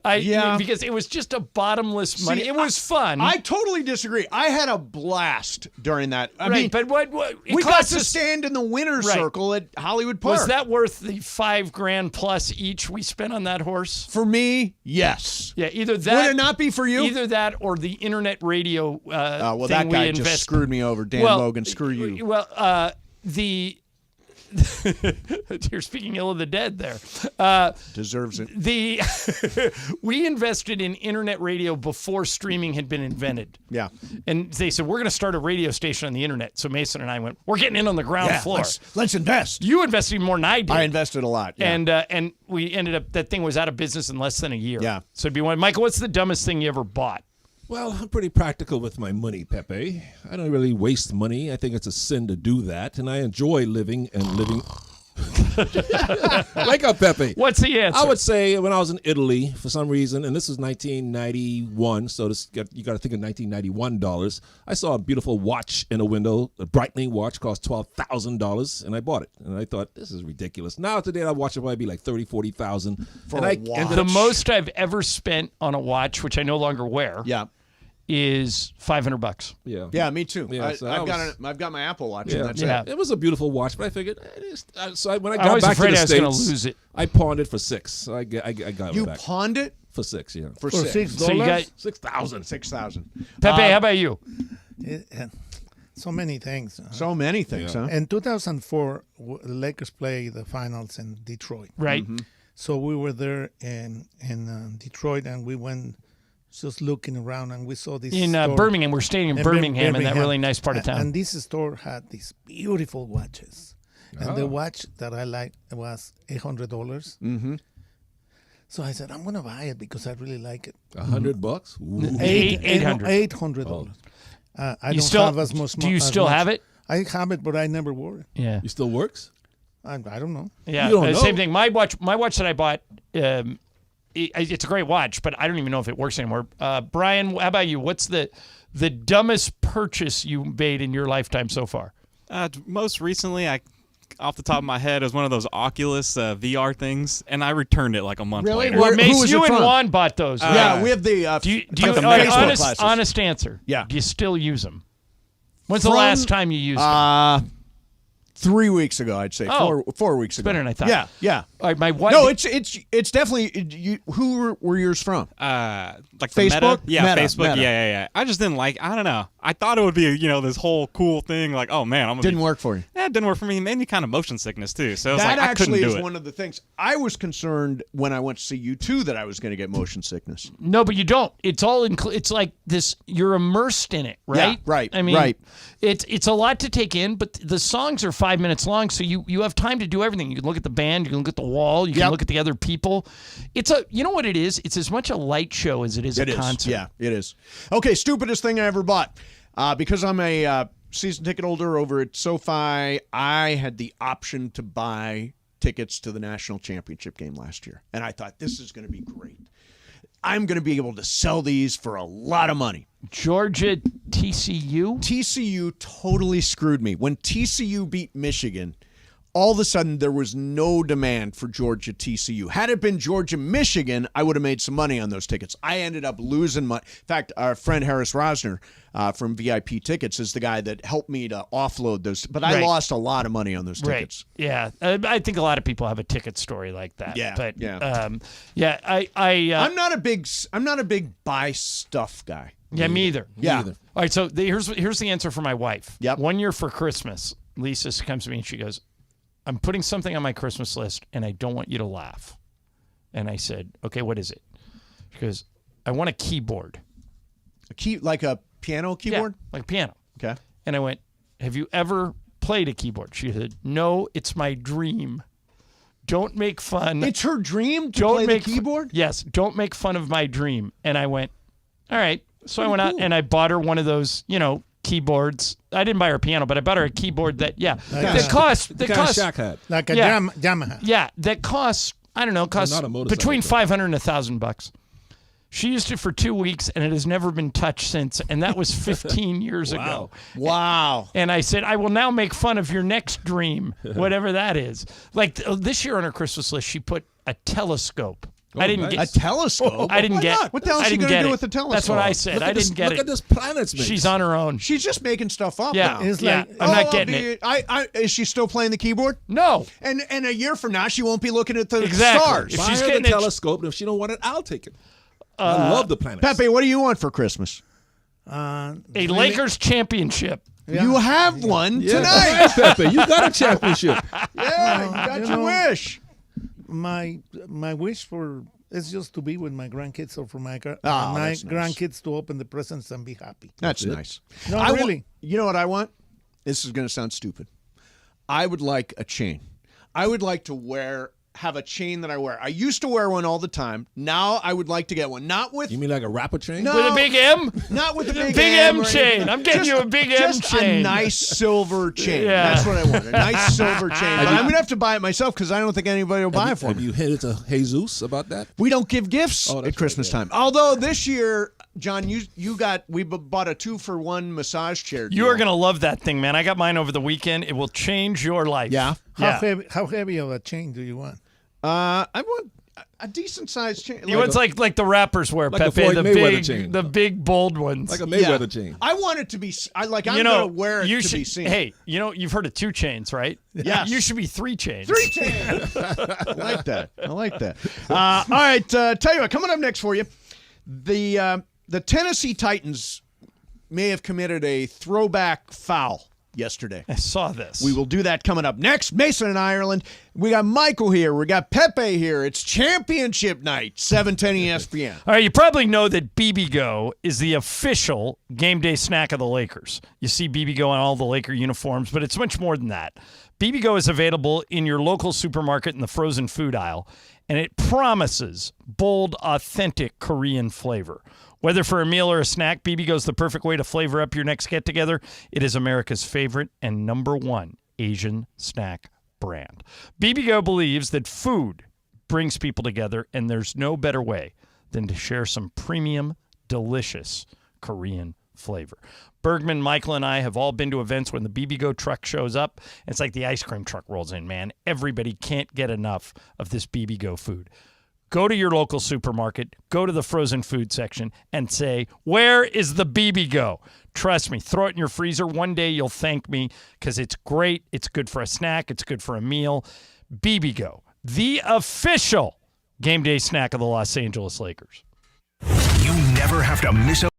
Because it was just a bottomless money. It was fun. I totally disagree. I had a blast during that. I mean, but what we got to stand in the winner's circle at Hollywood Park. Was that worth the $5,000 plus each we spent on that horse? For me, yes. Yeah, either that. Would it not be for you? Either that or the internet radio. Well, thing that guy we just screwed me over. Dan Logan, screw you. Well, you're speaking ill of the dead there. Deserves it. We invested in internet radio before streaming had been invented. Yeah. And they said, we're going to start a radio station on the internet. So Mason and I went, we're getting in on the ground floor. Let's invest. You invested even more than I did. I invested a lot. Yeah. And we ended up, that thing was out of business in less than a year. Yeah. So it'd be one. Michael, what's the dumbest thing you ever bought? Well, I'm pretty practical with my money, Pepe. I don't really waste money. I think it's a sin to do that, and I enjoy living. Wake up, Pepe. What's the answer? I would say when I was in Italy, for some reason, and this was 1991, so you got to think of 1991 dollars. I saw a beautiful watch in a window, a Breitling watch, cost $12,000, and I bought it. And I thought, this is ridiculous. Now today, that watch would probably be like $30,000, $40,000 for a watch. The most I've ever spent on a watch, which I no longer wear. Yeah. Is $500. Yeah, me too. Yeah, I've got my Apple Watch. Yeah, And that's it. It was a beautiful watch, but I figured when I I got was back to afraid the I was States, going to lose it. I pawned it for $6,000. So I got You it back. pawned it For $6,000, yeah. for $6. So you got $6,000. $6,000. Pepe. How about you? So many things. So many things, huh? In 2004, the Lakers played the finals in Detroit. Right. Mm-hmm. So we were there in Detroit, and we went just looking around, and we saw this in store. Birmingham. We're staying in Birmingham, in that really nice part of town. And this store had these beautiful watches. And the watch that I liked was $800. Mm-hmm. So I said, I'm going to buy it because I really like it. $100? $800. $800. I You don't still- have as much. do you still have it? I have it, but I never wore it. Yeah. You still works? I don't know. Yeah. You don't know? Same thing. My watch that I bought, it's a great watch, but I don't even know if it works anymore. Brian, how about you? What's the dumbest purchase you made in your lifetime so far? Most recently, off the top of my head, it was one of those Oculus VR things, and I returned it like a month later. Well, Who Mace, was you it and from? Juan bought those. Right? Yeah, we have the Do you the Facebook classes. honest answer? Yeah. Do you still use them? When's the last time you used them? 3 weeks ago, I'd say. Oh. 4 weeks ago. Better than I thought. Yeah. All right, my wife. No, it's definitely. Who were yours from? Like the Facebook? Meta? Yeah, Meta, Facebook. Meta. Yeah. I just didn't like. I don't know. I thought it would be this whole cool thing. Like, oh man, Didn't work for you. It didn't work for me. It made me kind of motion sickness too. So it was That like I couldn't actually do is it. one of the things. I was concerned when I went to see U2 that I was going to get motion sickness. No, but you don't. It's all it's like this. You're immersed in it, right? Yeah, right, I mean, right. It's a lot to take in, but the songs are 5 minutes long, so you have time to do everything. You can look at the band, you can look at the wall, you can look at the other people. It's you know what it is? It's as much a light show as it is a concert. Yeah, it is. Okay, stupidest thing I ever bought. Because I'm a season ticket holder over at SoFi, I had the option to buy tickets to the national championship game last year. And I thought, this is going to be great. I'm going to be able to sell these for a lot of money. Georgia TCU? TCU totally screwed me. When TCU beat Michigan, all of a sudden there was no demand for Georgia TCU. Had it been Georgia Michigan, I would have made some money on those tickets. I ended up losing money. In fact, our friend Harris Rosner from VIP Tickets is the guy that helped me to offload those. But I lost a lot of money on those tickets. Right. Yeah. I think a lot of people have a ticket story like that. Yeah. But yeah. I'm not a big buy stuff guy. Yeah, me either. Yeah. All right, so here's the answer for my wife. Yep. 1 year for Christmas, Lisa comes to me and she goes, I'm putting something on my Christmas list, and I don't want you to laugh. And I said, okay, what is it? She goes, I want a keyboard. Like a piano keyboard? Yeah, like a piano. Okay. And I went, have you ever played a keyboard? She said, no, it's my dream. Don't make fun. It's her dream to play the keyboard? Yes, don't make fun of my dream. And I went, all right. So I went out and I bought her one of those, keyboards. I didn't buy her a piano, but I bought her a keyboard that cost like a Yamaha. Yeah, that costs, I don't know, between $500 and $1,000. She used it for 2 weeks, and it has never been touched since, and that was 15 years ago. Wow. And I said, I will now make fun of your next dream, whatever that is. Like this year on her Christmas list, she put a telescope. I didn't get a telescope. I didn't Why get. not? What the hell is she going to do with the telescope? That's what I said. I didn't get it. Look at this planets. She's on her own. She's just making stuff up. Yeah, now. I'm not getting it. Is she still playing the keyboard? No. And a year from now, she won't be looking at the Exactly. stars. If Buy she's her getting the it- telescope, and if she don't want it, I'll take it. I love the planets. Pepe, what do you want for Christmas? A Lakers championship. Yeah. You have one Yeah, tonight. Pepe, you got a championship. Yeah, you got your wish. My wish is just to be with my grandkids or for my that's nice. grandkids to open the presents and be happy. That's nice. No, I really. You know what I want? This is going to sound stupid. I would like a chain. I would like to have a chain that I wear. I used to wear one all the time. Now I would like to get one. Not with... You mean like a rapper chain? No. With a big M? Not with a Big big M or chain. anything. I'm getting you a big M Just chain. a nice silver chain. Yeah. That's what I want. A nice silver chain. But I'm going to have to buy it myself because I don't think anybody will buy it for Have me. you hit it to Jesus about that? We don't give gifts Oh, that's at Christmas time. Although this year, John, we bought a 2-for-1 massage chair. You are going to love that thing, man. I got mine over the weekend. It will change your life. Yeah? How heavy of a chain do you want? I want a decent sized chain. You want like the rappers wear, Like a Pepe, Floyd the Mayweather big, chain. the big bold ones. Like a Mayweather chain. I want it to be. I'm going to wear it to be seen. Hey, you've heard of 2 chains, right? Yes. You should be 3 chains. 3 chains. I like that. All right. Tell you what, coming up next for you, the Tennessee Titans may have committed a throwback foul yesterday. I saw this. We will do that coming up next. Mason in Ireland. We got Michael here. We got Pepe here. It's championship night, 710 ESPN. All right, you probably know that BB Go is the official game day snack of the Lakers. You see BB Go on all the Laker uniforms, but it's much more than that. BB Go is available in your local supermarket in the frozen food aisle, and it promises bold, authentic Korean flavor. Whether for a meal or a snack, BB Go is the perfect way to flavor up your next get-together. It is America's favorite and #1 Asian snack brand. BB Go believes that food brings people together, and there's no better way than to share some premium, delicious Korean flavor. Bergman, Michael, and I have all been to events when the BB Go truck shows up. It's like the ice cream truck rolls in, man. Everybody can't get enough of this BB Go food. Go to your local supermarket, go to the frozen food section, and say, where is the BB Go? Trust me, throw it in your freezer. One day you'll thank me because it's great. It's good for a snack. It's good for a meal. BB Go, the official game day snack of the Los Angeles Lakers. You never have to miss a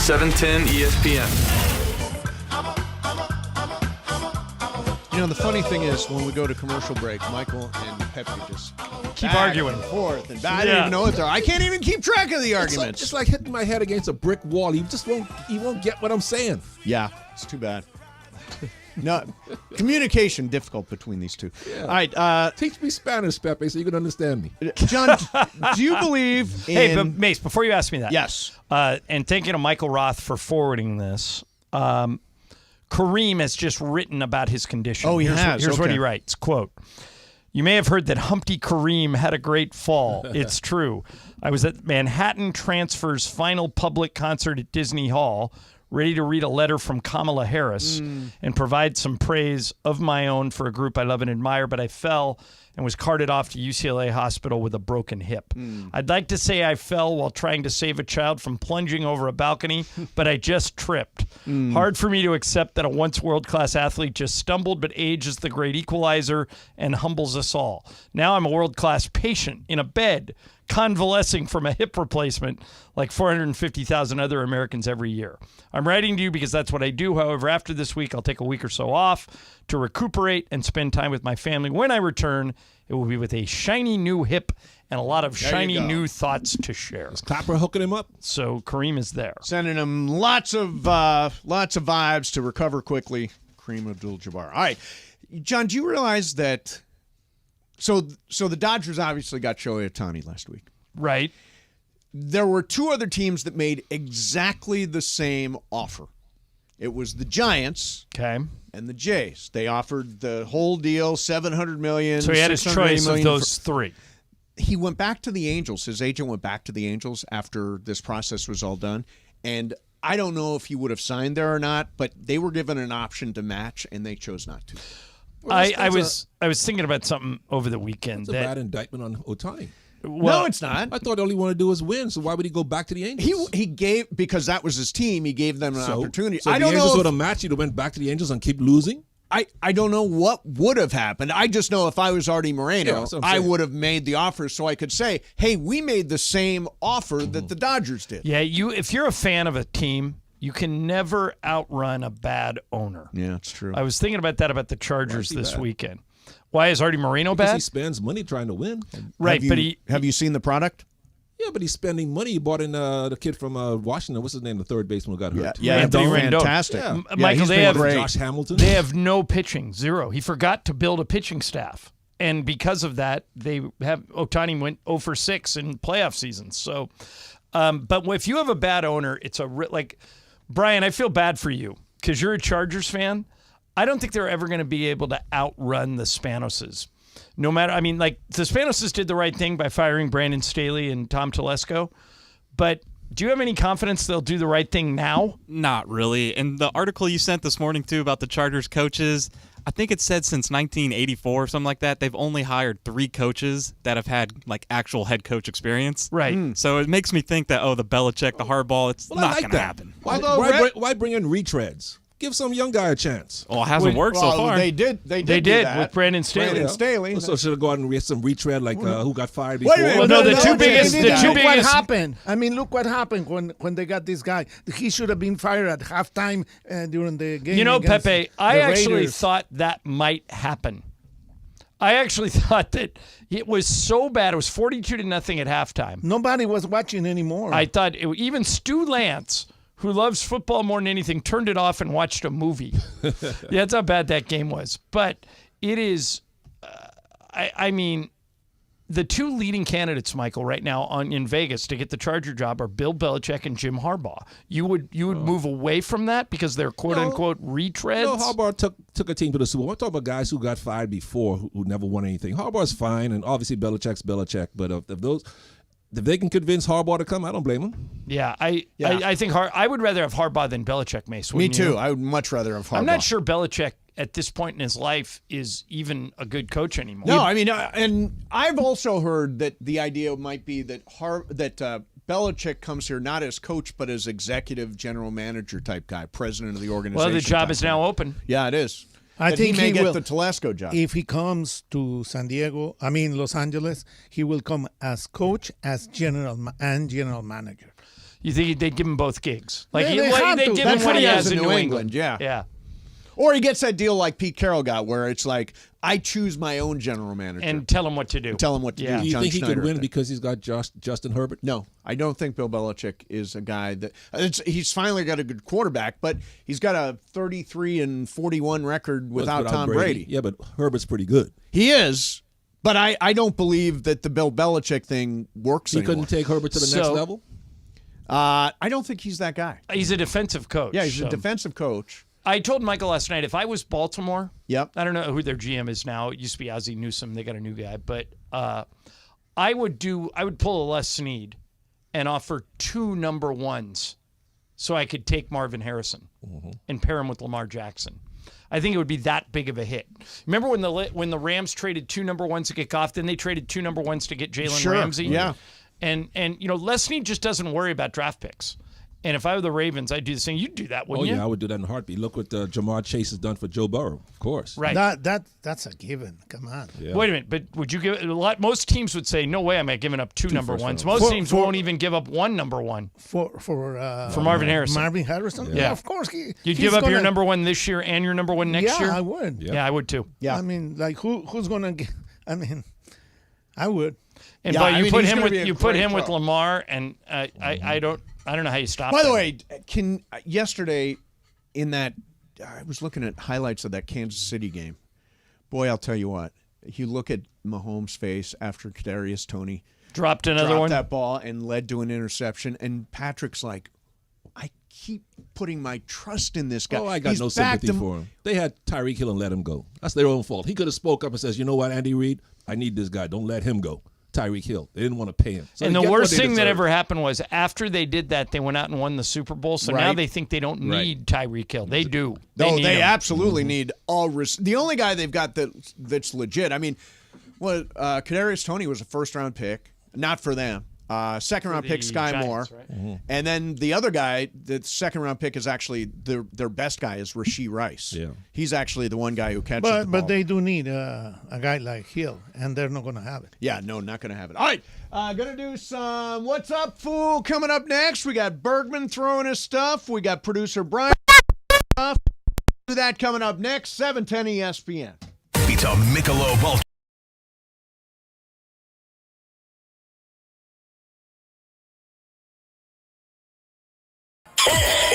710 ESPN. You know, the funny thing is, when we go to commercial break, Michael and Pepe just keep arguing and forth, and I don't even know what they're. I can't even keep track of the arguments. It's like hitting my head against a brick wall. You won't get what I'm saying. Yeah, it's too bad. No, communication difficult between these two. Yeah. All right, teach me Spanish, Pepe, so you can understand me. John, do you believe in... Hey, but Mace, before you ask me that. Yes. And thank you to Michael Roth for forwarding this. Kareem has just written about his condition. Oh, he has. Here's what Okay. he writes, quote, "You may have heard that Humpty Kareem had a great fall. It's true. I was at Manhattan Transfer's final public concert at Disney Hall, ready to read a letter from Kamala Harris and provide some praise of my own for a group I love and admire, but I fell and was carted off to UCLA hospital with a broken hip. I'd like to say I fell while trying to save a child from plunging over a balcony, but I just tripped. Hard for me to accept that a once world-class athlete just stumbled, but age is the great equalizer and humbles us all. Now I'm a world-class patient in a bed, convalescing from a hip replacement like 450,000 other Americans every year. I'm writing to you because that's what I do. However, after this week, I'll take a week or so off to recuperate and spend time with my family. When I return, it will be with a shiny new hip and a lot of shiny new thoughts to share." Is Clapper hooking him up? So Kareem is there. Sending him lots of vibes to recover quickly. Kareem Abdul-Jabbar. All right, John, do you realize that... So the Dodgers obviously got Shohei Ohtani last week. Right. There were two other teams that made exactly the same offer. It was the Giants and the Jays. They offered the whole deal, $700 million. So he had his choice of those three. He went back to the Angels. His agent went back to the Angels after this process was all done. And I don't know if he would have signed there or not, but they were given an option to match, and they chose not to. Well, I was thinking about something over the weekend. That's a bad indictment on Ohtani. Well, no, it's not. I thought all he wanted to do was win, so why would he go back to the Angels? He gave, because that was his team, he gave them an opportunity. So I the don't Angels know would have matched, he'd have went back to the Angels and keep losing? I don't know what would have happened. I just know if I was Artie Moreno, I would have made the offer so I could say, hey, we made the same offer that the Dodgers did. Yeah, if you're a fan of a team, you can never outrun a bad owner. Yeah, it's true. I was thinking about that about the Chargers this weekend. Why is Artie Moreno because bad? He spends money trying to win. Right, have you seen the product? Yeah, but he's spending money. He bought in the kid from Washington. What's his name? The third baseman who got hurt. Yeah, Anthony Rendon. Fantastic. Yeah. Michael, they have Josh Hamilton. They have no pitching, zero. He forgot to build a pitching staff, and because of that, they have Ohtani went 0 for 6 in playoff seasons. So, but if you have a bad owner, it's like Brian. I feel bad for you because you're a Chargers fan. I don't think they're ever going to be able to outrun the Spanoses. No matter, I mean, like the Spanoses did the right thing by firing Brandon Staley and Tom Telesco, but do you have any confidence they'll do the right thing now? Not really. And the article you sent this morning, too, about the Chargers coaches, I think it said since 1984 or something like that, they've only hired 3 coaches that have had, like, actual head coach experience. Right. So it makes me think that, the Belichick, the Hardball, it's not going to happen. Why bring in retreads? Give some young guy a chance. Well, it hasn't worked so far. They did with Brandon Staley. Brandon Staley. So should have gone and get some retread like who got fired before. Wait a minute. Well, no, the two biggest. Look what happened. I mean, look what happened when they got this guy. He should have been fired at halftime during the game. You know, Pepe, I actually Raiders. thought that might happen. I actually thought that it was so bad. It was 42-0 at halftime. Nobody was watching anymore. I thought even Stu Lance, who loves football more than anything, turned it off and watched a movie. Yeah, that's how bad that game was. But it is, I mean, the two leading candidates, Michael, right now in Vegas to get the Charger job are Bill Belichick and Jim Harbaugh. You would move away from that because they're quote-unquote retreads? No, Harbaugh took a team to the Super Bowl. I'm talking about guys who got fired before who never won anything. Harbaugh's fine, and obviously Belichick's Belichick. But if they can convince Harbaugh to come, I don't blame him. Yeah, I think I would rather have Harbaugh than Belichick, Mace. Me too. You? I would much rather have Harbaugh. I'm not sure Belichick at this point in his life is even a good coach anymore. No, I mean, and I've also heard that the idea might be that Belichick comes here not as coach but as executive general manager type guy, president of the organization. Well, the job is now open. Yeah, it is. I think he may get will. the Telesco job. If he comes to Los Angeles, he will come as coach, as general manager. You think they'd give him both gigs? Like They they'd have give to. him That's what he has has in in New England. Yeah. Yeah. Or he gets that deal like Pete Carroll got, where it's like, I choose my own general manager. And tell him what to do. Tell him what to do. Do you John think he Schneider could win thing. because he's got Justin Herbert? No, I don't think Bill Belichick is a guy that he's finally got a good quarterback, but he's got a 33-41 record without Tom Brady. Yeah, but Herbert's pretty good. He is, but I don't believe that the Bill Belichick thing works He anymore. couldn't take Herbert to the next level? I don't think he's that guy. He's a defensive coach. Yeah, he's a defensive coach. I told Michael last night, if I was Baltimore, yep. I don't know who their GM is now. It used to be Ozzie Newsome. They got a new guy. But I would pull a Les Snead and offer 2 number 1s so I could take Marvin Harrison and pair him with Lamar Jackson. I think it would be that big of a hit. Remember when the Rams traded 2 number 1s to get Goff, then they traded 2 number 1s to get Jalen Ramsey? Yeah. And Les Snead just doesn't worry about draft picks. And if I were the Ravens, I'd do the same. You'd do that, wouldn't you? Oh, yeah, I would do that in a heartbeat. Look what Jamar Chase has done for Joe Burrow, of course. Right. That's a given. Come on. Yeah. Wait a minute, but would you give it a lot? Most teams would say, no way am I giving up 2 number 1s. Most teams won't even give up 1 number 1. For Marvin Harrison. Marvin Harrison? Yeah. Of course. You'd give up your number 1 this year and your number 1 next year? Yeah, I would. Yeah, I would too. Yeah. I mean, like who's going to get, I mean, I would. And Yeah, but I you mean, put he's him gonna with be a you put great him with pro. Lamar, and I don't know how you stop. By the that. way, yesterday in that I was looking at highlights of that Kansas City game. Boy, I'll tell you what. You look at Mahomes' face after Kadarius Toney dropped another one, that ball, and led to an interception, and Patrick's like, I keep putting my trust in this guy. Oh, I got He's no backed sympathy for him. They had Tyreek Hill and let him go. That's their own fault. He could have spoke up and says, you know what, Andy Reid, I need this guy. Don't let him go. Tyreek Hill. They didn't want to pay him. So and they the get what worst they thing that deserve. ever happened was after they did that, they went out and won the Super Bowl. So now Right. they think they don't need Tyreek Hill. They do. No, need they him. absolutely need all. The only guy they've got that's legit. I mean, Kadarius Toney was a first-round pick, not for them. Second-round pick Sky Giants, Moore, right? And then the other guy, the second-round pick is actually their best guy is Rashee Rice. Yeah, he's actually the one guy who catches the ball. But they do need a guy like Hill, and they're not going to have it. Yeah, no, not going to have it. All right, going to do some What's Up, Fool coming up next. We got Bergman throwing his stuff. We got producer Brian stuff. Do that coming up next, 710 ESPN. It's a Michelob Ultra.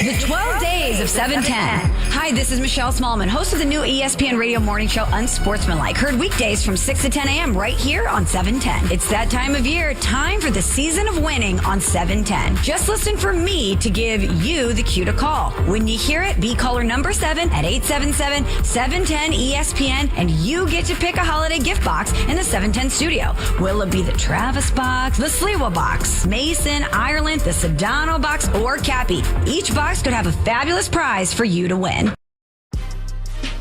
The 12 days of 710. Hi, this is Michelle Smallman, host of the new ESPN radio morning show Unsportsmanlike. Heard weekdays from 6 to 10 a.m. right here on 710. It's that time of year, time for the season of winning on 710. Just listen for me to give you the cue to call. When you hear it, be caller number 7 at 877-710-ESPN, and you get to pick a holiday gift box in the 710 studio. Will it be the Travis box, the Sliwa box, Mason, Ireland, the Sedano box, or Cappy? Each box could have a fabulous prize for you to win.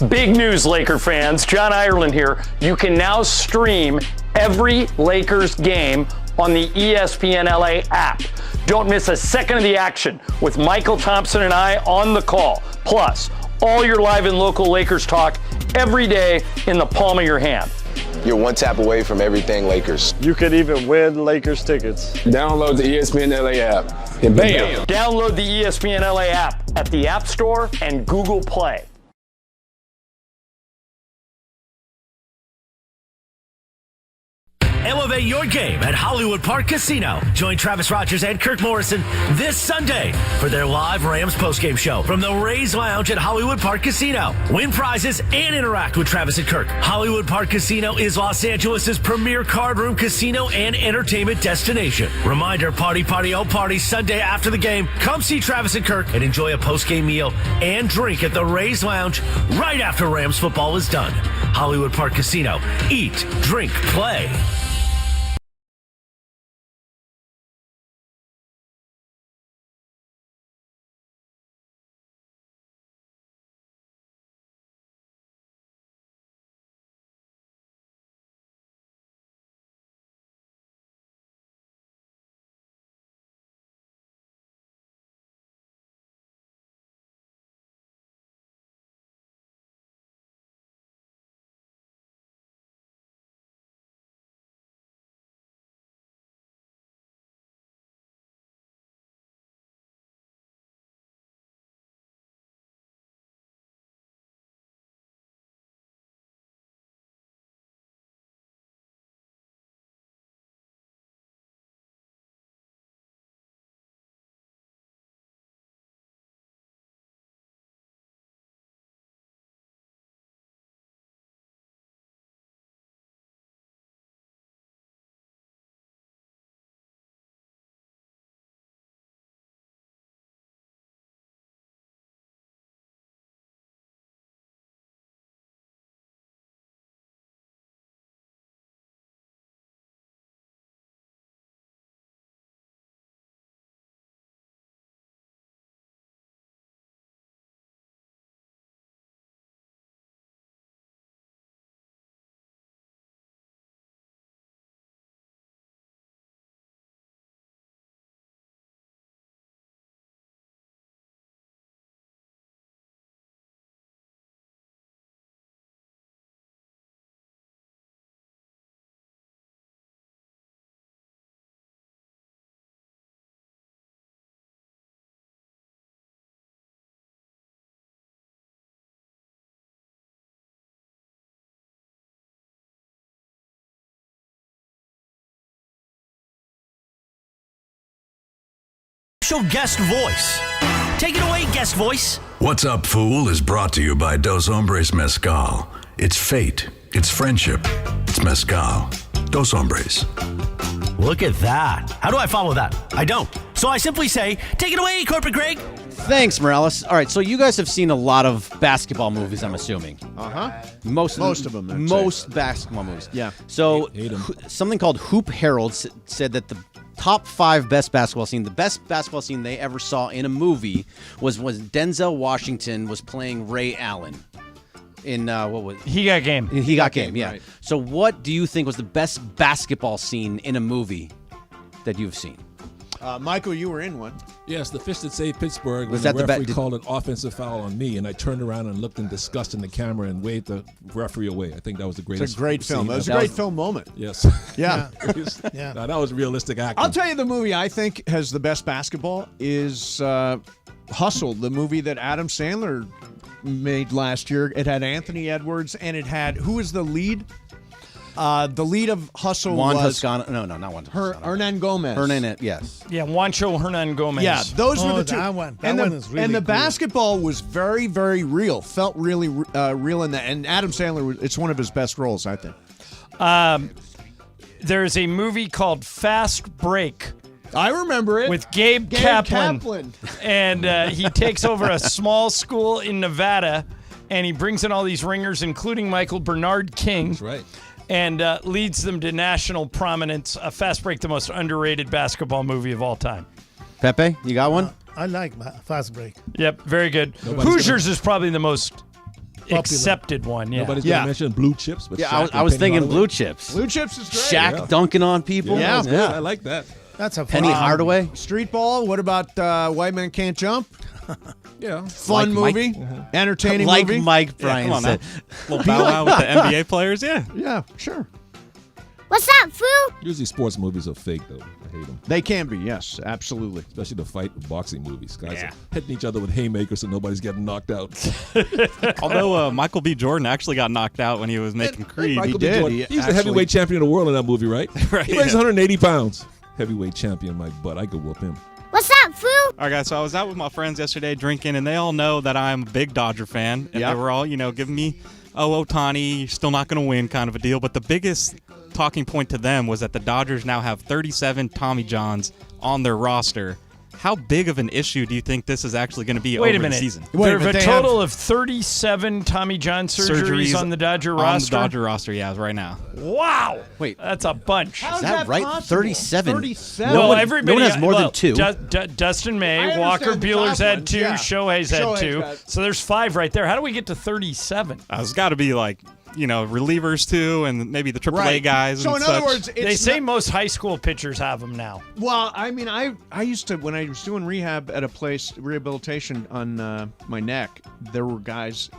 Big news, Laker fans. John Ireland here. You can now stream every Lakers game on the ESPN LA app. Don't miss a second of the action with Michael Thompson and I on the call. Plus, all your live and local Lakers talk every day in the palm of your hand. You're one tap away from everything Lakers. You could even win Lakers tickets. Download the ESPN LA app and bam! Download the ESPN LA app at the App Store and Google Play. Elevate your game at Hollywood Park Casino. Join Travis Rogers and Kirk Morrison this Sunday for their live Rams postgame show from the Rays Lounge at Hollywood Park Casino. Win prizes and interact with Travis and Kirk. Hollywood Park Casino is Los Angeles' premier card room casino and entertainment destination. Reminder, party, oh party, Sunday after the game. Come see Travis and Kirk and enjoy a postgame meal and drink at the Rays Lounge right after Rams football is done. Hollywood Park Casino. Eat, drink, play. Show guest voice. Take it away, guest voice. What's Up, Fool is brought to you by Dos Hombres Mezcal. It's fate. It's friendship. It's mezcal. Dos Hombres. Look at that. How do I follow that? I don't. So I simply say, take it away, Corporate Greg. Thanks, Morales. All right, so you guys have seen a lot of basketball movies, I'm assuming. Most of them. Most basketball movies. Yeah. So something called Hoop Herald said that the top 5 best basketball scene, the best basketball scene they ever saw in a movie was Denzel Washington was playing Ray Allen in what was He Got Game. He Got Game, yeah. right. So what do you think was the best basketball scene in a movie that you've seen? Michael, you were in one. Yes, the fish that saved Pittsburgh. Was when that the the referee called an offensive foul on me, and I turned around and looked in disgust in the camera and waved the referee away. I think that was the greatest. It's a great film. scene That was a ever. great film moment. Yes. Yeah. Now, that was realistic acting. I'll tell you the movie I think has the best basketball is Hustle, the movie that Adam Sandler made last year. It had Anthony Edwards, and it had, who was the lead? The lead of Hustle Juan was Toscano. No, not Juan Toscano. Hernan Gomez. Yes. Yeah, Juancho Hernan Gomez. Yeah, those were the two. That one. and That the, one is really and the cool. basketball was very, very real. Felt really real in that. And Adam Sandler, it's one of his best roles, I think. There's a movie called Fast Break. I remember it. With Gabe Kaplan. And he takes over a small school in Nevada, and he brings in all these ringers, including Michael Bernard King. That's right. And leads them to national prominence. Fast Break, the most underrated basketball movie of all time. Pepe, you got one? I like Fast Break. Yep, very good. Nobody's Hoosiers is probably the most accepted one. Yeah. Nobody's going to mention Blue Chips, but Yeah, Shaq I was and Penny thinking Hardaway. Blue Chips. Blue Chips is great. Shaq dunking on people. Yeah, that's good. I like that. That's a Penny fun Hardaway. Street Ball. What about White Man Can't Jump? Yeah. Fun Like movie. Mike. Entertaining Like movie. Mike Bryan Come on said. now. Little bow wow with the NBA players, yeah. Yeah, sure. What's up, fool? Usually sports movies are fake, though. I hate them. They can be, yes, absolutely. Especially the fight boxing movies. Guys are hitting each other with haymakers so nobody's getting knocked out. Although Michael B. Jordan actually got knocked out when he was making Creed. Michael B. did. Jordan, He he's the actually- heavyweight champion of the world in that movie, right? Right, He weighs yeah. 180 pounds. Heavyweight champion, my butt. I could whoop him. What's up, fool? All right, guys, so I was out with my friends yesterday drinking, and they all know that I'm a big Dodger fan. And they were all, giving me, Ohtani, you're still not going to win kind of a deal. But the biggest talking point to them was that the Dodgers now have 37 Tommy Johns on their roster. How big of an issue do you think this is actually going to be over Wait a minute. the season? There are a total of 37 Tommy John surgeries on the Dodger roster? On the Dodger roster, yeah, right now. Wow. Wait. That's a bunch. How's Is that right? possible? 37. 37. Well, one- everybody, no one has more than two. Dustin I May, understand Walker the Buehler's top had ones, 2, yeah. Shohei's had Shohei's 2. got- So there's 5 right there. How do we get to 37? It's got to be like, relievers too, and maybe the AAA Right. guys So and in such. other words, They it's say not- most high school pitchers have them now. Well, I mean, I used to, when I was doing rehab at a place, rehabilitation on my neck, there were guys,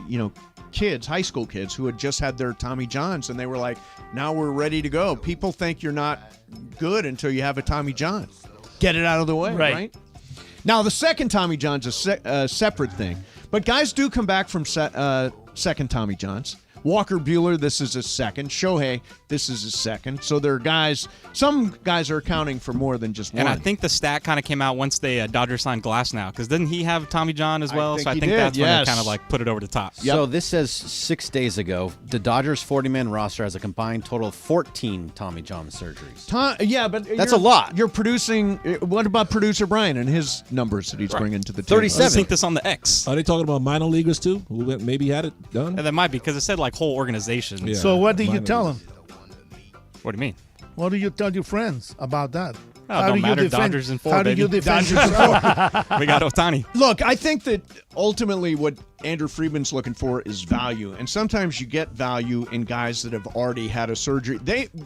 kids, high school kids, who had just had their Tommy Johns, and they were like, now we're ready to go. People think you're not good until you have a Tommy John. Get it out of the way, right? Now, the second Tommy John's a separate thing, but guys do come back from second Tommy Johns. Walker Buehler, this is his second. Shohei, this is his second. So there are guys, some guys are accounting for more than just one. And I think the stat kind of came out once they Dodgers signed Glass now, because didn't he have Tommy John as well? think So I he think did, that's when they yes. kind of like put it over the top. So this says 6 days ago, the Dodgers 40-man roster has a combined total of 14 Tommy John surgeries. Yeah, but That's a lot. You're producing. What about producer Brian and his numbers that he's bringing to the table? 37. Let's think this on the X. Are they talking about minor leaguers, too? Who maybe had it done? And that might be, because it said like whole organizations. Yeah. So what do you Minor tell leagues. them? What do you mean? What do you tell your friends about that? Oh, don't matter. Dodgers in 4, How baby. do you defend yourself? We got Ohtani. Look, I think that ultimately what Andrew Friedman's looking for is value, and sometimes you get value in guys that have already had a surgery.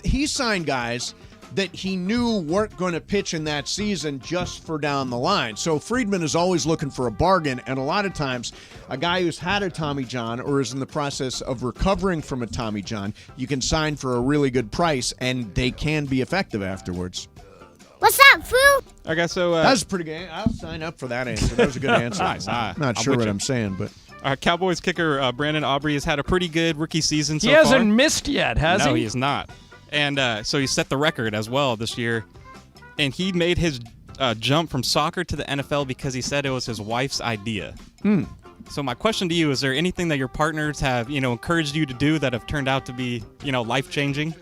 He signed guys that he knew weren't going to pitch in that season just for down the line. So Friedman is always looking for a bargain, and a lot of times a guy who's had a Tommy John or is in the process of recovering from a Tommy John, you can sign for a really good price, and they can be effective afterwards. What's up, fool? Okay, so That was pretty good. I'll sign up for that answer. That was a good answer. Nice. I'm not I'm sure with what you. I'm saying, but Cowboys kicker Brandon Aubrey has had a pretty good rookie season so He far. hasn't missed yet, has No, he? he is not. And so he set the record as well this year. And he made his jump from soccer to the NFL because he said it was his wife's idea. So my question to you, is there anything that your partners have, encouraged you to do that have turned out to be, life-changing?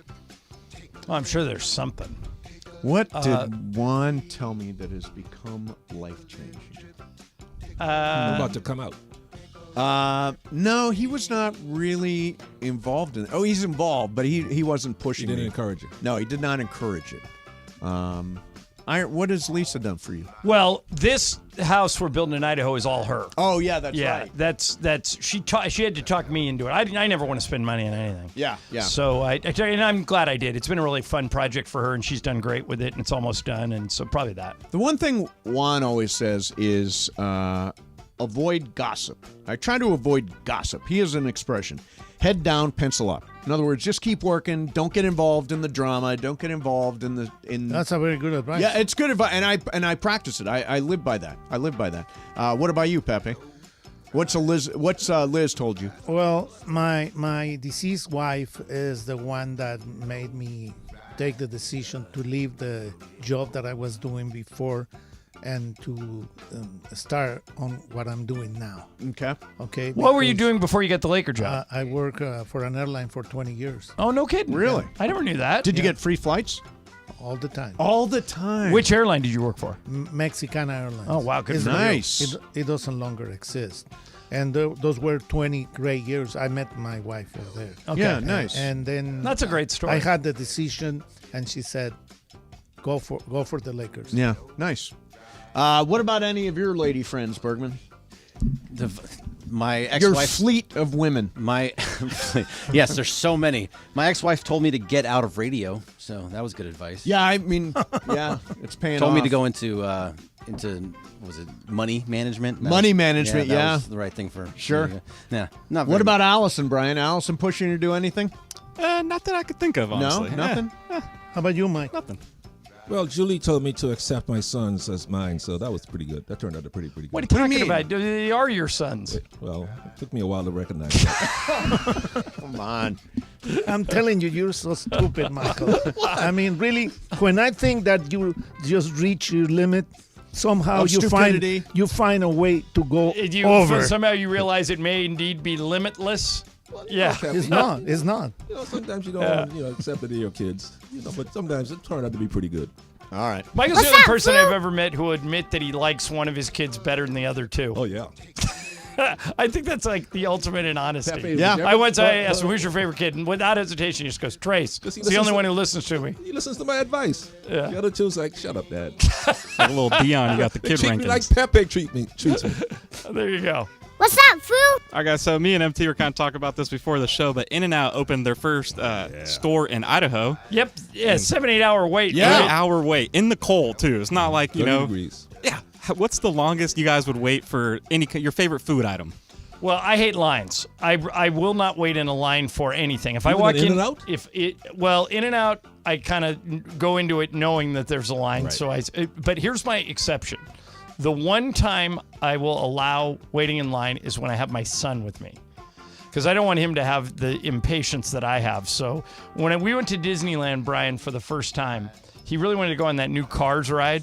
Well, I'm sure there's something. What did Juan tell me that has become life-changing? I'm about to come out. No, he was not really involved in it. Oh, he's involved, but he wasn't pushing He didn't me. encourage it. No, he did not encourage it. What has Lisa done for you? Well, this house we're building in Idaho is all her. Oh, yeah, that's right. That's she had to talk me into it. I never want to spend money on anything. Yeah. So and I'm glad I did. It's been a really fun project for her, and she's done great with it, and it's almost done, and so probably that. The one thing Juan always says is avoid gossip. I try to avoid gossip. He has an expression: head down, pencil up. In other words, just keep working. Don't get involved in the drama. Don't get involved in the. That's a very good advice. Yeah, it's good advice, and I practice it. I live by that. What about you, Pepe? What's Liz told you? Well, my deceased wife is the one that made me take the decision to leave the job that I was doing before and to start on what I'm doing now. Okay. What were you doing before you got the Laker job? I work for an airline for 20 years. Oh, no kidding. Really? I never knew that. Did you get free flights? All the time. All the time. Which airline did you work for? Mexicana Airlines. Oh, wow. Good. Nice. It doesn't longer exist. And those were 20 great years. I met my wife over there. Okay. Yeah, nice. And then That's a great story. I had the decision, and she said, "Go for the Lakers." Yeah, nice. What about any of your lady friends, Bergman? My ex-wife. Your fleet of women. Yes, there's so many. My ex-wife told me to get out of radio, so that was good advice. Yeah, I mean, it's paying Told off. me to go into was it money management? Money management, that was the right thing for Sure. Yeah. Not What very about Allison, Brian? Allison pushing you to do anything? Not that I could think of, honestly. No, nothing. How about you, Mike? Nothing. Well, Julie told me to accept my sons as mine, so that was pretty good. That turned out to pretty good. What are you talking about? They are your sons. Well, it took me a while to recognize that. Come on. I'm telling you, you're so stupid, Michael. I mean, really, when I think that you just reach your limit, somehow Of you stupidity. find a way to go over. Somehow you realize it may indeed be limitless. Yeah. It's not. It's not. Sometimes you don't accept it in your kids, but sometimes it turned out to be pretty good. All right. Michael's the only person I've ever met who will admit that he likes one of his kids better than the other two. Oh, yeah. I think that's like the ultimate in honesty. Pepe, Yeah. I asked him, who's your favorite kid? And without hesitation, he just goes, Trace. He's the only one who listens to me. He listens to my advice. Yeah. The other two's like, shut up, Dad. Like a little Dion, you got the They kid treat rankings. me like Pepe treats me. There you go. What's up, Foo? All right, guys, so me and MT were kind of talking about this before the show, but In-N-Out opened their first store in Idaho. Yep. Yeah, 7-8 hour wait. 8-hour wait in the cold, too. It's not like, 30 degrees. Yeah. What's the longest you guys would wait for your favorite food item? Well, I hate lines. I will not wait in a line for anything. If I Even walk at in, In-N-Out? In-N-Out, I kind of go into it knowing that there's a line. Right. So but here's my exception. The one time I will allow waiting in line is when I have my son with me, because I don't want him to have the impatience that I have. So when we went to Disneyland, Brian, for the first time, he really wanted to go on that new Cars ride,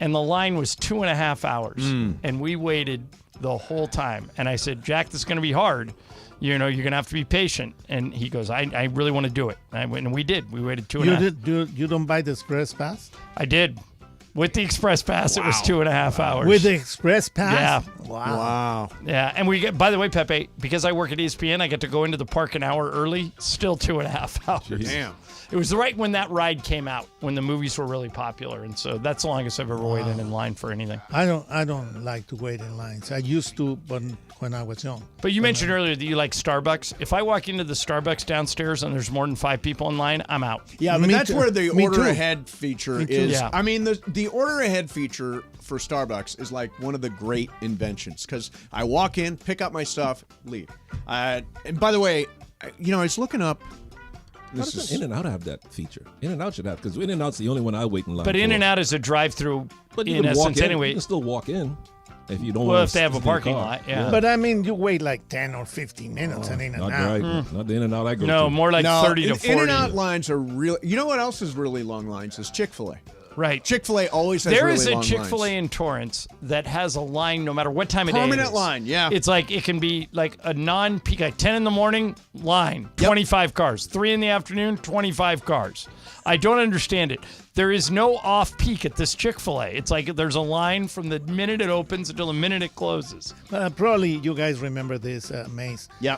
and the line was 2.5 hours, and we waited the whole time. And I said, Jack, this is going to be hard. You're going to have to be patient. And he goes, I really want to do it. And we did. We waited 2.5. You don't buy the Express Pass? I did. With the Express Pass, It was 2.5 hours. With the Express Pass? Yeah. Wow. Yeah, and we get. By the way, Pepe, because I work at ESPN, I get to go into the park an hour early. Still 2.5 hours. Damn. It was right when that ride came out, when the movies were really popular, and so that's the longest I've ever waited in line for anything. I don't like to wait in lines. I used to, but when I was young. But you mentioned earlier that you like Starbucks. If I walk into the Starbucks downstairs and there's more than 5 people in line, I'm out. Yeah, but Me that's too. where the Me order too. ahead feature Me too. is. Yeah. I mean, the order ahead feature for Starbucks is like one of the great inventions, because I walk in, pick up my stuff, leave. And by the way, I was looking up. Why doesn't In-N-Out have that feature? In-N-Out should have, because In-N-Out's the only one I wait in line But for. In-N-Out is a drive-through But you in can walk essence in. anyway. You can still walk in if you don't Well, want if they have a parking lot, yeah. But I mean, you wait like 10 or 15 minutes and in and Not out. right. Not the In-N-Out I go to. No, more like 30 to 40. In-N-Out lines are really. You know what else is really long lines is Chick-fil-A. Right. Chick-fil-A always has There really is a long Chick-fil-A lines. in Torrance that has a line no matter what time of day it is. Permanent line, yeah. It's like it can be like a non-peak, like 10 in the morning, line, 25 cars. 3 in the afternoon, 25 cars. I don't understand it. There is no off-peak at this Chick-fil-A. It's like there's a line from the minute it opens until the minute it closes. Probably you guys remember this, Mace. Yeah.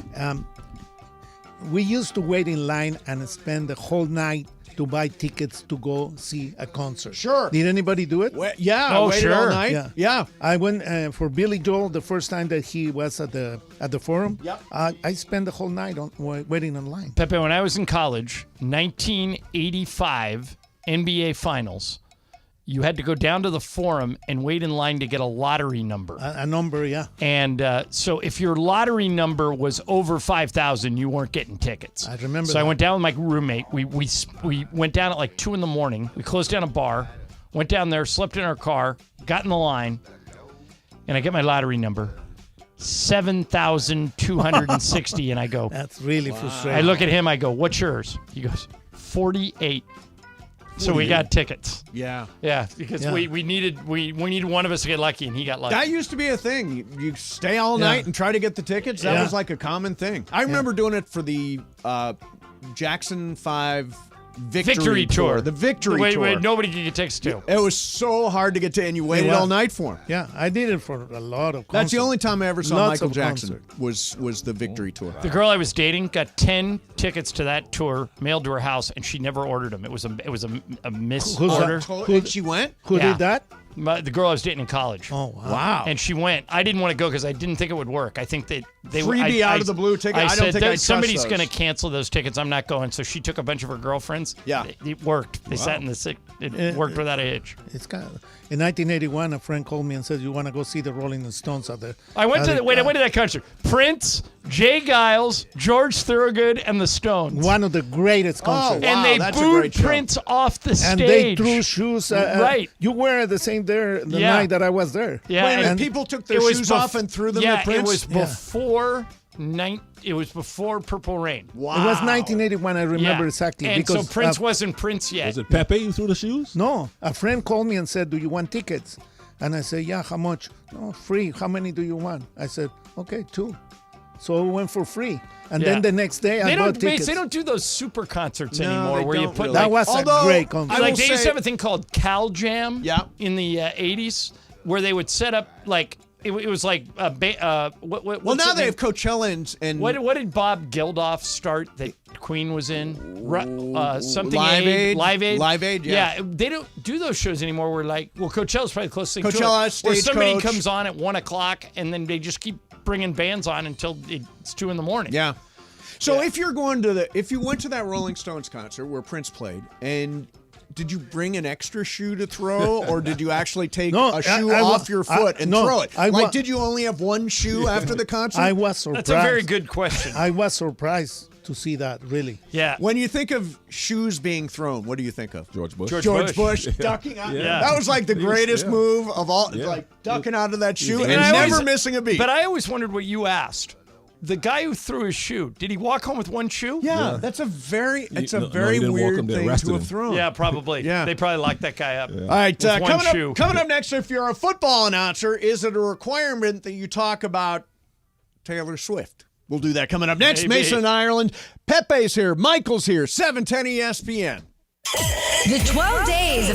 We used to wait in line and spend the whole night to buy tickets to go see a concert. Sure. Did anybody do it? I waited all night. Yeah. I went for Billy Joel the first time that he was at the Forum. Yep. I spent the whole night waiting in line. Pepe, when I was in college, 1985 NBA Finals, you had to go down to the Forum and wait in line to get a lottery number. A number, yeah. And so if your lottery number was over 5,000, you weren't getting tickets. I remember So that. I went down with my roommate. We went down at like 2 in the morning. We closed down a bar, went down there, slept in our car, got in the line, and I get my lottery number, 7,260, and I go. That's really frustrating. I look at him, I go, what's yours? He goes, 48. So we got tickets. Yeah. Yeah, because we needed one of us to get lucky, and he got lucky. That used to be a thing. You stay all night and try to get the tickets. That was like a common thing. I remember doing it for the Jackson 5 Victory Tour. The Victory Tour. Wait, nobody could get tickets to. It was so hard to get to, and you waited all night for them. Yeah, I did it for a lot of concerts. That's the only time I ever saw Lots Michael of Jackson was the Victory Tour. The girl I was dating got 10 tickets to that tour mailed to her house, and she never ordered them. It was a misorder. And she went? Who did that? The girl I was dating in college. Oh, wow. And she went. I didn't want to go because I didn't think it would work. I think that they Freebie out of the blue ticket? I don't said, think I'd trust somebody's those. going to cancel those tickets. I'm not going. So she took a bunch of her girlfriends. Yeah. It worked. They sat in the sick. It worked without a hitch. It's kind of, in 1981, a friend called me and said, "You want to go see the Rolling Stones at the?" I went to that concert. Prince, Jay Giles, George Thorogood, and the Stones. One of the greatest concerts. And they booed Prince off the stage. And they threw shoes. Right. You were the same there the night that I was there. Yeah. Wait a minute, and people took their shoes off and threw them at Prince? It was before it was before Purple Rain. Wow. It was 1981. I remember exactly. And because so Prince wasn't Prince yet. Was it Pepe who threw the shoes? No. A friend called me and said, "Do you want tickets?" And I said, "Yeah, how much?" "No, free. How many do you want?" I said, "Okay, 2." So we went for free. And then the next day, I bought tickets. They don't do those super concerts No, anymore they where you don't put really. That was a great concert. Like they used to have a thing called Cal Jam in the 80s where they would set up like it was like well, now they have Coachella and what did Bob Geldof start that Queen was in? Something Live Aid? Live Aid, yeah. They don't do those shows anymore. Where like, Coachella's probably the closest thing Coachella, to it. Where somebody Stagecoach. comes on at 1:00 and then they just keep bringing bands on until it's 2 a.m. Yeah. So if you went to that Rolling Stones concert where Prince played, and did you bring an extra shoe to throw, or did you actually take a shoe off your foot and throw it? Did you only have one shoe after the concert? I was surprised. That's a very good question. I was surprised to see that, really. Yeah. When you think of shoes being thrown, what do you think of? George Bush. George Bush ducking out. Yeah. That was like the greatest move of all, like ducking out of that shoe and never missing a beat. But I always wondered what you asked. The guy who threw his shoe, did he walk home with one shoe? Yeah, that's a very weird him, they thing arrested to have him. thrown. Yeah, probably. Yeah. They probably locked that guy up. All right, with one shoe. coming up next, if you're a football announcer, is it a requirement that you talk about Taylor Swift? We'll do that coming up next. Maybe. Mason in Ireland. Pepe's here. Michael's here. 710 ESPN. The 12 days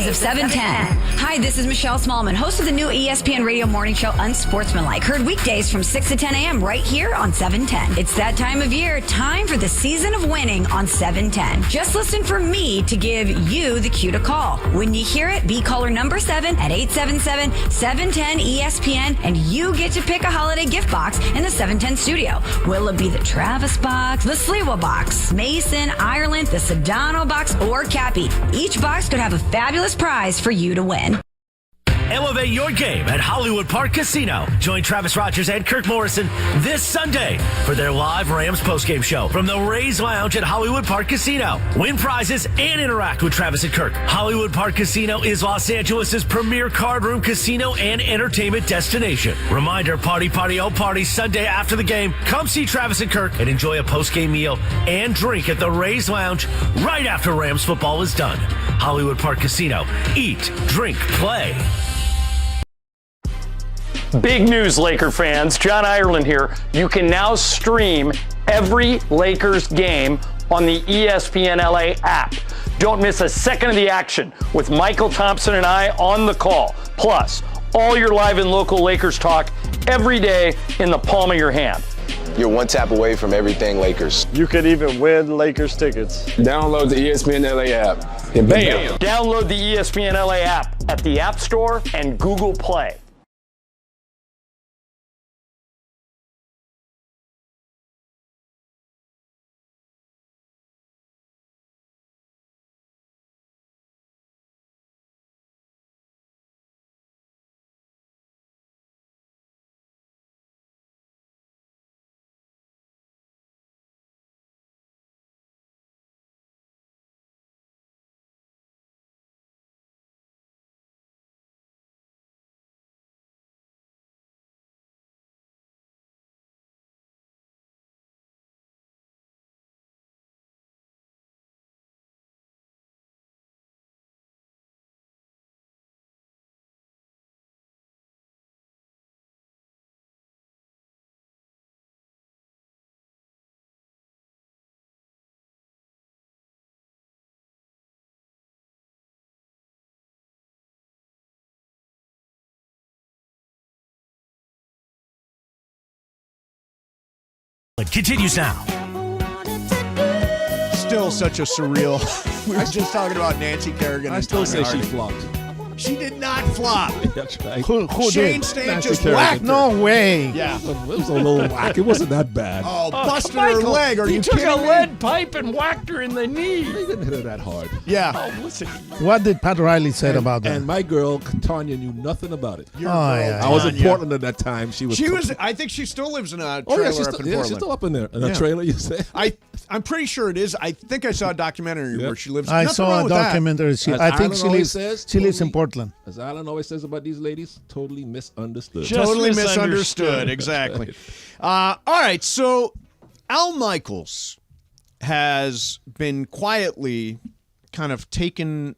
of 710. Hi, this is Michelle Smallman, host of the new ESPN radio morning show Unsportsmanlike. Heard weekdays from 6 to 10 a.m. right here on 710. It's that time of year, time for the season of winning on 710. Just listen for me to give you the cue to call. When you hear it, be caller number 7 at 877-710-ESPN, and you get to pick a holiday gift box in the 710 studio. Will it be the Travis box, the Sliwa box, Mason, Ireland, the Sedano box, or Cappy? Each box could have a fabulous prize for you to win. Elevate your game at Hollywood Park Casino. Join Travis Rogers and Kirk Morrison this Sunday for their live Rams postgame show from the Rays Lounge at Hollywood Park Casino. Win prizes and interact with Travis and Kirk. Hollywood Park Casino is Los Angeles' premier card room casino and entertainment destination. Reminder, party, oh party, Sunday after the game. Come see Travis and Kirk and enjoy a postgame meal and drink at the Rays Lounge right after Rams football is done. Hollywood Park Casino. Eat, drink, play. Big news, Laker fans. John Ireland here. You can now stream every Lakers game on the ESPN LA app. Don't miss a second of the action with Michael Thompson and I on the call. Plus, all your live and local Lakers talk every day in the palm of your hand. You're one tap away from everything Lakers. You could even win Lakers tickets. Download the ESPN LA app and bam! Download the ESPN LA app at the App Store and Google Play. It continues now. Still such a surreal. We were just talking about Nancy Kerrigan. I and still Tanya say she Harding. flopped. She did not flop. That's right. Who Shane did? Stain Nancy just Kerrigan. whacked. No way. Yeah. It was a little whack. It wasn't that bad. Oh, busted her leg. Are he you took kidding a me? lead pipe and whacked her in the knee. They didn't hit her that hard. Yeah. Oh, listen. What did Pat Riley say about that? And my girl, Tanya, knew nothing about it. Your Oh, girl, yeah. I was in Tanya. Portland at that time. She was. I think she still lives in a trailer Oh, yeah, she's up still, in Portland. she's still up in there. In a Yeah. trailer, you say? I'm pretty sure it is. I think I saw a documentary where she lives. I Nothing saw wrong a with that. documentary. As I think Alan she always lives. says, She lives in totally- Portland. As Alan always says about these ladies, totally misunderstood. Just Totally misunderstood. misunderstood. Exactly. All right. So Al Michaels has been quietly kind of taken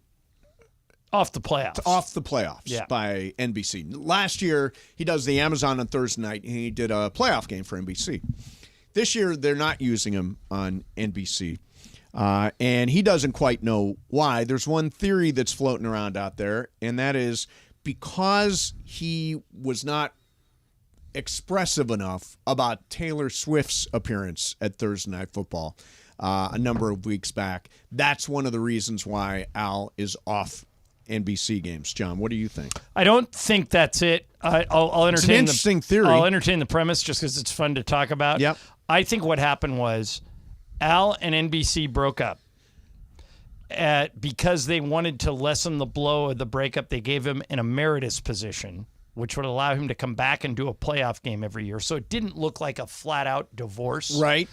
Off the playoffs. Yeah. By NBC. Last year, he does the Amazon on Thursday night, and he did a playoff game for NBC. This year, they're not using him on NBC, and he doesn't quite know why. There's one theory that's floating around out there, and that is because he was not expressive enough about Taylor Swift's appearance at Thursday Night Football a number of weeks back. That's one of the reasons why Al is off NBC games. John, what do you think? I don't think that's it. I'll entertain It's an interesting theory. I'll entertain the premise just because it's fun to talk about. Yep. I think what happened was Al and NBC broke up. Because they wanted to lessen the blow of the breakup, they gave him an emeritus position, which would allow him to come back and do a playoff game every year. So it didn't look like a flat-out divorce. Right.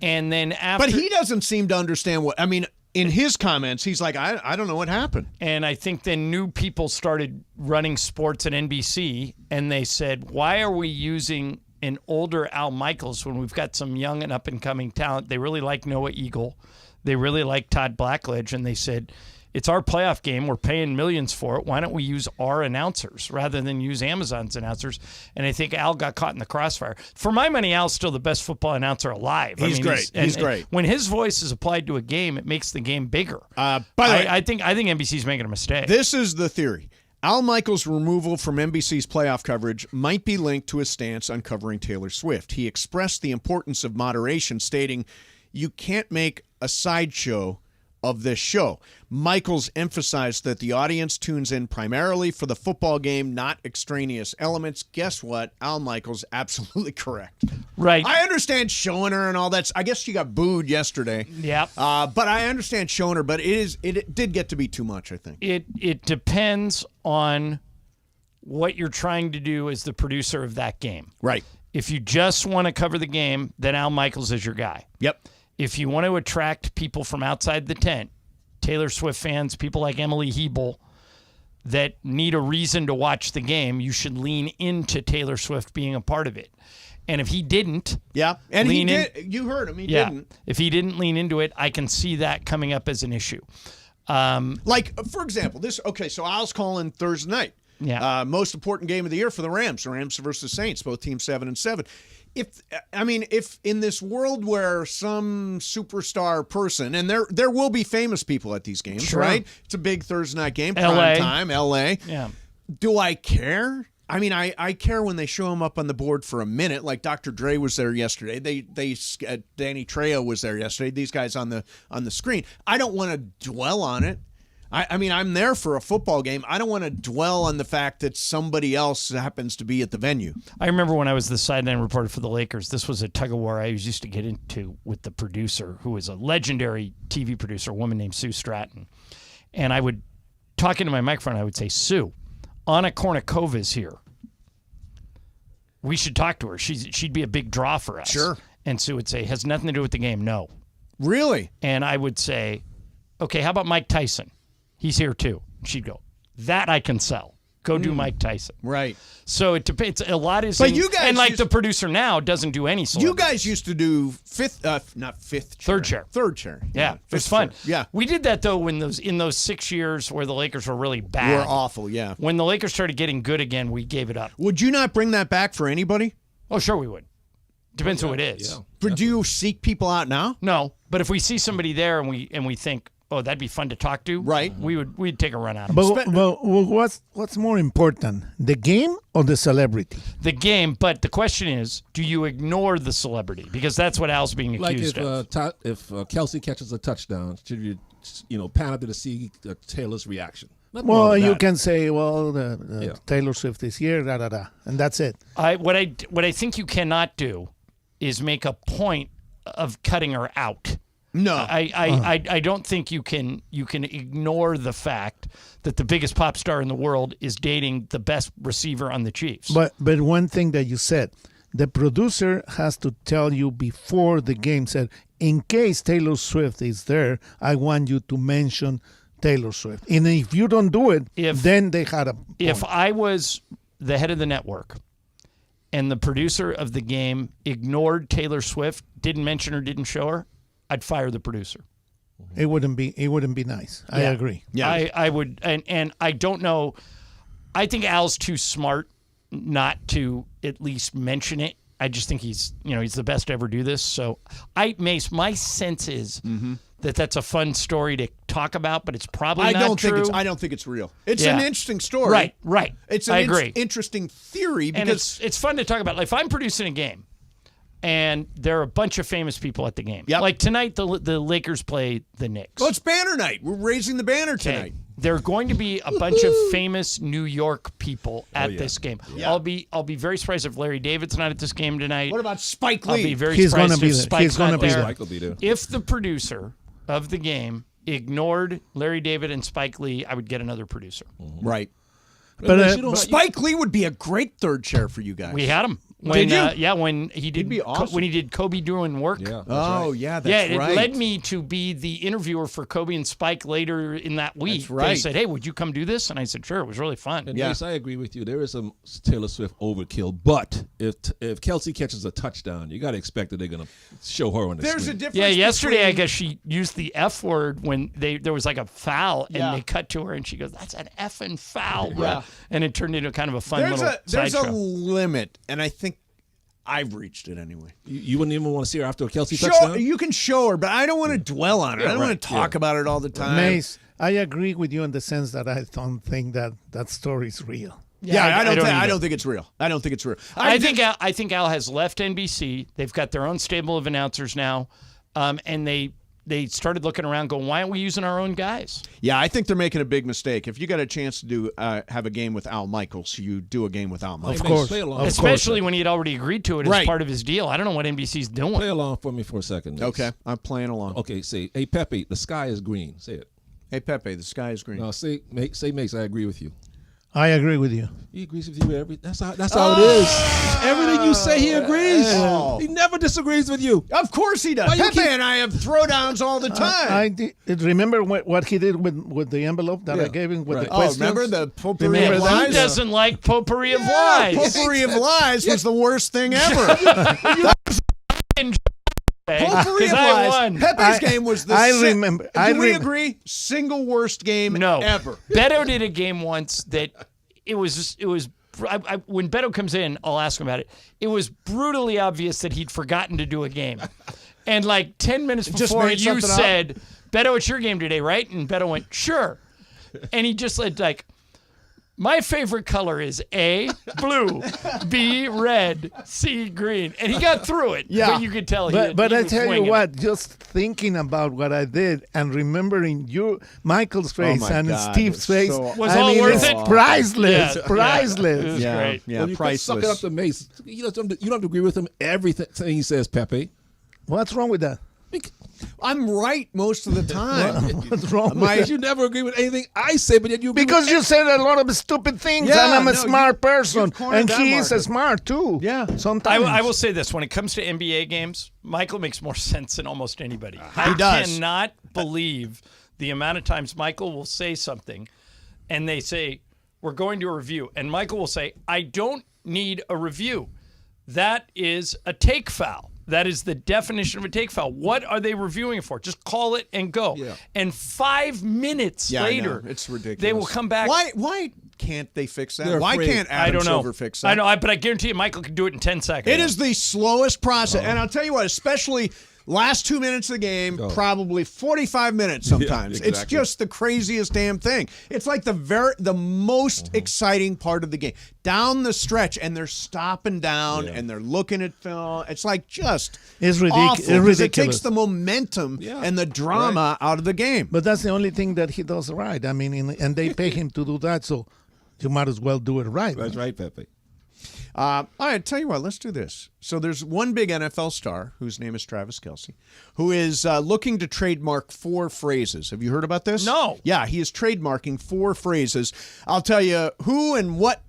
And then after... But he doesn't seem to understand what... I mean, in his comments, he's like, I don't know what happened. And I think then new people started running sports at NBC, and they said, why are we using an older Al Michaels when we've got some young and up-and-coming talent? They really like Noah Eagle. They really like Todd Blackledge, and they said, it's our playoff game. We're paying millions for it. Why don't we use our announcers rather than use Amazon's announcers? And I think Al got caught in the crossfire. For my money, Al's still the best football announcer alive. He's great. He's great. When his voice is applied to a game, it makes the game bigger. By the way, I think NBC's making a mistake. This is the theory. Al Michaels' removal from NBC's playoff coverage might be linked to his stance on covering Taylor Swift. He expressed the importance of moderation, stating, "You can't make a sideshow of this show." Michaels emphasized that the audience tunes in primarily for the football game, not extraneous elements. Guess what? Al Michaels absolutely correct. Right. I understand showing her and all that. I guess she got booed yesterday. Yep. But I understand showing her, but it did get to be too much, I think. It depends on what you're trying to do as the producer of that game. Right. If you just want to cover the game, then Al Michaels is your guy. Yep. If you want to attract people from outside the tent, Taylor Swift fans, people like Emily Hebel that need a reason to watch the game, you should lean into Taylor Swift being a part of it. And if he didn't, and he did. You heard him. He didn't. If he didn't lean into it, I can see that coming up as an issue. Like, for example, so Al's calling Thursday night. Yeah. Most important game of the year for the Rams versus Saints, both teams 7-7. If in this world where some superstar person, and there will be famous people at these games, Sure. right? It's a big Thursday night game, LA. prime time, LA. Yeah. Do I care? I mean, I care when they show him up on the board for a minute, like Dr. Dre was there yesterday. Danny Trejo was there yesterday. These guys on the screen. I don't want to dwell on it. I mean, I'm there for a football game. I don't want to dwell on the fact that somebody else happens to be at the venue. I remember when I was the sideline reporter for the Lakers, this was a tug-of-war I used to get into with the producer, who was a legendary TV producer, a woman named Sue Stratton. And I would talk into my microphone, I would say, Sue, Anna Kournicova's here. We should talk to her. She'd be a big draw for us. Sure. And Sue would say, has nothing to do with the game. No. Really? And I would say, okay, how about Mike Tyson? He's here too. She'd go, that I can sell. Go do Mike Tyson. Right. So it depends. A lot is, but you guys, and like the producer now doesn't do any celebrities. You guys used to do third chair. Yeah, it was fun. Yeah, we did that though in those 6 years where the Lakers were really bad. We're awful. Yeah. When the Lakers started getting good again, we gave it up. Would you not bring that back for anybody? Oh, sure we would. Depends who it is. Yeah. But do you seek people out now? No, but if we see somebody there and we think, oh, that'd be fun to talk to. Right. We'd take a run at them. But what's more important, the game or the celebrity? The game, but the question is, do you ignore the celebrity? Because that's what Al's being accused of. If Kelsey catches a touchdown, should you pan up to see Taylor's reaction? Well, you can say, the Taylor Swift is here, and that's it. What I think you cannot do is make a point of cutting her out. No, I don't think you can ignore the fact that the biggest pop star in the world is dating the best receiver on the Chiefs. But one thing that you said, the producer has to tell you before the game, said, in case Taylor Swift is there, I want you to mention Taylor Swift. And if you don't do it, then they had a point. If I was the head of the network and the producer of the game ignored Taylor Swift, didn't mention her, didn't show her, I'd fire the producer. It wouldn't be nice. I agree. Yeah, I would, and I don't know. I think Al's too smart not to at least mention it. I just think he's the best to ever do this. So my sense is that that's a fun story to talk about, but it's probably not true. I don't think it's real. It's an interesting story. Right. It's an interesting theory because and it's fun to talk about. Like if I'm producing a game, and there are a bunch of famous people at the game. Yep. Like tonight, the Lakers play the Knicks. Well, it's banner night. We're raising the banner tonight. There are going to be a bunch of famous New York people at this game. Yeah. I'll be very surprised if Larry David's not at this game tonight. What about Spike Lee? I'll be very surprised if Spike's not there. Spike will be there. If the producer of the game ignored Larry David and Spike Lee, I would get another producer. Right. But Spike Lee would be a great third chair for you guys. We had him. Did you? When he did. He'd be awesome. When he did Kobe doing work. Yeah. That's right. It led me to be the interviewer for Kobe and Spike later in that week. That's right. They said, "Hey, would you come do this?" And I said, "Sure." It was really fun. And yes, I agree with you. There is some Taylor Swift overkill, but if Kelsey catches a touchdown, you got to expect that they're going to show her on the There's screen. a difference. Yeah, yesterday I guess she used the F word when there was like a foul, and they cut to her, and she goes, "That's an effing foul, bro." Yeah. And it turned into kind of a fun little There's a sideshow. limit, and I think I've reached it anyway. You wouldn't even want to see her after a Kelsey touchdown? You can show her, but I don't want to dwell on it. I don't want to talk about it all the time. Mace, I agree with you in the sense that I don't think that story is real. I don't think it's real. I don't think it's real. I think Al has left NBC. They've got their own stable of announcers now, and they started looking around going, why aren't we using our own guys? Yeah, I think they're making a big mistake. If you got a chance to do have a game with Al Michaels, you do a game with Al Michaels. Of course. Especially when he had already agreed to it as part of his deal. I don't know what NBC's doing. Play along for me for a second. Mace. Okay, I'm playing along. Okay, say, hey, Pepe, the sky is green. Say it. Hey, Pepe, the sky is green. No, say Mace, I agree with you. I agree with you. He agrees with you. That's how it is. Everything you say, he agrees. He never disagrees with you. Of course he does. Pepe and I have throwdowns all the time. Remember what he did with the envelope that I gave him with the questions? Remember the potpourri of He lies? doesn't like potpourri of lies. Potpourri of lies was the worst thing ever. Potpourri of I lies. won. Pepe's game was the. I remember. Do we agree? Single worst game ever. Beto did a game once that it was. When Beto comes in, I'll ask him about it. It was brutally obvious that he'd forgotten to do a game, and like 10 minutes before you said, "Beto, it's your game today, right?" And Beto went, "Sure," and he just said like, "My favorite color is A, blue, B, red, C, green." And he got through it. Yeah. But you could tell But he I was tell you swinging. what, just thinking about what I did and remembering Michael's face my and God, Steve's face, Was all worth it's it? priceless. Yeah. Priceless. It was great. Yeah, Well, you can suck it up to Mace. You don't have to agree with him everything he says, Pepe. What's wrong with that? I'm right most of the time. What's wrong Because you never agree with anything I say, but yet you agree Because with you said a lot of stupid things, Yeah, and I'm a no, smart person, cornered and that he is market. smart too. Yeah. Sometimes I will say this: when it comes to NBA games, Michael makes more sense than almost anybody. I does. cannot believe the amount of times Michael will say something, and they say, "We're going to a review," and Michael will say, "I don't need a review. That is a take foul. That is the definition of a take foul. What are they reviewing it for? Just call it and go." Yeah. And 5 minutes I later, know. It's ridiculous. they will come back. Why can't they fix that? They're Why afraid. can't I Adam don't know. Silver fix that? I know, but I guarantee you, Michael can do it in 10 seconds. It is the slowest process. And I'll tell you what, especially last 2 minutes of the game, probably 45 minutes sometimes. Yeah, It's exactly. just the craziest damn thing. It's like the most exciting part of the game. Down the stretch, and they're stopping down, and they're looking at film. It's like just It's awful, ridiculous. 'cause it takes the momentum Yeah. and the drama out of the game. But that's the only thing that he does right. I mean, and they pay him to do that, so you might as well do it right. That's right, Pepe. All right, tell you what, let's do this. So there's one big NFL star whose name is Travis Kelce, who is looking to trademark 4 phrases. Have you heard about this? No. Yeah, he is trademarking 4 phrases. I'll tell you who and what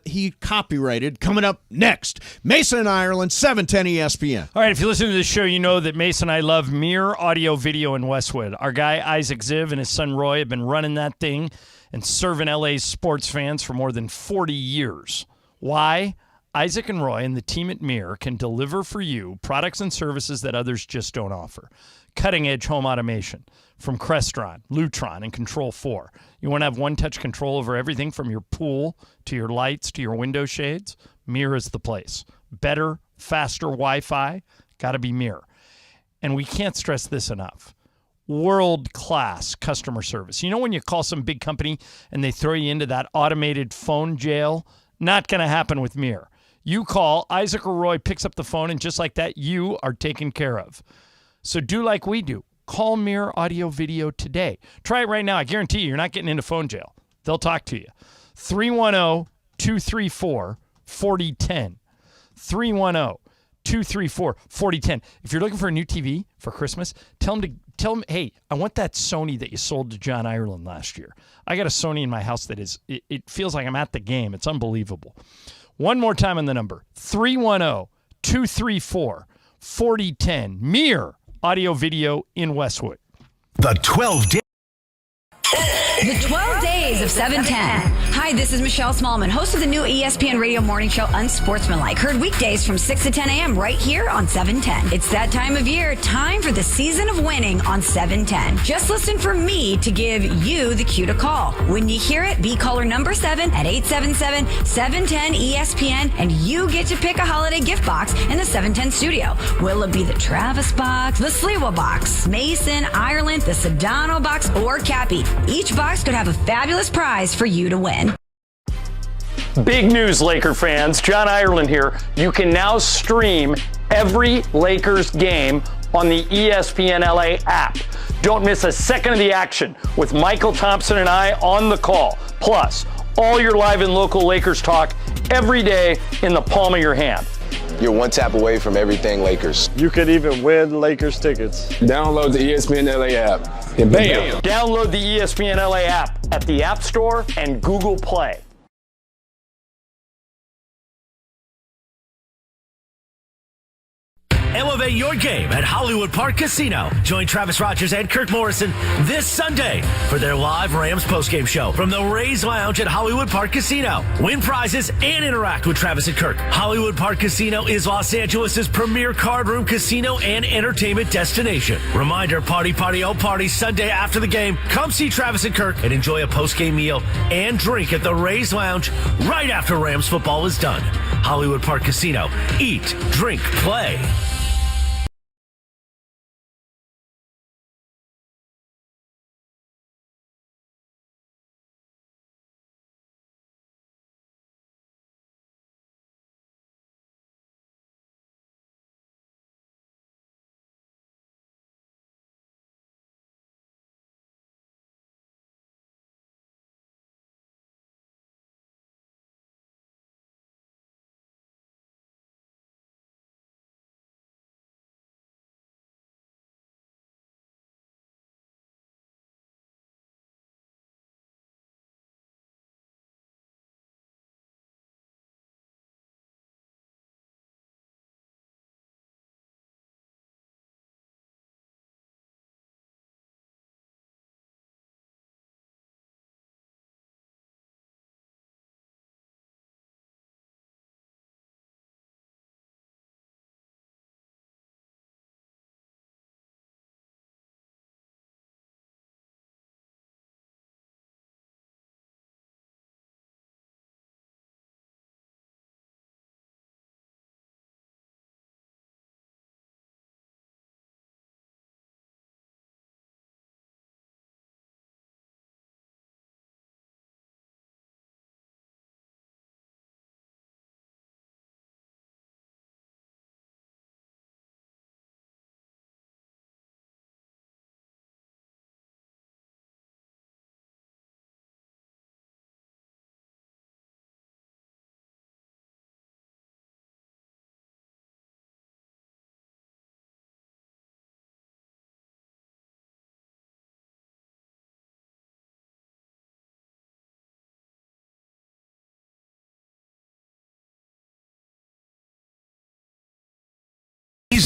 he copyrighted coming up next. Mason in Ireland, 710 ESPN. All right, if you listen to this show, you know that Mason and I love Mirror Audio Video in Westwood. Our guy Isaac Ziv and his son Roy have been running that thing and serving LA's sports fans for more than 40 years. Why? Isaac and Roy and the team at Mirror can deliver for you products and services that others just don't offer. Cutting-edge home automation from Crestron, Lutron, and Control4. You want to have one-touch control over everything from your pool to your lights to your window shades? Mirror is the place. Better, faster Wi-Fi? Got to be Mirror. And we can't stress this enough. World-class customer service. You know when you call some big company and they throw you into that automated phone jail? Not going to happen with Mirror. You call, Isaac or Roy picks up the phone, and just like that, you are taken care of. So do like we do. Call Mirror Audio Video today. Try it right now. I guarantee you, you're not getting into phone jail. They'll talk to you. 310-234-4010. 310-234-4010. If you're looking for a new TV for Christmas, tell them, hey, I want that Sony that you sold to John Ireland last year. I got a Sony in my house that is, it feels like I'm at the game. It's unbelievable. One more time on the number, 310-234-4010. Mirror Audio Video in Westwood. The 12 days. The 12 days of 710. Hi, this is Michelle Smallman, host of the new ESPN radio morning show, Unsportsmanlike. Heard weekdays from 6 to 10 a.m. right here on 710. It's that time of year, time for the season of winning on 710. Just listen for me to give you the cue to call. When you hear it, be caller number 7 at 877-710-ESPN, and you get to pick a holiday gift box in the 710 studio. Will it be the Travis box, the Sliwa box, Mason, Ireland, the Sedano box, or Cappy? Each box could have a fabulous prize for you to win. Big news, Laker fans. John Ireland here. You can now stream every Lakers game on the ESPN LA app. Don't miss a second of the action with Michael Thompson and I on the call. Plus, all your live and local Lakers talk every day in the palm of your hand. You're one tap away from everything Lakers. You could even win Lakers tickets. Download the ESPN LA app and bam! Download the ESPN LA app at the App Store and Google Play. Elevate your game at Hollywood Park Casino. Join Travis Rogers and Kirk Morrison this Sunday for their live Rams postgame show from the Rays Lounge at Hollywood Park Casino. Win prizes and interact with Travis and Kirk. Hollywood Park Casino is Los Angeles' premier card room casino and entertainment destination. Reminder, party, oh party, Sunday after the game. Come see Travis and Kirk and enjoy a postgame meal and drink at the Rays Lounge right after Rams football is done. Hollywood Park Casino. Eat, drink, play.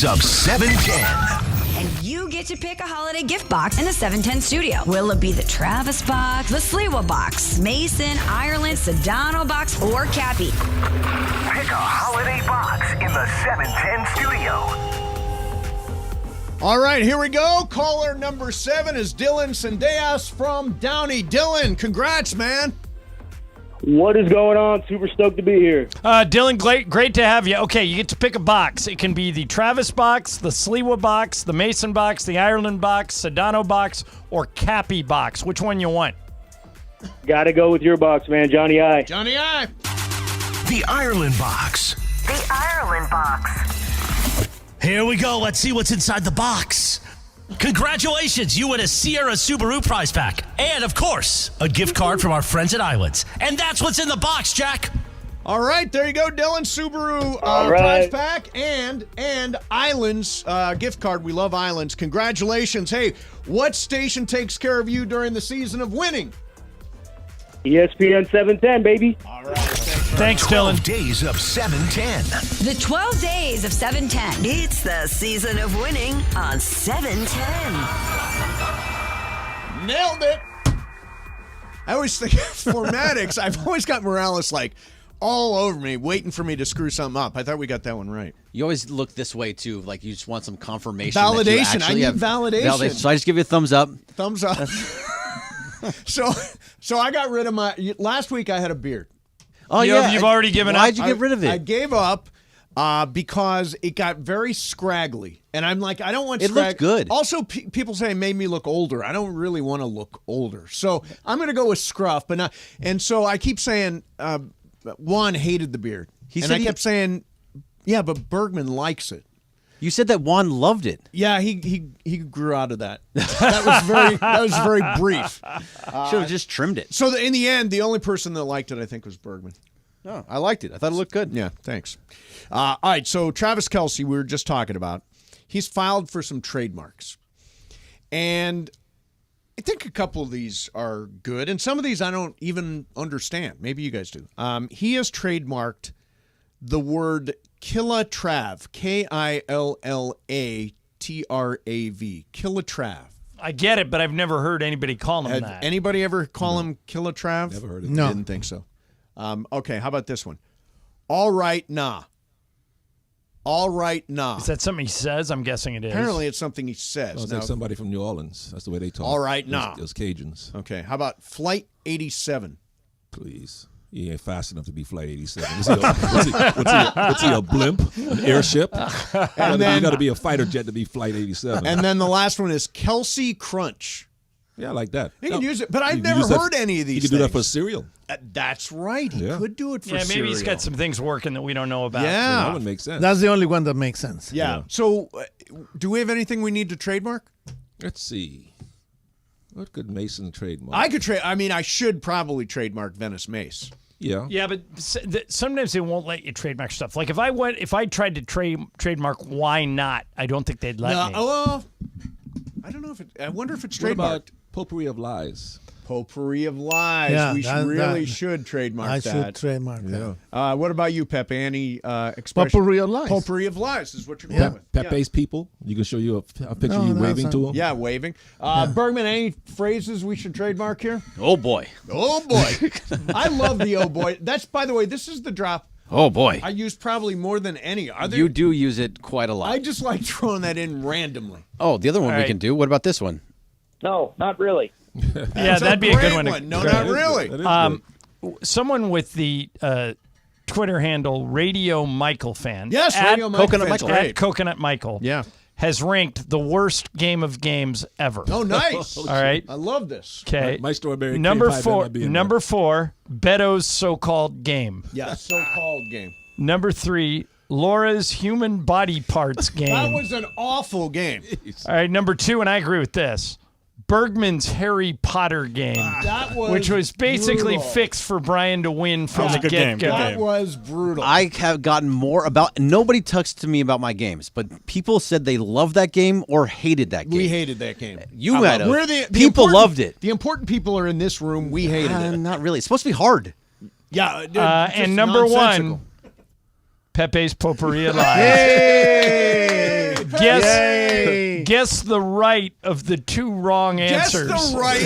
Of 710. And you get to pick a holiday gift box in the 710 studio. Will it be the Travis box, the Sliwa box, Mason, Ireland, Sedano box, or Cappy? Pick a holiday box in the 710 studio. All right, here we go. Caller number 7 is Dylan Sendejas from Downey. Dylan, congrats, man. What is going on? Super stoked to be here. Dylan, great to have you. Okay, you get to pick a box. It can be the Travis box, the Sliwa box, the Mason box, the Ireland box, Sedano box, or Cappy box. Which one you want? Got to go with your box, man. Johnny I. Johnny I. The Ireland box. The Ireland box. Here we go. Let's see what's inside the box. Congratulations, you win a Sierra Subaru prize pack. And, of course, a gift card from our friends at Islands. And that's what's in the box, Jack. All right, there you go, Dylan. Subaru prize pack and Islands gift card. We love Islands. Congratulations. Hey, what station takes care of you during the season of winning? ESPN 710, baby. All right. Thanks, Dylan. 12 days of 710. The 12 days of 710. It's the season of winning on 710. Nailed it. I always think formatics. I've always got Morales like all over me, waiting for me to screw something up. I thought we got that one right. You always look this way, too. Like you just want some confirmation. Validation. I need validation. So I just give you a thumbs up. Thumbs up. So I got rid of my. Last week I had a beard. Oh, yeah. You've already given up. Why'd you get rid of it? I gave up because it got very scraggly. And I'm like, I don't want It looked good. Also, people say it made me look older. I don't really want to look older. So I'm going to go with scruff. But not, and so I keep saying Juan hated the beard. I kept saying, yeah, but Bergman likes it. You said that Juan loved it. Yeah, he grew out of that. That was very brief. Should have just trimmed it. So in the end, the only person that liked it, I think, was Bergman. Oh, I liked it. I thought it looked good. Yeah, thanks. All right, so Travis Kelce, we were just talking about. He's filed for some trademarks. And I think a couple of these are good, and some of these I don't even understand. Maybe you guys do. He has trademarked the word Killatrav. Killatrav. Killatrav. I get it, but I've never heard anybody call him Had that. anybody ever call him Killatrav? Never heard of it. No. Didn't think so. Okay, how about this one? All right, nah. All right, nah. Is that something he says? I'm guessing it is. Apparently it's something he says. Oh, it's Now, like somebody from New Orleans. That's the way they talk. all right, nah. Those Cajuns. Okay, how about Flight 87? Please. He ain't fast enough to be Flight 87. What's he, a blimp? An airship? You got to be a fighter jet to be Flight 87. And then the last one is Kelsey Crunch. Yeah, I like that. He can use it, but I've You never use that- heard any of these You can do that things. for cereal. That's right. He could do it for Yeah, maybe he's cereal. got some things working that we don't know about. Yeah. That would make sense. That's the only one that makes sense. Yeah. So, do we have anything we need to trademark? Let's see. What could Mason trademark? I could trade. I mean, I should probably trademark Venice Mace. Yeah. Yeah, but sometimes they won't let you trademark stuff. Like if I tried to trademark why not, I don't think they'd let me. Oh, I don't know if it. I wonder if it's What trademarked. about Potpourri of Lies? Potpourri of Lies. Yeah, We that- should trademark I that. should trademark that. What about you, Pepe? Any expression? Potpourri of Lies. Potpourri of Lies is what you're going with. Pepe's people. You can show you a picture No, of you no, waving it's to not- them. Yeah, waving. Bergman, any phrases we should trademark here? Oh boy. Oh boy. I love the oh boy. That's, by the way, this is the drop Oh boy. I use probably more than any. Are there, You do use it quite a lot. I just like throwing that in randomly. Oh, the other one All we right. can do. What about this one? No, not really. Yeah, that'd be a good one. No, not really. Someone with the Twitter handle Radio Michael Fan. Yes, at Radio Michael Coconut Fan's Michael. great. At Coconut Michael. Yeah. Has ranked the worst game of games ever. Oh, nice. All right. I love this. Okay. My strawberry cream Number pie better four. not be in Number 4. Beto's so-called game. Yeah, so-called game. Number 3. Laura's human body parts game. That was an awful game. All right. Number 2, and I agree with this. Bergman's Harry Potter game, That was which was basically brutal. fixed for Brian to win from was the a good game, get-go. good That game. was brutal. I have gotten more about. Nobody talks to me about my games, but people said they loved that game or hated that game. We hated that game. You might have. We're the People important- loved it. The important people are in this room. We hated it. Not really. It's supposed to be hard. Yeah. And number 1, Pepe's Potpourri of Lies. Yay! Guess the right of the 2 wrong Guess answers. the right.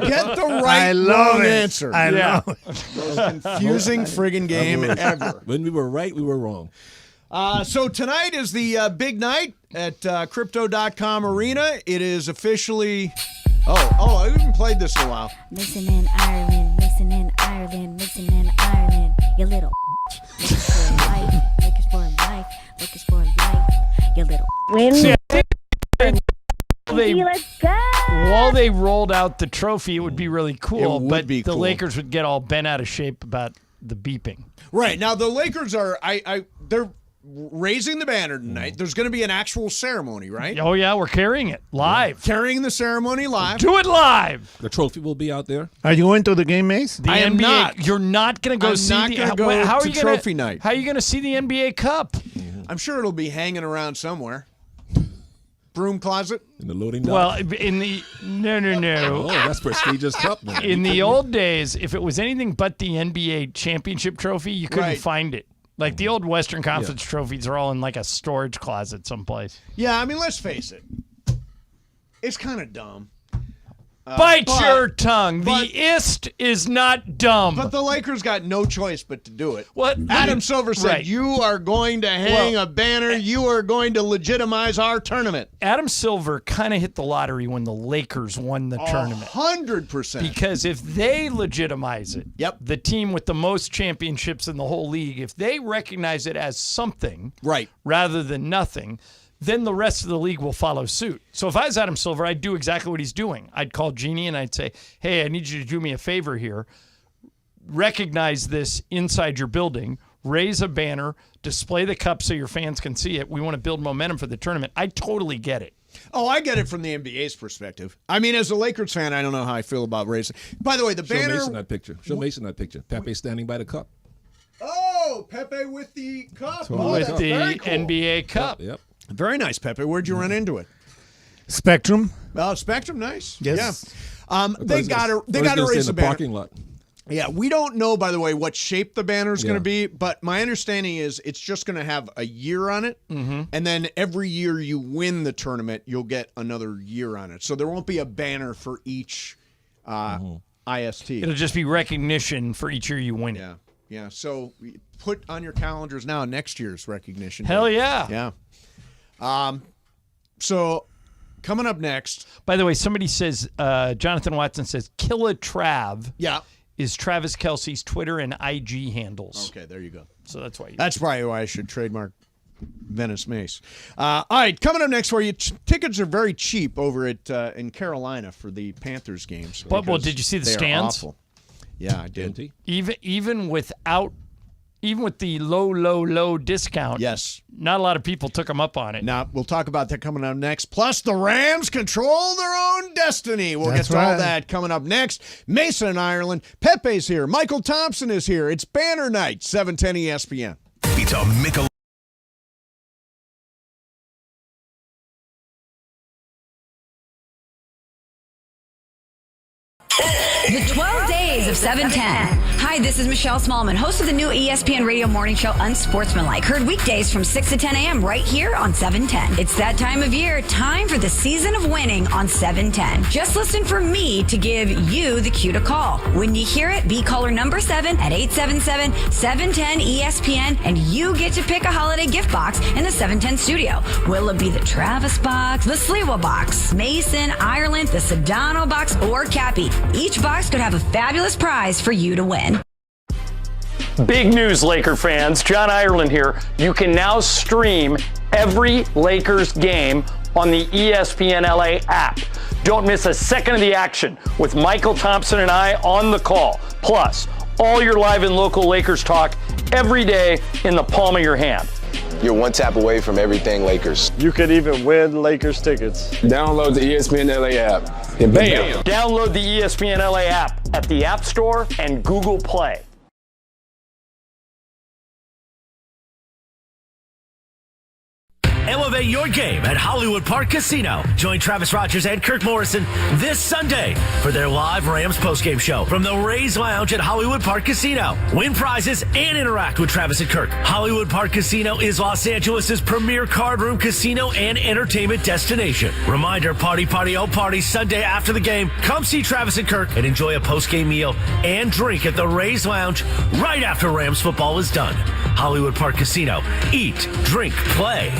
Get the right I love wrong it. answer. I Yeah. love it. Most confusing friggin' game ever. When we were right, we were wrong. So tonight is the big night at Crypto.com Arena. It is officially. Oh, I haven't played this in a while. Missing in Ireland, missing in Ireland, missing in Ireland. You little Lakers for life, Lakers for life, Lakers for life. You little See, I think let's go. while they rolled out the trophy, it would be really cool, It would but be the cool. Lakers would get all bent out of shape about the beeping. Right now, the Lakers are. They're raising the banner tonight. There's going to be an actual ceremony, right? Oh, yeah, we're carrying it live. Carrying the ceremony live. Do it live. The trophy will be out there. Are you going to the game, Mace? The I am NBA, not. You're not going to go I'm see not the gonna go how are to you gonna, trophy night. How are you going to see the NBA Cup? I'm sure it'll be hanging around somewhere. Broom closet. In the loading dock. Well, in the no. Oh, that's prestigious cup. Man. In the old days, if it was anything but the NBA championship trophy, you couldn't Right. find it. Like the old Western Conference trophies are all in like a storage closet someplace. Yeah, I mean, let's face it. It's kind of dumb. Bite but- your tongue. but- The ist is not dumb. But the Lakers got no choice but to do it. What? Adam Silver said, Right. you are going to hang Well- a banner. You are going to legitimize our tournament. Adam Silver kind of hit the lottery when the Lakers won the tournament. 100%. Because if they legitimize it, Yep. the team with the most championships in the whole league, if they recognize it as something Right. rather than nothing, then the rest of the league will follow suit. So if I was Adam Silver, I'd do exactly what he's doing. I'd call Jeannie and I'd say, hey, I need you to do me a favor here. Recognize this inside your building. Raise a banner. Display the cup so your fans can see it. We want to build momentum for the tournament. I totally get it. Oh, I get it from the NBA's perspective. I mean, as a Lakers fan, I don't know how I feel about raising. By the way, the Show banner. Mason that picture. Show Mason that picture. Pepe standing by the cup. Oh, Pepe with the cup. Oh, with that's the very cool. NBA Cup. Yep. Very nice, Pepe. Where'd you run into it? Spectrum. Oh, Spectrum, nice. Yes. Yeah. They got to Stay raise in the the banner. parking lot. Yeah, we don't know, by the way, what shape the banner is going to be, but my understanding is it's just going to have a year on it, and then every year you win the tournament, you'll get another year on it. So there won't be a banner for each IST. It'll just be recognition for each year you win it. Yeah, so put on your calendars now next year's recognition. Hell yeah. Yeah. So coming up next. By the way, somebody says, Jonathan Watson says, Killa Trav. Yeah. Is Travis Kelce's Twitter and IG handles. Okay, there you go. So that's why. That's probably why I should trademark Venice Mace. All right, coming up next for you, tickets are very cheap over at in Carolina for the Panthers games. But well, did you see the stands? Awful. Yeah, I did. Even with the low discount. Yes. Not a lot of people took them up on it. Now, we'll talk about that coming up next. Plus, the Rams control their own destiny. We'll get to all that coming up next. Mason in Ireland. Pepe's here. Michael Thompson is here. It's Banner Night, 710 ESPN. It's a Michelob. The 12 days of 710. Hi, this is Michelle Smallman, host of the new ESPN radio morning show Unsportsmanlike. Heard weekdays from 6 to 10 a.m. right here on 710. It's that time of year, time for the season of winning on 710. Just listen for me to give you the cue to call. When you hear it, be caller number 7 at 877-710-ESPN, and you get to pick a holiday gift box in the 710 studio. Will it be the Travis box, the Sliwa box, Mason, Ireland, the Sedano box, or Cappy? Each box could have a fabulous prize for you to win. Big news, Laker fans. John Ireland here. You can now stream every Lakers game on the ESPN LA app. Don't miss a second of the action with Michael Thompson and I on the call. Plus, all your live and local Lakers talk every day in the palm of your hand. You're one tap away from everything Lakers. You could even win Lakers tickets. Download the ESPN LA app. And bam! Download the ESPN LA app at the App Store and Google Play. Elevate your game at Hollywood Park Casino. Join Travis Rogers and Kirk Morrison this Sunday for their live Rams postgame show from the Rays Lounge at Hollywood Park Casino. Win prizes and interact with Travis and Kirk. Hollywood Park Casino is Los Angeles' premier card room casino and entertainment destination. Reminder, party, oh party, Sunday after the game. Come see Travis and Kirk and enjoy a postgame meal and drink at the Rays Lounge right after Rams football is done. Hollywood Park Casino. Eat, drink, play.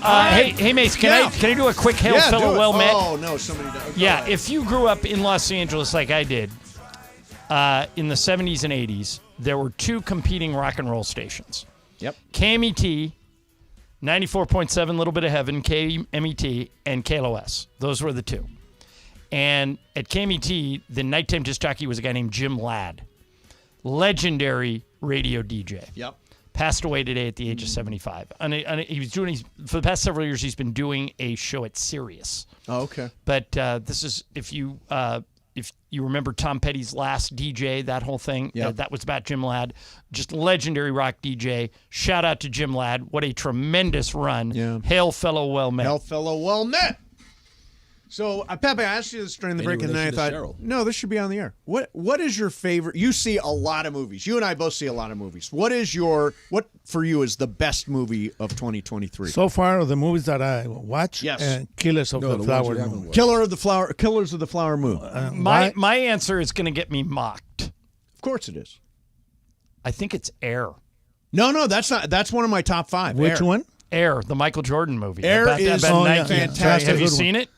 Hey, Mace, can I do a quick hail fellow well met? Oh no, somebody does. Yeah, if you grew up in Los Angeles like I did, in the 70s and 80s, there were two competing rock and roll stations. Yep. KMET, 94.7, Little Bit of Heaven, KMET, and KLOS. Those were the two. And at KMET, the nighttime disc jockey was a guy named Jim Ladd. Legendary radio DJ. Yep. Passed away today at the age of 75. And he was doing, for the past several years, he's been doing a show at Sirius. Oh, okay. But this is, if you remember Tom Petty's Last DJ, that whole thing, that was about Jim Ladd. Just legendary rock DJ. Shout out to Jim Ladd. What a tremendous run. Yeah. Hail fellow well met. Hail fellow well met. So, Pepe, I asked you this during the break, and then I thought, no, this should be on the air. What is your favorite? You see a lot of movies. You and I both see a lot of movies. What for you is the best movie of 2023? So far, the movies that I watch, Killers of the Flower Moon. Killers of the Flower Moon. My answer is going to get me mocked. Of course it is. I think it's Air. No, that's not. That's one of my top 5. Which one? Air, the Michael Jordan movie. Air is fantastic. Have you seen it?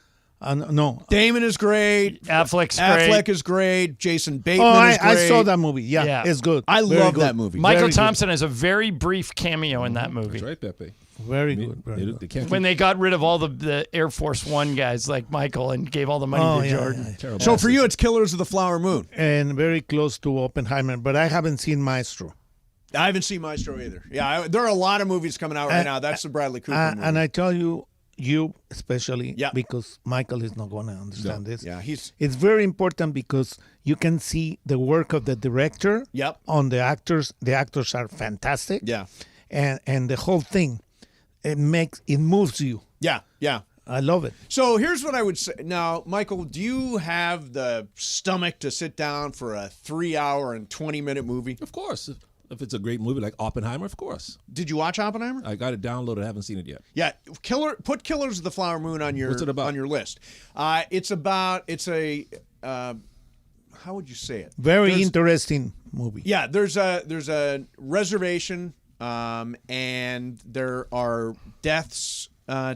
No. Damon is great. Affleck is great. Jason Bateman is great. I saw that movie. Yeah, it's good. I love that movie. Michael Thompson has a very brief cameo in that movie. That's right, Pepe. Very good. When they got rid of all the Air Force One guys like Michael and gave all the money to Jordan. Yeah. So for you, it's Killers of the Flower Moon. And very close to Oppenheimer, but I haven't seen Maestro. I haven't seen Maestro either. Yeah, there are a lot of movies coming out right now. That's the Bradley Cooper movie. And I tell you, especially, because Michael is not going to understand this. Yeah, it's very important because you can see the work of the director on the actors. The actors are fantastic. Yeah. And the whole thing, it moves you. Yeah. I love it. So here's what I would say. Now, Michael, do you have the stomach to sit down for a 3-hour and 20-minute movie? Of course. If it's a great movie like Oppenheimer, of course. Did you watch Oppenheimer? I got it downloaded. I haven't seen it yet. Yeah, put Killers of the Flower Moon on your What's it about? On your list. It's a how would you say it? Very interesting movie. Yeah, there's a reservation, and there are deaths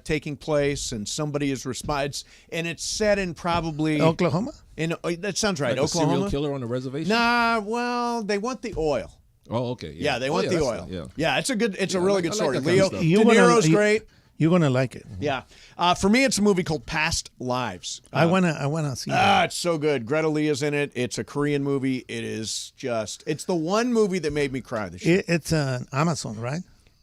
taking place, and somebody is responsible, and it's set in probably Oklahoma. That sounds right. Like Oklahoma. A serial killer on a reservation. Nah, well, they want the oil. Oh, okay. Yeah, they want the oil. It's a really good story. Like Leo De Niro's great. You're gonna like it. Yeah. For me, it's a movie called Past Lives. I wanna see that. It's so good. Greta Lee is in it. It's a Korean movie. It's the one movie that made me cry this year. It's on Amazon, right?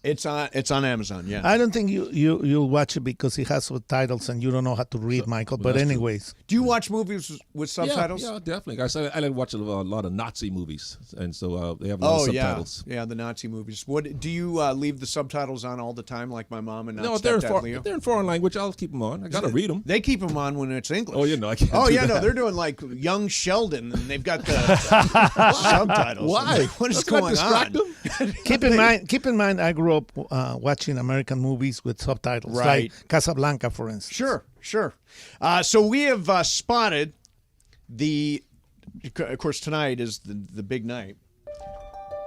It's on Amazon. Yeah. I don't think you'll watch it because it has subtitles and you don't know how to read, Michael. But anyways, do you watch movies with subtitles? Yeah, definitely. I like to watch a lot of Nazi movies, and so they have a lot of subtitles. Yeah, the Nazi movies. What do you leave the subtitles on all the time, like my mom and if they're in foreign language, I'll keep them on. I gotta read them. They keep them on when it's English. Oh, I can't. Oh, do that. No, they're doing like Young Sheldon, and they've got the subtitles. Why? What is going distract on? Them? Keep in mind. I grew up watching American movies with subtitles, right? Like Casablanca, for instance. Sure. So we have spotted of course, tonight is the big night.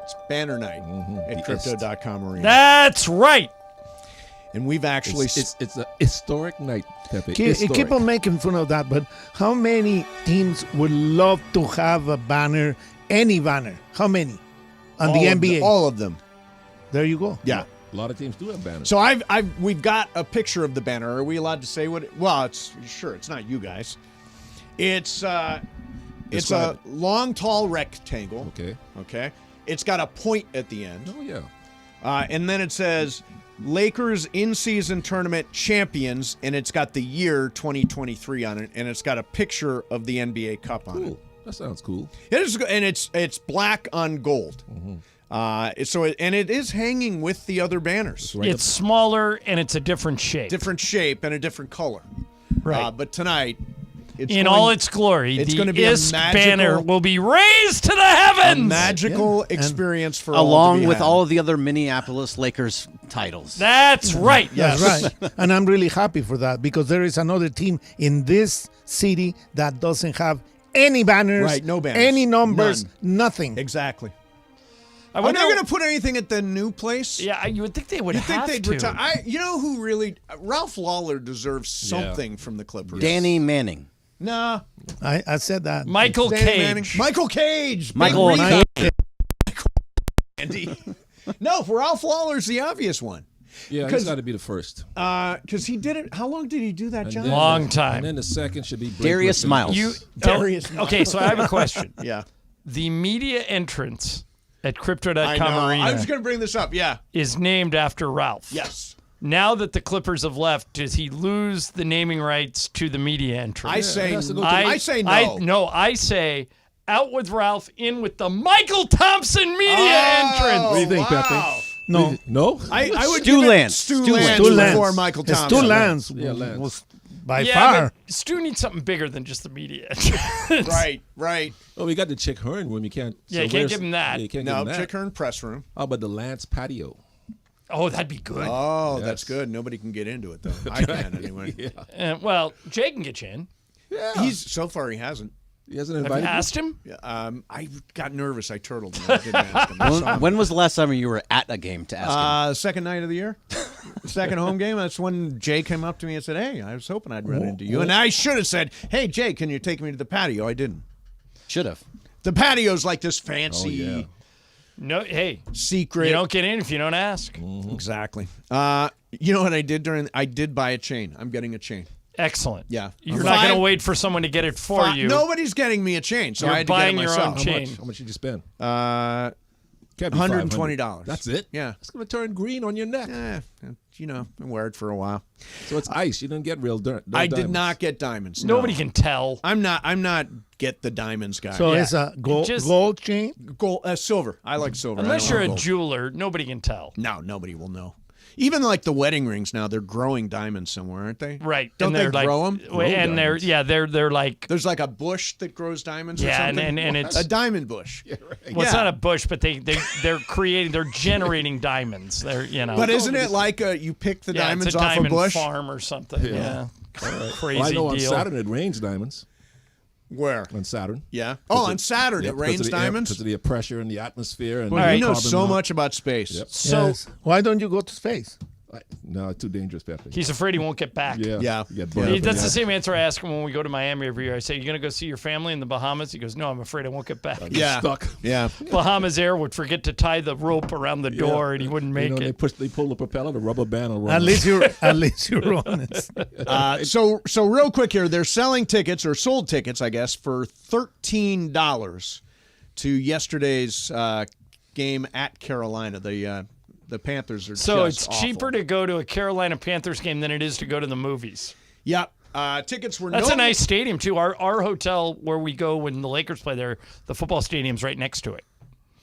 It's banner night at Crypto.com Arena. That's right. And we've actually... It's a historic night, Pepe. Keep on making fun of that, but how many teams would love to have a banner, any banner? How many? On the NBA? All of them. There you go. Yeah. A lot of teams do have banners. So we've got a picture of the banner. Are we allowed to say what? Well, it's not you guys. It's a long, tall rectangle. Okay. It's got a point at the end. Oh yeah. And then it says Lakers in-season tournament champions, and it's got the year 2023 on it, and it's got a picture of the NBA Cup on it. That sounds cool. It is, and it's black on gold. It is hanging with the other banners. It's smaller and it's a different shape. Different shape and a different color. Right. But tonight, all its glory, it's the going to be ISK banner will be raised to the heavens. A magical experience for all along to be with had. all of the other Minneapolis Lakers titles. That's right. Yes, right. And I'm really happy for that because there is another team in this city that doesn't have any banners, right? No banners, any numbers, none. nothing. Exactly. I Are wonder they going to put anything at the new place? Yeah, you would think they would You have think they'd to. retire? You know who really? Ralph Lawler deserves something from the Clippers. Danny Manning. Nah. I said that. Michael Danny Cage. Manning. Michael Cage. Michael Big Andy. No, Ralph Lawler's the obvious one. Yeah, he's got to be the first. Because he did it. How long did he do that, And John? then- Long time. And then the second should be Blake Darius Griffin. Miles. Darius Miles. Okay, so I have a question. Yeah. The media entrance at I Crypto.com know. Arena I was going to bring this up. Yeah. is named after Ralph. Yes. Now that the Clippers have left, does he lose the naming rights to the media entrance? I say. has to go to- I say no. I say out with Ralph, in with the Michael Thompson media entrance. What do you think, wow. Pepe? No. No? I would Stu give it Lance. Stu Stu Lance Lance. before Michael It's Thompson. Stu Lance Yeah, Lance. was by Yeah, far. but Stu needs something bigger than just the media entrance. Right. Oh, we got the Chick Hearn room. You can't. Yeah, you can't where's- give him that. Yeah, you can't give No, him that. Chick Hearn press room. How about the Lance patio? Oh, that'd be good. Oh, Yes. that's good. Nobody can get into it though. I can anyway. Yeah. Well, Jay can get you in. He's so far he hasn't. He hasn't Have invited you you? asked him? Yeah, I got nervous. I turtled him. I didn't ask him. I saw him. When was the last time you were at a game to ask him? Second night of the year, second home game. That's when Jay came up to me and said, "Hey, I was hoping I'd run into you." And I should have said, "Hey, Jay, can you take me to the patio?" I didn't. Should have. The patio's like this fancy No, hey, secret. you don't get in if you don't ask. Exactly. You know what I did I did buy a chain. I'm getting a chain. Excellent. Yeah. You're not going to wait for someone to get it for you. Nobody's getting me a chain, so You're I had to buying get it your myself. own chain. How much did you spend? $120. That's it? Yeah. It's going to turn green on your neck. I wear it for a while. So it's ice. You didn't get real dirt. I did not get diamonds. Nobody no. can tell. I'm not get the diamonds guy. So it's a gold chain? Gold, silver. I like silver. Unless I you're don't a like gold. jeweler, nobody can tell. No, nobody will know. Even like the wedding rings now, they're growing diamonds somewhere, aren't they? Right. Don't and they they're like, grow them? And they're like. There's like a bush that grows diamonds. Yeah, or something? and it's a diamond bush. Yeah, right. Well, it's not a bush, but they're generating diamonds. But isn't it like you pick the diamonds it's a off diamond a bush? farm or something? Yeah. Crazy Well, I know on deal. Saturn it rains diamonds. Where? On Saturn. Yeah. Oh, on Saturn it because rains of the diamonds? Because of the pressure in the atmosphere. And Well, you know carbon so monoxide. much about space. Yep. So Yes. Why don't you go to space? No, too dangerous, Pepe. he's afraid he won't get back. Yeah. You get burned up That's in the same answer I ask him when we go to Miami every year. I say, "You gonna go see your family in the Bahamas?" He goes, "No, I'm afraid I won't get back." Yeah. Stuck. Yeah. Bahamas Air would forget to tie the rope around the door, and he wouldn't make it. They pull the propeller, the rubber band will run. At least you're honest. So real quick here, they're selling tickets or sold tickets, I guess, for $13 to yesterday's game at Carolina. The Panthers are So just it's awful. cheaper to go to a Carolina Panthers game than it is to go to the movies. Yep. Tickets were That's a nice stadium too. Our hotel where we go when the Lakers play there, the football stadium's right next to it.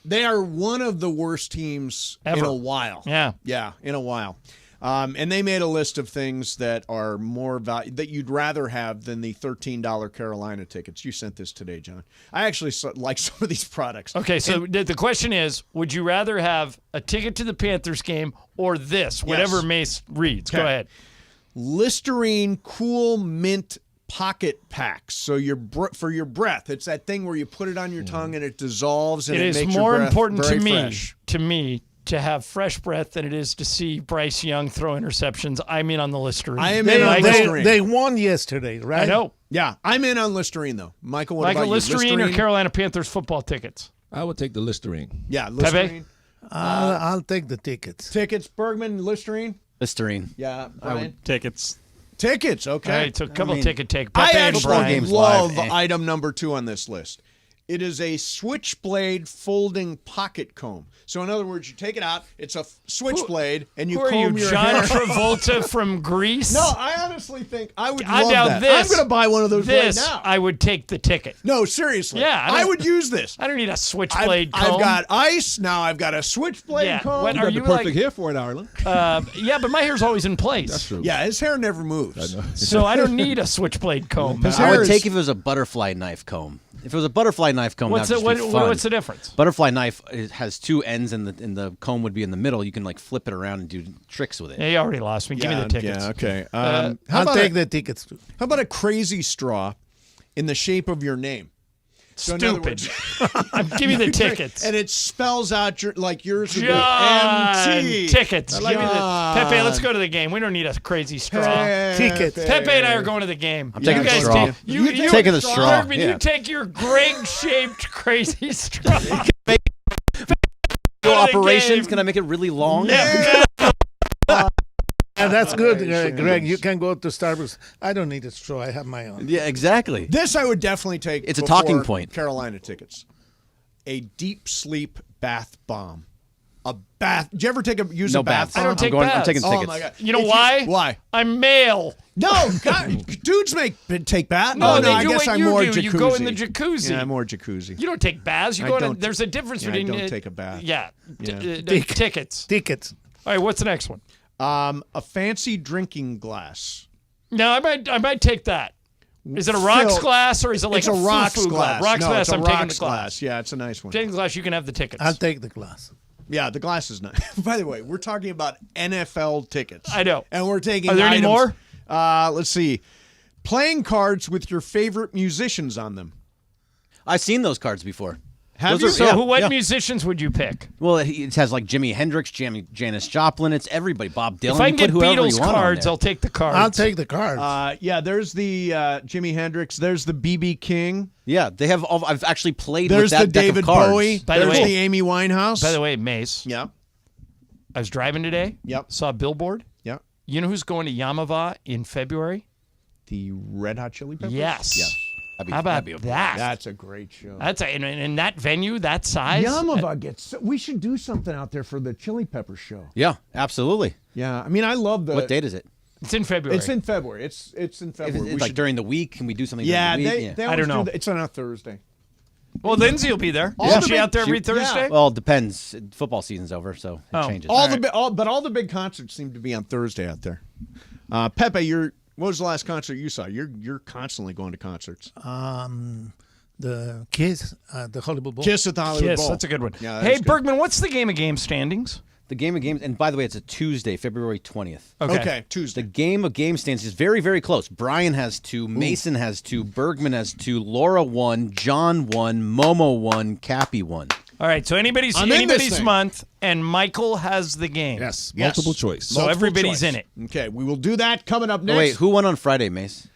They are one of the worst teams Ever. in a while. Yeah. Yeah, in a while. And they made a list of things that are more that you'd rather have than the $13 Carolina tickets. You sent this today, John. I actually like some of these products. Okay, so the question is, would you rather have a ticket to the Panthers game or this, whatever Mace reads? Go Okay. ahead. Listerine Cool Mint Pocket Packs. So for your breath, it's that thing where you put it on your tongue and it dissolves and It it is makes more your breath important very to me fresh. to have fresh breath than it is to see Bryce Young throw interceptions. I'm in on the Listerine. I am in on Listerine. They won yesterday, right? I know. Yeah, I'm in on Listerine though. Michael, what Michael, about you? Listerine or Carolina Panthers football tickets? I would take the Listerine. Yeah, Listerine. I'll take the tickets. Tickets, Bergman, Listerine. Listerine. Yeah, I Brian. would tickets. Tickets, okay. All right, so a couple ticket take. I Pepe and actually Brian. love item number 2 on this list. It is a switchblade folding pocket comb. So in other words, you take it out, it's a switchblade, and you Who are comb you, your John hair. Travolta from Greece? No, I honestly think I would I love doubt that. this. I'm going to buy one of those right This, now. I would take the ticket. No, seriously. Yeah, I would use this. I don't need a switchblade I've comb. got ice, now I've got a switchblade Yeah, comb. what You are got you the perfect like? hair for it, Ireland. Yeah, but my hair's always in place. That's true. Yeah, his hair never moves. I know. So I don't need a switchblade comb. His I hair would is- take if it was a butterfly knife comb. If it was a butterfly knife comb, What's that would just be fun. what's the difference? Butterfly knife it has 2 ends, and the comb would be in the middle. You can like flip it around and do tricks with it. Yeah, you already lost me. Give me the tickets. Yeah, okay. I'll take the tickets too. How about a crazy straw in the shape of your name? So in other Stupid. words- Give me the tickets. And it spells out like yours would be John, MT. tickets. I Give like me the John. Pepe. Let's go to the game. We don't need a crazy straw. Tickets. Pepe and I are going to the game. I'm taking you the guys straw. take you taking the straw. Bergman, Yeah. you take your Greg-shaped crazy straw. Operations. Can I make it really long? Yeah. And that's good, Greg. You can go to Starbucks. I don't need a straw. I have my own. Yeah, exactly. This I would definitely take. It's a before talking point. Carolina tickets. A deep sleep bath bomb. A bath. Did you ever use No a bath baths. bomb? I don't take I'm baths. taking tickets. Oh my god! You know If why? Why? I'm male. No, God, dudes take baths. No, they I do guess what I'm you more do. jacuzzi. You go in the jacuzzi. Yeah, I'm more jacuzzi. You don't take baths. You I go in. don't- There's a difference Yeah, I between. don't take a bath. Yeah. Yeah. Tickets. Tickets. All right. What's the next one? A fancy drinking glass. No, I might take that. Is it a rocks Phil, glass or is it like it's a a rocks foo-foo glass? Rocks No, glass. it's a I'm taking rocks the glass. Yeah, it's a nice one. Taking the glass. You can have the tickets. I'll take the glass. Yeah, the glass is nice. By the way, we're talking about NFL tickets. I know. And we're taking Are there any items. more? Let's see. Playing cards with your favorite musicians on them. I've seen those cards before. Have Those you? are- So yeah, what yeah. musicians would you pick? Well, it has like Jimi Hendrix, Janis Joplin. It's everybody. Bob Dylan. If I You can put get whoever Beatles you want on cards, there. I'll take the cards. I'll take the cards. Yeah, there's the Jimi Hendrix. There's the B.B. King. Yeah, they have. All, I've actually played There's with that the deck David of cards. Bowie. By the There's way- the Amy Winehouse. By the way, Mace. Yeah. I was driving today. Yep. Saw a billboard. Yeah. You know who's going to Yamava in February? The Red Hot Chili Peppers? Yes. Yeah. How about that? That's a great show. That's in that venue, that size. Yamava gets. We should do something out there for the Chili Peppers show. Yeah, absolutely. Yeah, I mean, I love the. What date is it? It's in February. It's in February. It's in If February. it's We like should- during the week, can we do something? Yeah, during the week? they I always don't know. do that. It's on a Thursday. Well, Lindsay will be there. All Isn't the she big- out there every yeah. Thursday? Well, it depends. Football season's over, so it changes. All the big concerts seem to be on Thursday out there. Pepe, what was the last concert you saw? You're constantly going to concerts. The Kiss, the Hollywood Bowl. Kiss at the Hollywood Yes, Bowl. that's a good one. Yeah, hey, that's good. Bergman, what's the game of game standings? The game of games, and by the way, it's a Tuesday, February 20th. Okay, Tuesday. The game of game stands is very, very close. Brian has 2, Mason has 2, Bergman has 2, Laura 1, John 1, Momo 1, Cappy 1. All right, so anybody's I'm in this thing. month, and Michael has the game. Yes, Yes. multiple choice. So Multiple everybody's choice. in it. Okay, we will do that coming up next. Oh, wait, who won on Friday, Mace?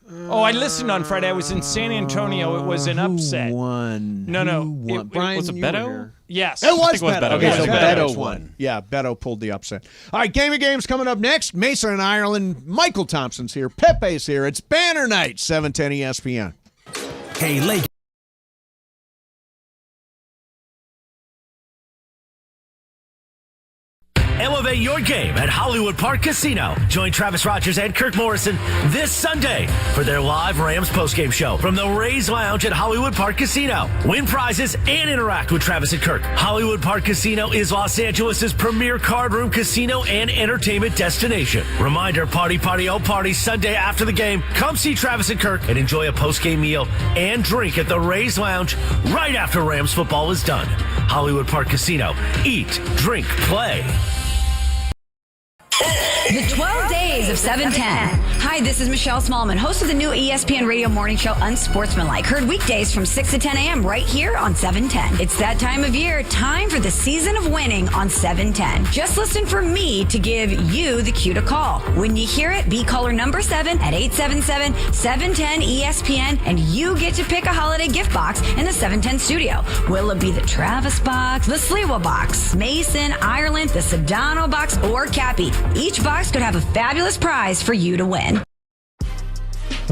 Oh, I listened on Friday. I was in San Antonio. It was an upset. Won? No. Who won? Brian, was it you were Beto? here. Yes. It was think it was Beto. Beto. Okay, Yeah, so Beto Beto won. Yeah, Beto pulled the upset. All right, Game of Games coming up next. Mason and Ireland. Michael Thompson's here. Pepe's here. It's Banner Night, 710 ESPN. Hey, Lake. Elevate your game at Hollywood Park Casino. Join Travis Rogers and Kirk Morrison this Sunday for their live Rams postgame show from the Rays Lounge at Hollywood Park Casino. Win prizes and interact with Travis and Kirk. Hollywood Park Casino is Los Angeles' premier card room casino and entertainment destination. Reminder, party, oh party, Sunday after the game. Come see Travis and Kirk and enjoy a postgame meal and drink at the Rays Lounge right after Rams football is done. Hollywood Park Casino. Eat, drink, play. The 12 Days of 710. Hi, this is Michelle Smallman, host of the new ESPN radio morning show Unsportsmanlike. Heard weekdays from 6 to 10 a.m. right here on 710. It's that time of year, time for the season of winning on 710. Just listen for me to give you the cue to call. When you hear it, be caller number 7 at 877-710-ESPN, and you get to pick a holiday gift box in the 710 studio. Will it be the Travis box, the Sliwa box, Mason, Ireland, the Sedano box, or Cappy? Each box could have a fabulous prize for you to win.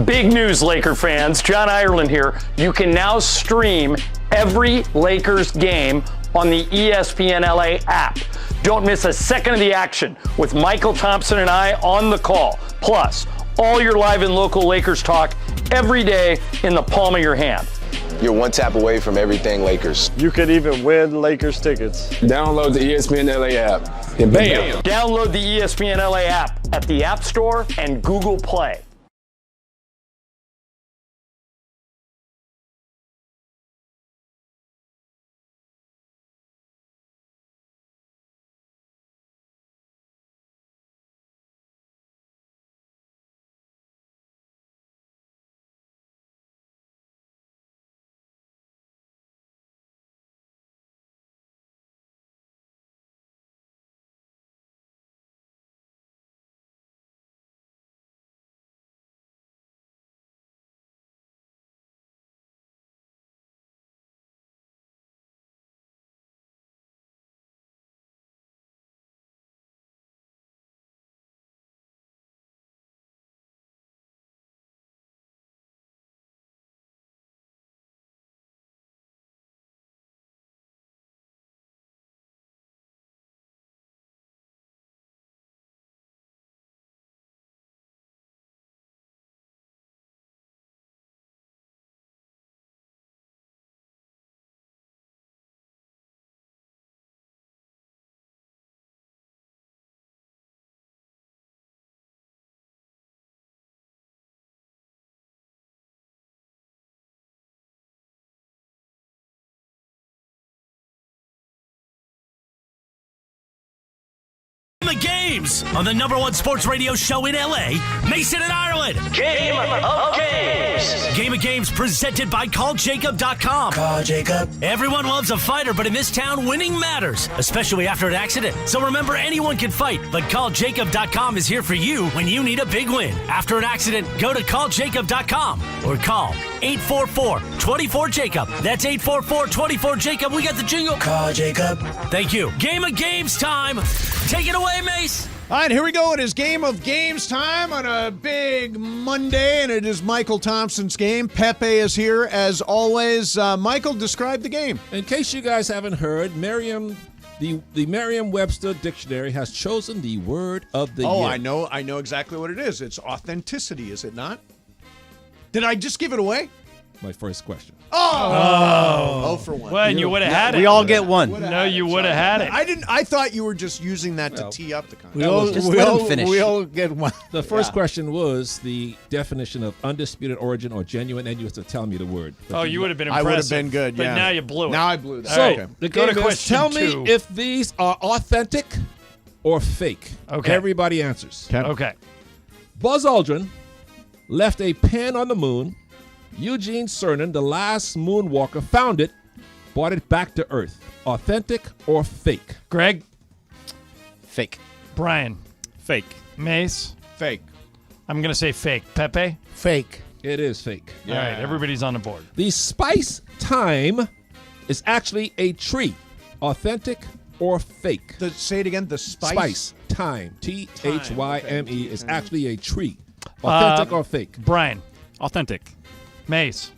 Big news, Laker fans. John Ireland here. You can now stream every Lakers game on the ESPN LA app. Don't miss a second of the action with Michael Thompson and I on the call. Plus, all your live and local Lakers talk every day in the palm of your hand. You're one tap away from everything Lakers. You could even win Lakers tickets. Download the ESPN LA app and bam! Download the ESPN LA app at the App Store and Google Play. of Games on the #1 sports radio show in LA, Mason and Ireland. Game of Games. Game of Games presented by CallJacob.com. Call Jacob. Everyone loves a fighter, but in this town, winning matters, especially after an accident. So remember, anyone can fight, but CallJacob.com is here for you when you need a big win. After an accident, go to CallJacob.com or call 844-24-JACOB. That's 844-24-JACOB. We got the jingle. Call Jacob. Thank you. Game of Games time. Take it away, Mace. All right, here we go. It is Game of Games time on a big Monday, and it is Michael Thompson's game. Pepe is here, as always. Michael, describe the game. In case you guys haven't heard, the Merriam-Webster dictionary has chosen the word of the year. Oh, I know exactly what it is. It's authenticity, is it not? Did I just give it away? My first question. Oh, for one. Well, and you would have had it. We all get one. No, you would have had it. I thought you were just using that to tee up the contest. We all get one. The first question was the definition of undisputed origin or genuine, and you have to tell me the word. Oh, you would have been impressive. I would have been good, yeah. But now you blew it. Now I blew that. So, Okay. the Go to game is, question tell 2. me if these are authentic or fake. Okay. Everybody answers. Okay. Buzz Aldrin left a pin on the moon. Eugene Cernan, the last moonwalker, found it, brought it back to Earth. Authentic or fake? Greg? Fake. Brian? Fake. Mace? Fake. I'm going to say fake. Pepe? Fake. It is fake. All right, everybody's on the board. The spice thyme is actually a tree. Authentic or fake? Say it again. The spice? Spice thyme. Thyme is actually a tree. Authentic or fake? Brian? Authentic. Mace?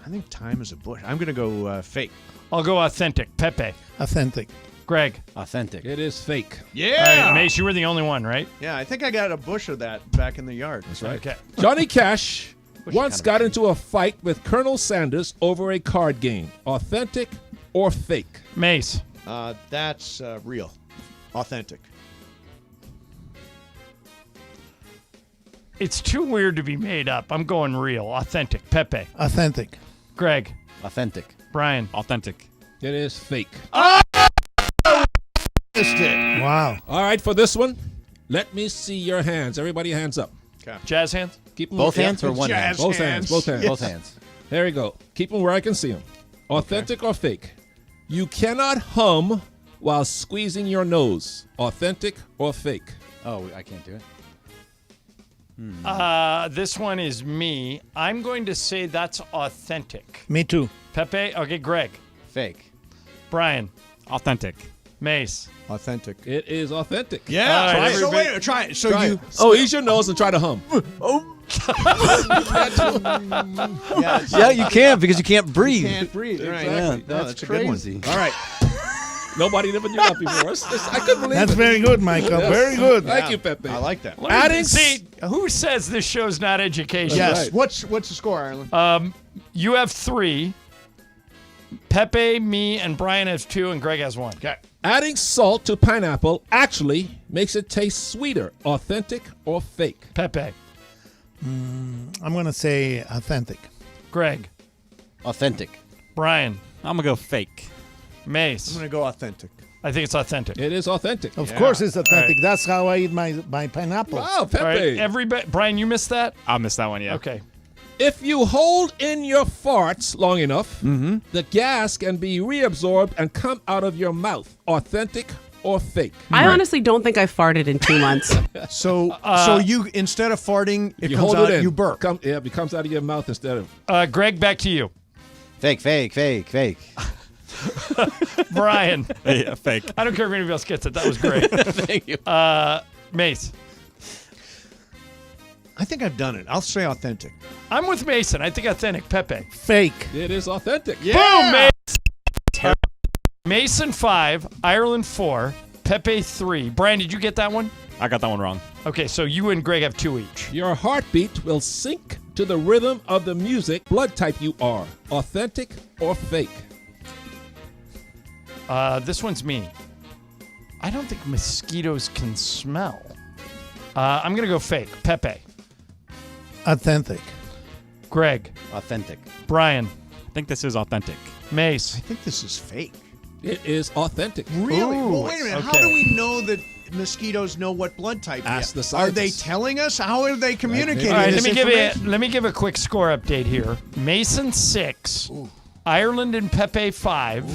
I think time is a bush. I'm going to go fake. I'll go authentic. Pepe? Authentic. Greg? Authentic. It is fake. Yeah. All right, Mace, you were the only one, right? Yeah, I think I got a bush of that back in the yard. That's right. Okay. Johnny Cash once got into a fight with Colonel Sanders over a card game. Authentic or fake? Mace? That's real. Authentic. It's too weird to be made up. I'm going real. Authentic. Pepe? Authentic. Greg? Authentic. Brian? Authentic. It is fake. Wow. All right, for this one, let me see your hands. Everybody hands up. Okay. Jazz hands? Keep them Both hands or one hand? Both hands. Both hands. Both hands. There you go. Keep them where I can see them. Authentic or fake? You cannot hum while squeezing your nose. Authentic or fake? Oh, I can't do it. This one is me. I'm going to say that's authentic. Me too. Pepe? Okay, Greg. Fake. Brian? Authentic. Mace? Authentic. It is authentic. Yeah. All right, So wait, try it. So Try you. it. Oh, ease your nose and try to hum. Yeah, you can because you can't breathe. Can't breathe. Right. Exactly. No, that's a good crazy. one. All right. Nobody never knew that before. I couldn't believe That's it. very good, Michael. Yes. Very good. Thank you, Pepe. I like that. See, who says this show's not education? Yes. right. What's the score, Ireland? You have 3. Pepe, me, and Brian has 2, and Greg has 1. Okay. Adding salt to pineapple actually makes it taste sweeter. Authentic or fake? Pepe. I'm going to say authentic. Greg. Authentic. Brian. I'm going to go fake. I'm Mace. going to go authentic. I think it's authentic. It is authentic. Of course it's authentic. All right. That's how I eat my pineapple. Wow, Pepe. All right, everybody. Brian, you missed that? I missed that one, yeah. Okay. If you hold in your farts long enough, the gas can be reabsorbed and come out of your mouth. Authentic or fake? I honestly don't think I farted in 2 months. So you, instead of farting, it you comes hold out, it in. you burp. It comes out of your mouth instead of. Greg, back to you. Fake. Brian. Yeah, fake. I don't care if anybody else gets it. That was great. Thank you. Mace. I think I've done it. I'll say authentic. I'm with Mason. I think authentic. Pepe. Fake. It is authentic. Boom, Mace. Mason 5, Ireland 4, Pepe 3. Brian, did you get that one? I got that one wrong. Okay, so you and Greg have 2 each. Your heartbeat will sync to the rhythm of the music. Blood type you are. Authentic or fake? This one's me. I don't think mosquitoes can smell. I'm going to go fake. Pepe. Authentic. Greg. Authentic. Brian. I think this is authentic. Mace. I think this is fake. It is authentic. Really? Ooh, Well, wait a minute. How okay. do we know that mosquitoes know what blood type they Ask have? the Are they scientists. telling us? How are they communicating All right, this information? let me give a quick score update here. Mason 6, Ireland and Pepe 5,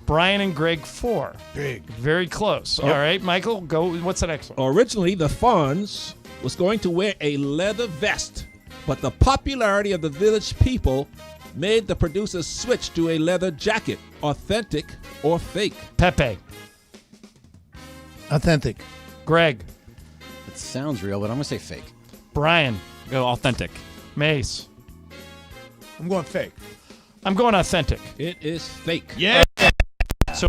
Brian and Greg 4. Big. Very close. All right, Michael, go. What's the next one? Originally, the Fonz was going to wear a leather vest, but the popularity of the village people made the producers switch to a leather jacket. Authentic or fake? Pepe. Authentic. Greg. It sounds real, but I'm going to say fake. Brian. Go authentic. Mace. I'm going fake. I'm going authentic. It is fake. Yeah. So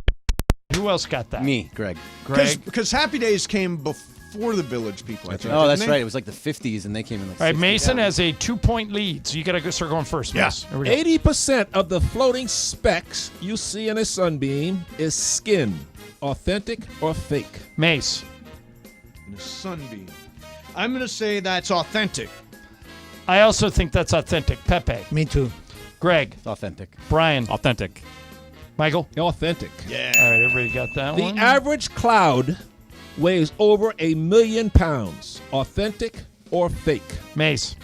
who else got that? Me, Greg. Because Happy Days came before the Village people. I think, Oh, that's didn't they? right. It was like the 50s, and they came in like All right, 60s. Mason has a 2-point lead, so you got to start going first. Yeah. Mace. Here we go. 80% of the floating specks you see in a sunbeam is skin. Authentic or fake? Mace. In a sunbeam. I'm going to say that's authentic. I also think that's authentic. Pepe. Me too. Greg. It's authentic. Brian. Authentic. Michael. Authentic. Yeah. All right, everybody got that The one? average cloud weighs over 1 million pounds. Authentic or fake? Mace.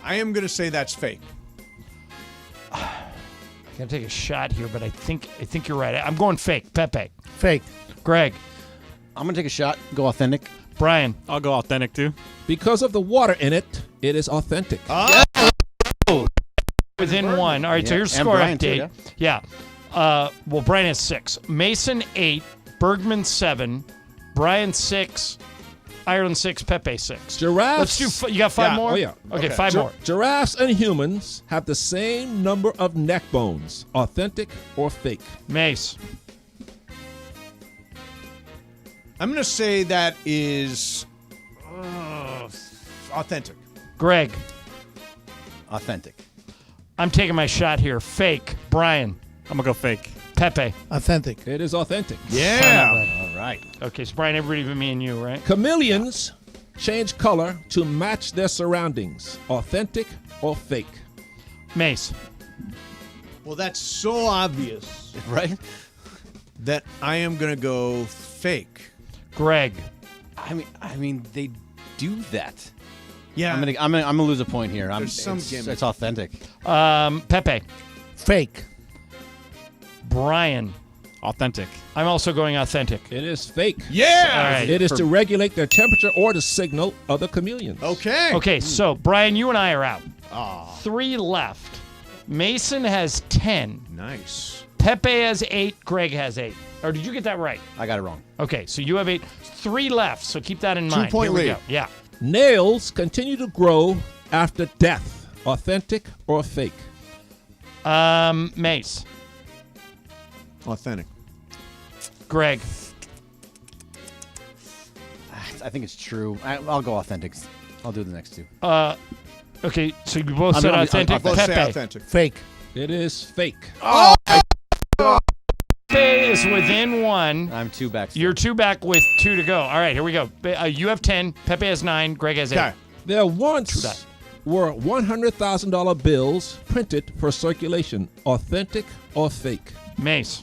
I am going to say that's fake. I gotta take a shot here, but I think you're right. I'm going fake. Pepe. Fake. Greg. I'm going to take a shot. Go authentic. Brian. I'll go authentic too. Because of the water in it, it is authentic. Within one. All right, so Yeah. here's And score Brian, update. too, Yeah. Well, Brian has 6. Mason 8. Bergman 7. Brian 6. Ireland 6. Pepe 6. Giraffes. Let's do. You got 5 more? Oh, yeah. Okay, 5 more. Giraffes and humans have the same number of neck bones. Authentic or fake? Mace. I'm going to say that is authentic. Greg. Authentic. I'm taking my shot here. Fake. Brian. I'm going to go fake. Pepe. Authentic. It is authentic. Yeah. All right. Okay, so Brian, everybody but me and you, right? Chameleons change color to match their surroundings. Authentic or fake? Mace. Well, that's so obvious Right? that I am going to go fake. Greg. I mean, they do that. Yeah. I'm gonna lose a point here. There's some gimmick. It's authentic. Pepe. Fake. Brian. Authentic. I'm also going authentic. It is fake. Yeah. All right. It is to regulate their temperature or to signal other chameleons. Okay. Okay, so Brian, you and I are out. 3 left. Mason has 10. Nice. Pepe has 8. Greg has 8. Or did you get that right? I got it wrong. Okay, so you have 8. 3 left, so keep that in mind. 2-point Here we lead. go. Yeah. Nails continue to grow after death. Authentic or fake? Mace. Authentic. Greg. I think it's true. I'll go authentic. I'll do the next two. Okay, so you both said authentic. Both say Pepe. authentic. Fake. It is fake. Pepe is within 1. I'm 2 back. still. You're 2 back with 2 to go. All right, here we go. You have 10. Pepe has 9. Greg has 8. Okay. There once were $100,000 bills printed for circulation. Authentic or fake? Mace.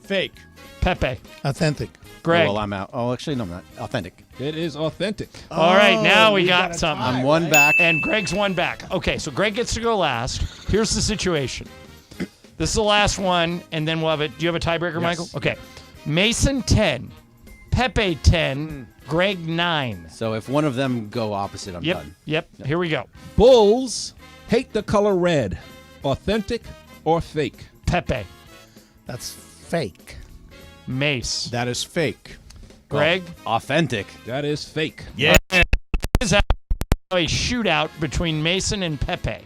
Fake. Pepe. Authentic. Greg. Well, I'm out. Oh, actually, no, I'm not. Authentic. It is authentic. All right, now we got got a something. tie. I'm 1 back. And Greg's 1 back. Okay, so Greg gets to go last. Here's the situation. This is the last one, and then we'll have it. Do you have a tiebreaker, Michael? Okay. Mason 10, Pepe 10, Greg 9. So if one of them go opposite, I'm done. Yep. Here we go. Bulls hate the color red. Authentic or fake? Pepe. That's fake. Mace. That is fake. Greg. Authentic. That is fake. Yeah. Is a shootout between Mason and Pepe.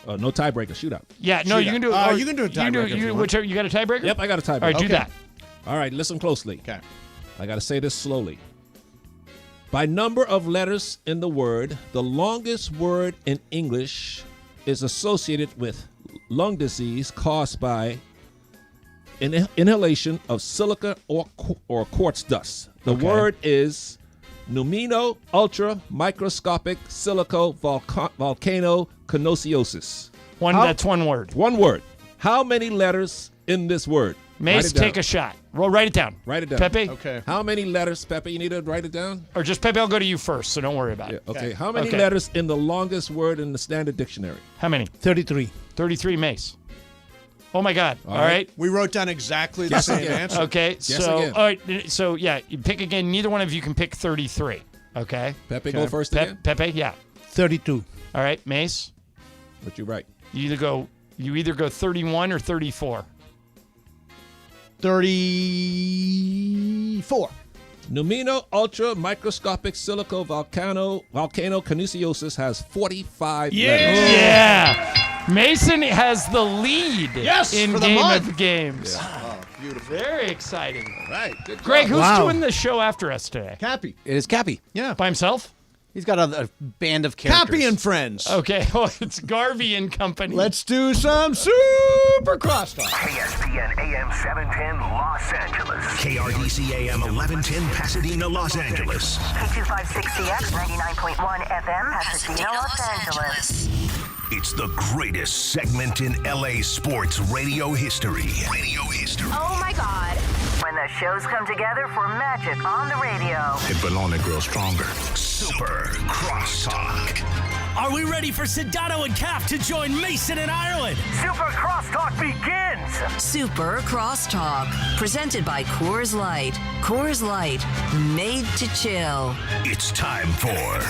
No tiebreaker, shootout. Yeah, no, you can do. You can do a tiebreaker if you want. You got a tiebreaker? Yep, I got a tiebreaker. All right, do Okay. that. All right, listen closely. Okay. I got to say this slowly. By number of letters in the word, the longest word in English is associated with lung disease caused by inhalation of silica or quartz dust. The word is pneumono ultra microscopic silico volcano conosiosis. That's one word. One word. How many letters in this word? Mace, take a shot. Write it down. Write it down. Pepe? Okay. How many letters, Pepe? You need to write it down? Or just Pepe, I'll go to you first, so don't worry about it. Okay. How many letters in the longest word in the Standard Dictionary? How many? 33. 33, Mace. Oh, my God. All right. We wrote down exactly the same answer. Okay. Guess So, again. all right. So, yeah, you pick again. Neither one of you can pick 33. Okay. Pepe, go first again? Pepe, yeah. 32. All right, Mace. What you write? You either go 31 or 34. 34. Pneumino ultra microscopic silico volcano canusiosis has 45 letters. Yeah. Mason has the lead in for the Game month. of Games. Oh, beautiful. Very exciting. All right. Good Greg, job. who's doing the show after us today? Cappy. It is Cappy. Yeah. By himself? He's got a band of characters. Cappy and friends. Okay. Oh, it's Garvey and company. Let's do some super crosstalk. ESPN AM 710 Los Angeles. KRDC AM 1110 Pasadena, Los Angeles. K256CX 99.1 FM, Pasadena, Los Angeles. It's the greatest segment in LA sports radio history. Oh my God. When the shows come together for magic on the radio. It will only grow stronger. Super Crosstalk. Are we ready for Sedano and Cap to join Mason in Ireland? Super Crosstalk begins. Super Crosstalk, presented by Coors Light. Coors Light, made to chill. It's time for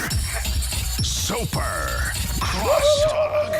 Super Crosstalk.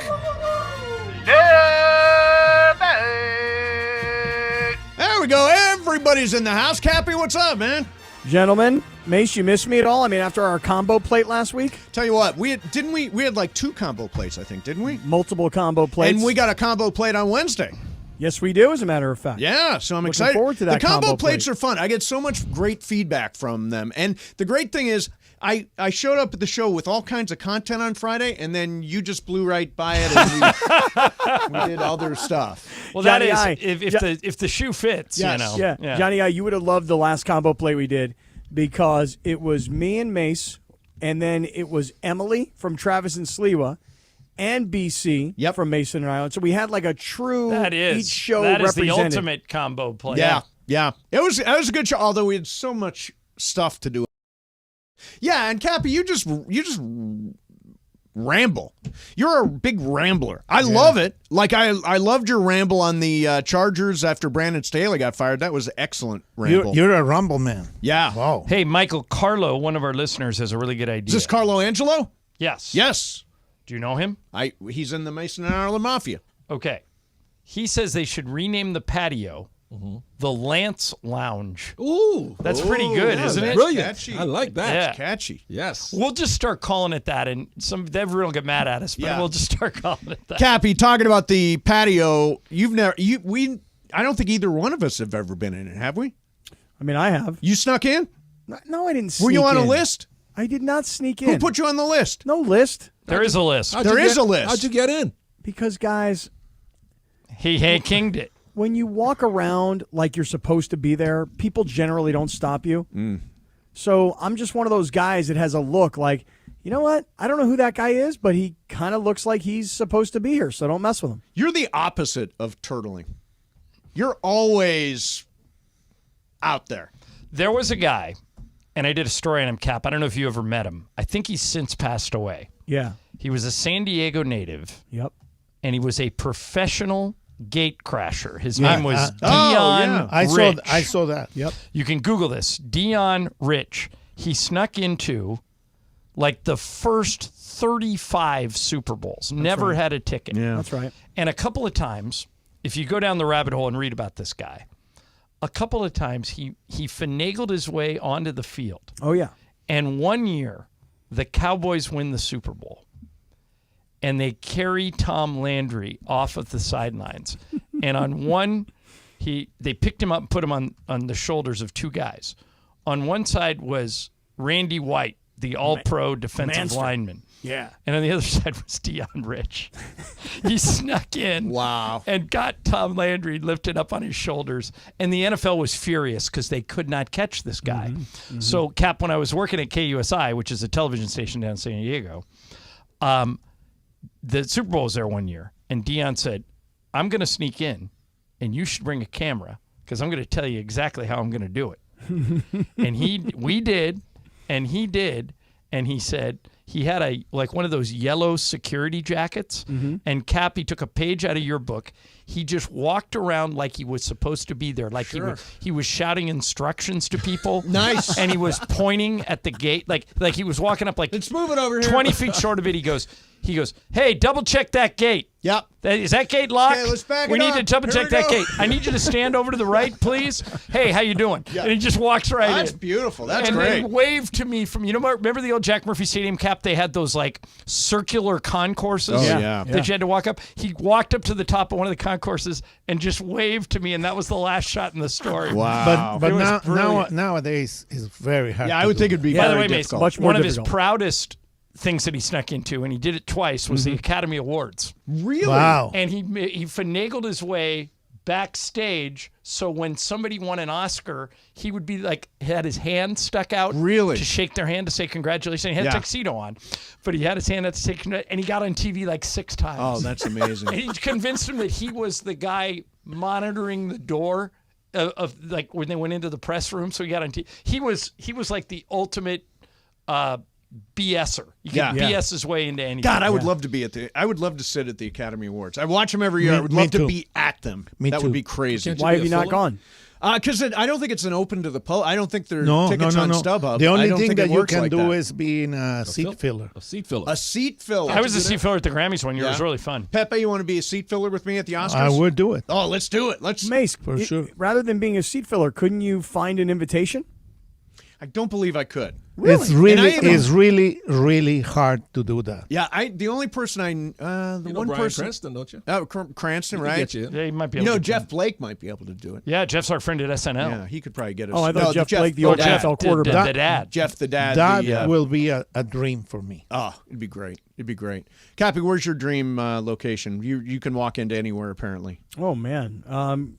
There we go. Everybody's in the house. Cappy, what's up, man? Gentlemen, Mace, you missed me at all? I mean, after our combo plate last week? Tell you what, we had like 2 combo plates, I think, didn't we? Multiple combo plates. And we got a combo plate on Wednesday. Yes, we do, as a matter of fact. Yeah, so I'm Looking excited. forward to that the combo combo plates plate. are fun. I get so much great feedback from them. And the great thing is, I showed up at the show with all kinds of content on Friday, and then you just blew right by it, and we did other stuff. Well, Johnny that is I. if the shoe fits, Yes. you know. Yeah. Johnny I, you would have loved the last combo play we did because it was me and Mace, and then it was Emily from Travis and Sliwa, and BC from Mason and Island. So we had like a true each show that is the represented. ultimate combo play. Yeah. It was a good show, although we had so much stuff to do. Yeah, and Cappy, you just ramble. You're a big rambler. I love it. Like I loved your ramble on the Chargers after Brandon Staley got fired. That was an excellent ramble. You're a rumble man. Yeah. Wow. Hey, Michael Carlo, one of our listeners, has a really good idea. Is this Carlo Angelo? Yes. Yes. Do you know him? He's in the Mason and Ireland Mafia. Okay. He says they should rename the patio the Lance Lounge. Ooh. That's pretty good, isn't it? Brilliant. Catchy. I like that. Yeah. Catchy. Yes. We'll just start calling it that, and everyone will get mad at us, but Yeah. we'll just start calling it that. Cappy, talking about the patio, I don't think either one of us have ever been in it, have we? I mean, I have. You snuck in? No, I didn't sneak Were you on a in. list? I did not sneak in. Who put you on the list? No list. There is a list. There is a list. How'd you get in? Because, guys, He kinged it. when you walk around like you're supposed to be there, people generally don't stop you. So I'm just one of those guys that has a look like, you know what? I don't know who that guy is, but he kind of looks like he's supposed to be here, so don't mess with him. You're the opposite of turtling. You're always out there. There was a guy, and I did a story on him, Cap. I don't know if you ever met him. I think he's since passed away. Yeah. He was a San Diego native. Yep. And he was a professional gate crasher. His Yeah. name was Oh, Dion Rich. I saw that. Yep. You can Google this. Dion Rich. He snuck into like the first 35 Super Bowls. Never right. had a ticket. Yeah. That's right. And a couple of times, if you go down the rabbit hole and read about this guy, a couple of times he finagled his way onto the field. Oh, yeah. And one year, the Cowboys win the Super Bowl. And they carry Tom Landry off of the sidelines. And on one, they picked him up and put him on the shoulders of 2 guys. On one side was Randy White, the all-pro defensive lineman. Yeah. And on the other side was Dion Rich. He snuck in and got Tom Landry lifted up on his shoulders. And the NFL was furious because they could not catch this guy. So, Cap, when I was working at KUSI, which is a television station down in San Diego, the Super Bowl was there one year. And Deion said, I'm going to sneak in, and you should bring a camera because I'm going to tell you exactly how I'm going to do it. And we did, and he did, and he said he had one of those yellow security jackets, and Cappy took a page out of your book. He just walked around like he was supposed to be there, like he was shouting instructions to people. Nice. And he was pointing at the gate, like he was walking up like, let's move it over here. 20 feet short of it. He goes, hey, double check that gate. Yep. Is that gate locked? Okay, let's back it We need up. to double check that gate. I need you to stand over to the right, please. Hey, how you doing? Yeah. And he just walks right in. That's beautiful. That's and great. then waved to me from, remember the old Jack Murphy Stadium cap? They had those like circular concourses yeah. that you had to walk up. He walked up to the top of one of the concourses and just waved to me, and that was the last shot in the story. Wow. But It was brilliant. nowadays it's very hard. Yeah, I would think it'd be By the very way, Mace, difficult. Much more one of difficult. his proudest things that he snuck into, and he did it twice, was the Academy Awards. Really? Wow. And he finagled his way backstage, so when somebody won an Oscar, he would be like, had his hand stuck out Really? to shake their hand to say congratulations. He had a tuxedo on, but he had his hand out to say and he got on TV like 6 times. Oh, that's amazing. And he convinced him that he was the guy monitoring the door of like when they went into the press room, so he got on TV. He was like the ultimate BSer. You can BS his way into anything. God, I would love to be I would love to sit at the Academy Awards. I watch them every year. I would love to be at them. That would be crazy. Why have you not gone? Because I don't think it's an open to the public. I don't think there are No. tickets on StubHub. The I only don't thing think it that you works can like do that. is being a seat filler. A seat filler. A seat filler. I was a seat filler at the Grammys one year. It was really fun. Pepe, you want to be a seat filler with me at the Oscars? I would do it. Oh, let's do it. Let's. Mace, sure. Rather than being a seat filler, couldn't you find an invitation? I don't believe I could. Really? It's really hard to do that. Yeah, the only person one Bryan person. Cranston, don't you? Oh, Cranston, right? Get you. Yeah, he might be able to. Jeff Blake might be able to do it. Yeah, Jeff's our friend at SNL. Yeah, he could probably get us. Oh, I thought Jeff Blake, the old NFL quarterback. The dad. Jeff the dad. That will be a dream for me. Oh, it'd be great. It'd be great. Cappy, where's your dream location? You can walk into anywhere, apparently. Oh, man.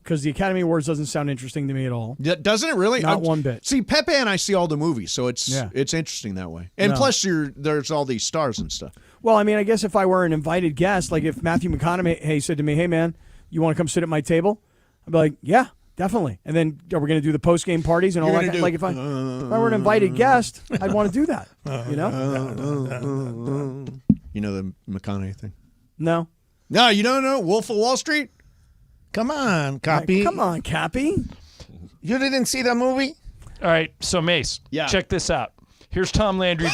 Because the Academy Awards doesn't sound interesting to me at all. Doesn't it really? Not one bit. See, Pepe and I see all the movies, so it's interesting that way. And plus, there's all these stars and stuff. Well, I mean, I guess if I were an invited guest, like if Matthew McConaughey said to me, hey, man, you want to come sit at my table? I'd be like, yeah, definitely. And then are we going to do the post-game parties and all that? Like if I were an invited guest, I'd want to do that, you know? You know the McConaughey thing? No. No, you don't know Wolf of Wall Street? Come on, Cappy. Come on, Cappy. You didn't see the movie? All right, so Mace, check this out. Here's Tom Landry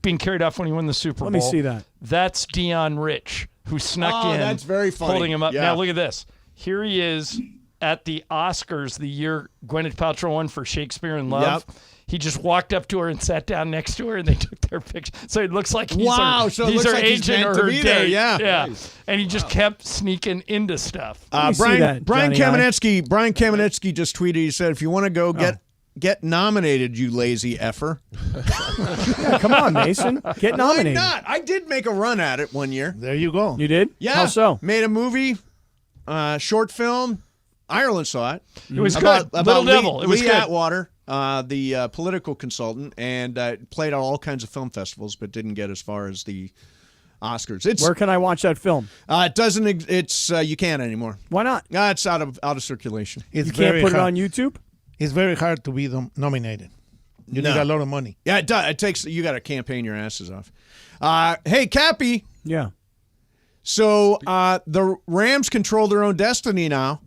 being carried off when he won the Super Bowl. Let me see that. That's Deion Rich, who snuck in. That's very funny. Holding him up. Yeah. Now look at this. Here he is at the Oscars the year Gwyneth Paltrow won for Shakespeare in Love. Yep. He just walked up to her and sat down next to her, and they took their picture. So it looks like he's so it he's looks her like he's agent meant or to her be date. there, yeah. Nice. And he just kept sneaking into stuff. Brian Kamenetsky just tweeted. He said, "If you want to go get nominated, you lazy effer." Yeah, come on, Mason. Get nominated. Why not? I did make a run at it one year. There you go. You did? Yeah. How so? Made a movie, short film. Ireland saw it. It was about, good. About Little Devil. It was Lee good. Atwater, the political consultant, and played at all kinds of film festivals, but didn't get as far as the Oscars. Where can I watch that film? It doesn't. It's you can't anymore. Why not? It's out of circulation. It's You can't put it on YouTube? It's very hard to be nominated. You need a lot of money. Yeah, it does. It takes. You got to campaign your asses off. Hey, Cappy. Yeah. So the Rams control their own destiny now.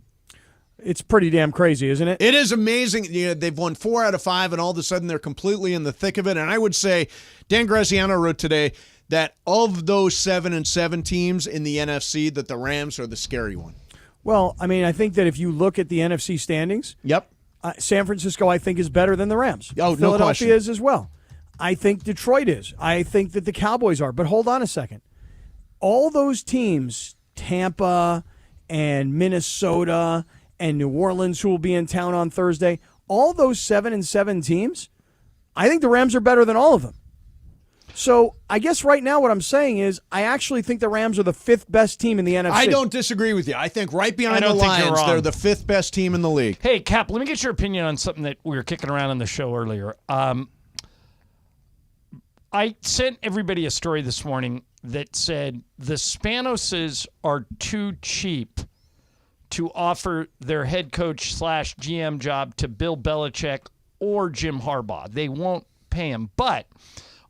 It's pretty damn crazy, isn't it? It is amazing. You know, they've won 4 out of 5, and all of a sudden they're completely in the thick of it. And I would say, Dan Graziano wrote today that of those 7-7 teams in the NFC, that the Rams are the scary one. Well, I mean, I think that if you look at the NFC standings, San Francisco, I think, is better than the Rams. Oh, no Philadelphia question. is as well. I think Detroit is. I think that the Cowboys are. But hold on a second. All those teams, Tampa and Minnesota and New Orleans, who will be in town on Thursday, all those 7-7 teams, I think the Rams are better than all of them. So I guess right now what I'm saying is I actually think the Rams are the 5th best team in the NFC. I don't disagree with you. I think right behind the think you're Lions, wrong. they're the 5th best team in the league. Hey, Cap, let me get your opinion on something that we were kicking around on the show earlier. I sent everybody a story this morning that said the Spanoses are too cheap to offer their head coach / GM job to Bill Belichick or Jim Harbaugh. They won't pay him. But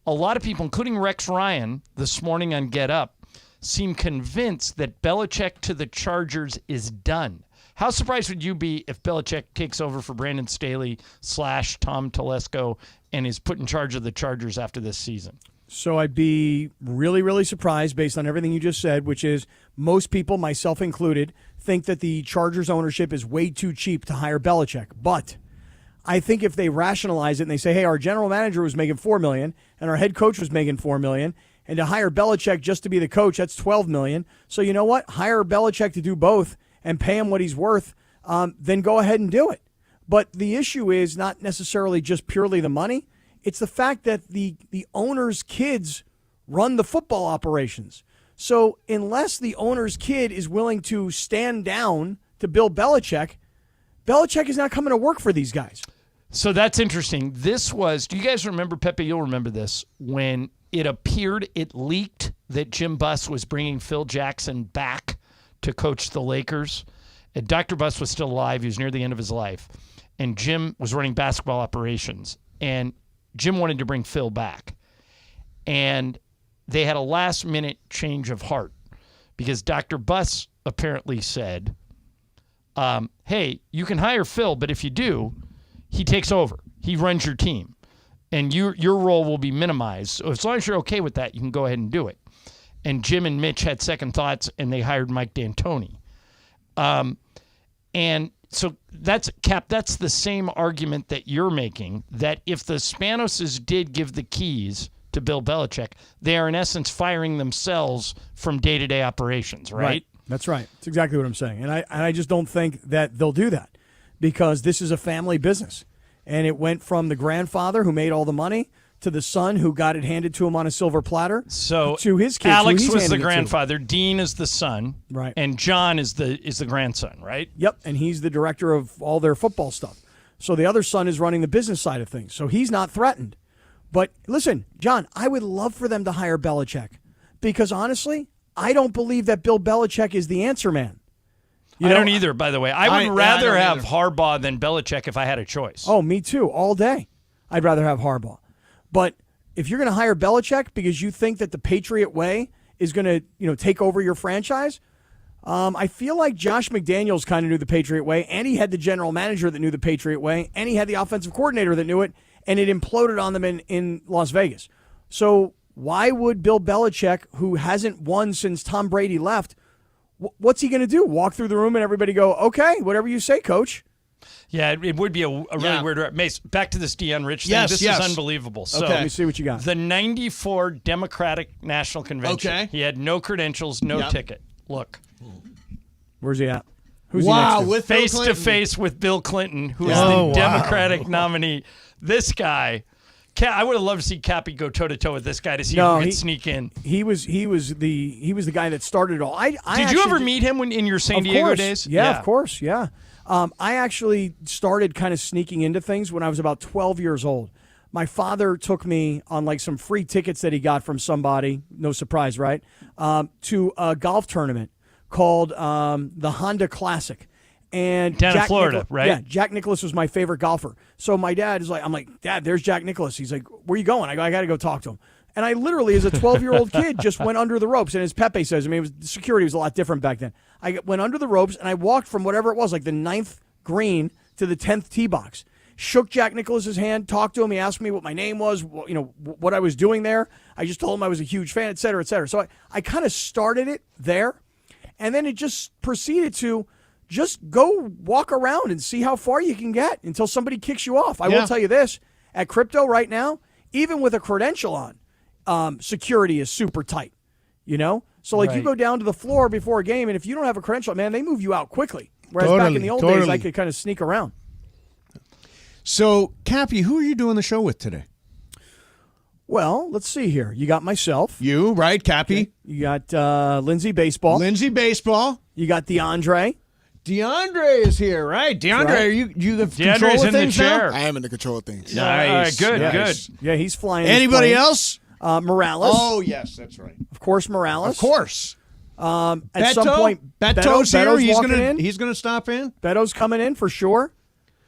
a lot of people, including Rex Ryan this morning on Get Up, seem convinced that Belichick to the Chargers is done. How surprised would you be if Belichick takes over for Brandon Staley / Tom Telesco and is put in charge of the Chargers after this season? So I'd be really, really surprised based on everything you just said, which is most people, myself included, think that the Chargers ownership is way too cheap to hire Belichick. But I think if they rationalize it and they say, hey, our general manager was making $4 million and our head coach was making $4 million, and to hire Belichick just to be the coach, that's $12 million. So you know what? Hire Belichick to do both and pay him what he's worth, then go ahead and do it. But the issue is not necessarily just purely the money. It's the fact that the owner's kids run the football operations. So unless the owner's kid is willing to stand down to Bill Belichick, Belichick is not coming to work for these guys. So that's interesting. This was, do you guys remember, Pepe, you'll remember this, when it appeared, it leaked that Jim Buss was bringing Phil Jackson back to coach the Lakers. And Dr. Buss was still alive. He was near the end of his life. And Jim was running basketball operations. And Jim wanted to bring Phil back. And they had a last-minute change of heart because Dr. Buss apparently said, hey, you can hire Phil, but if you do, he takes over. He runs your team. And your role will be minimized. So as long as you're okay with that, you can go ahead and do it. And Jim and Mitch had second thoughts, and they hired Mike D'Antoni. And so that's the same argument that you're making, that if the Spanoses did give the keys to Bill Belichick, they are in essence firing themselves from day-to-day operations, right? That's right. That's exactly what I'm saying. And I just don't think that they'll do that because this is a family business. And it went from the grandfather who made all the money to the son who got it handed to him on a silver platter. So to his kids, Alex was the grandfather, Dean is the son, right, and John is the grandson, right? Yep, and he's the director of all their football stuff. So the other son is running the business side of things. So he's not threatened. But listen, John, I would love for them to hire Belichick because honestly, I don't believe that Bill Belichick is the answer man. I don't either, by the way. I would rather have Harbaugh than Belichick if I had a choice. Oh, me too, all day. I'd rather have Harbaugh. But if you're going to hire Belichick because you think that the Patriot way is going to, take over your franchise, I feel like Josh McDaniels kind of knew the Patriot way, and he had the general manager that knew the Patriot way, and he had the offensive coordinator that knew it, and it imploded on them in Las Vegas. So why would Bill Belichick, who hasn't won since Tom Brady left, what's he going to do? Walk through the room and everybody go, okay, whatever you say, coach. Yeah, it would be a really weird. Mace, back to this Deion Rich thing. This is unbelievable. So let me see what you got. The 94 Democratic National Convention. Okay. He had no credentials, no ticket. Look. Where's he at? Who's he next to? With face to face with Bill Clinton, who is the Democratic nominee. This guy. I would have loved to see Cappy go toe to toe with this guy to see if he could sneak in. He was the guy that started it all. Did you ever meet him in your San Diego days? Yeah, of course. Yeah. I actually started kind of sneaking into things when I was about 12 years old. My father took me on like some free tickets that he got from somebody, no surprise, right, to a golf tournament called the Honda Classic. And down in Florida, right? Yeah, Jack Nicklaus was my favorite golfer. So my dad is like, I'm like, Dad, there's Jack Nicklaus. He's like, where are you going? I go, I got to go talk to him. And I literally, as a 12-year-old kid, just went under the ropes. And as Pepe says, I mean, security was a lot different back then. I went under the ropes, and I walked from whatever it was, like the 9th green to the 10th tee box. Shook Jack Nicklaus's hand, talked to him. He asked me what my name was, what I was doing there. I just told him I was a huge fan, et cetera, et cetera. So I kind of started it there. And then it just proceeded to just go walk around and see how far you can get until somebody kicks you off. I will tell you this. At crypto right now, even with a credential on, security is super tight, So, you go down to the floor before a game, and if you don't have a credential, man, they move you out quickly. Whereas back in the old days, I could kind of sneak around. So, Cappy, who are you doing the show with today? Well, let's see here. You got myself. You, right, Cappy? Okay. You got Lindsay Baseball. Lindsay Baseball. You got DeAndre. DeAndre is here, right? DeAndre, right. Are you the control of things now? I am in the control of things. Nice. All right, good. Yeah, he's flying. Anybody else? Morales. Oh, yes, that's right. Of course, Morales. Of course. At some point, Beto's here. Beto's He's gonna stop in. Beto's coming in for sure.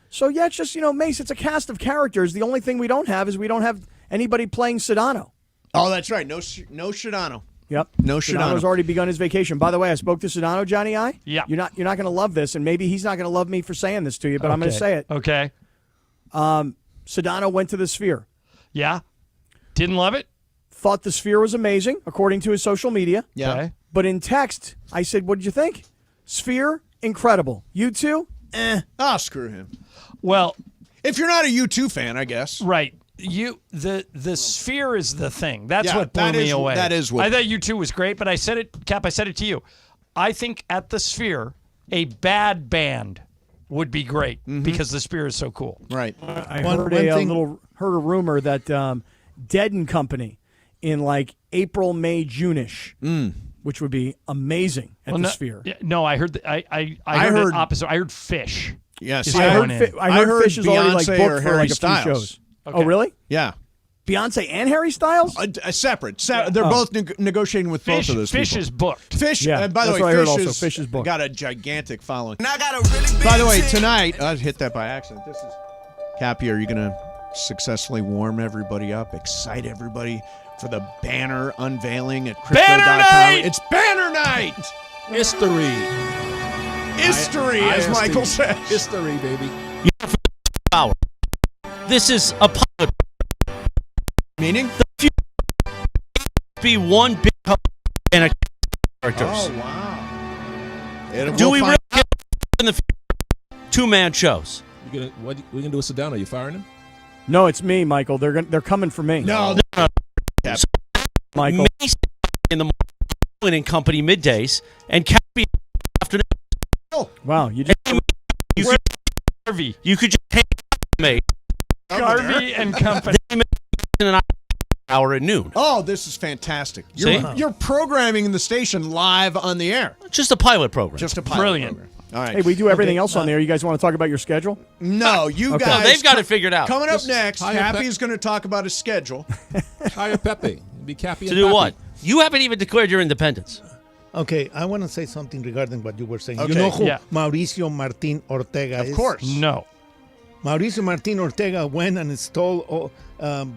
So yeah, it's just Mace. It's a cast of characters. The only thing we don't have is we don't have anybody playing Sedano. Oh, that's right. No Sedano. Yep. No Sedano. Sedano's already begun his vacation. By the way, I spoke to Sedano, Johnny I. Yeah. You're not going to love this, and maybe he's not going to love me for saying this to you, but I'm going to say it. Okay. Sedano went to the Sphere. Yeah. Didn't love it? Thought the Sphere was amazing, according to his social media. Yeah. Okay. But in text, I said, what did you think? Sphere, incredible. You two? Oh, screw him. Well, if you're not a U2 fan, I guess. Right. The Sphere is the thing. That's what blew that me is- away. that is what- I thought U2 was great, but I said it, Cap, I said it to you. I think at the Sphere, a bad band would be great because the Sphere is so cool. Right. I heard a rumor that Dead and Company in like April, May, June-ish, which would be amazing at the Sphere. No, I heard I heard the opposite. I heard Fish. Yes, is I going in. heard Fish is already like Beyonce booked or for Harry like a few Styles. shows. Okay. Oh, really? Yeah. Beyonce and Harry Styles? Separate. They're both negotiating with both of those Fish people. is booked. Fish. Yeah, By the that's way, what I heard Fish also. Fish is booked. got a gigantic following. And I got a really big By the way, tip. tonight I hit that by accident. This is Cappy. Are you going to successfully warm everybody up, excite everybody for the banner unveiling at Banner crypto.com? night! It's banner night. History. History, as Michael says. History, baby. Power. This is a pilot. Meaning? The future be one big company and a characters. Oh wow! Do we really get in the future? Two-man shows? What are you gonna do with Sedano? Are you firing him? No, it's me, Michael. They're coming for me. No, Michael. Mace in the morning, and company middays, and Cappy afternoon. Wow, you just Harvey. You could just take me. Garvey and company. In an hour at noon. Oh, this is fantastic. See? You're programming the station live on the air. Just a pilot program. Just a pilot Brilliant. program. All right. Hey, we do everything else on there. You guys want to talk about your schedule? No, you Okay. guys. No, they've got it figured out. Coming up next, hire Cappy's going to talk about his schedule. Hire Pepe. Be Cappy To and do Pepe. what? You haven't even declared your independence. Okay, I want to say something regarding what you were saying. Okay. You know who Yeah. Mauricio Martin Ortega is? Of course. No. Mauricio Martin Ortega went and stole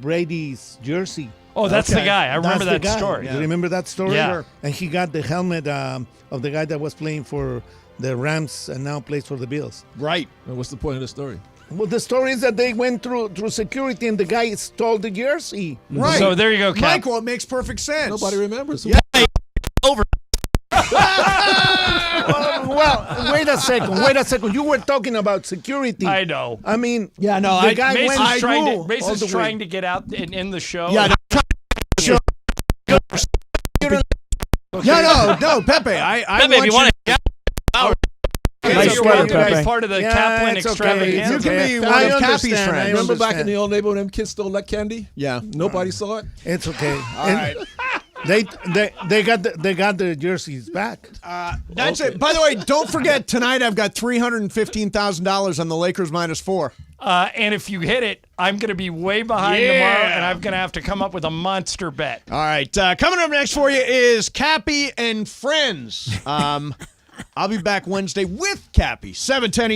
Brady's jersey. Oh, that's the guy. I remember That's the that guy. story. You remember that story? Yeah. And he got the helmet of the guy that was playing for the Rams and now plays for the Bills. Right. And what's the point of the story? Well, the story is that they went through security and the guy stole the jersey. Right. So there you go, Cap. Michael, it makes perfect sense. Nobody remembers. Yeah. Over. Well, wait a second. You were talking about security. I know. I mean, Yeah, no, the guy Mace went is trying through to, Mace all is the way. trying to get out and in the show. Yeah, no, Pepe. I Pepe, if you want to Nice You're sweater, welcome to be Pepe. part of the Yeah, Kaplan it's okay. extravaganza. You can be one I of Cappy's understand. friends. Remember back in understand. the old neighborhood, them kids stole that candy? Yeah. Nobody saw it. It's okay. All right. They got the jerseys back. That's it. By the way, don't forget, tonight I've got $315,000 on the Lakers -4. And if you hit it, I'm going to be way behind tomorrow, and I'm going to have to come up with a monster bet. All right. Coming up next for you is Cappy and Friends. I'll be back Wednesday with Cappy, 7:10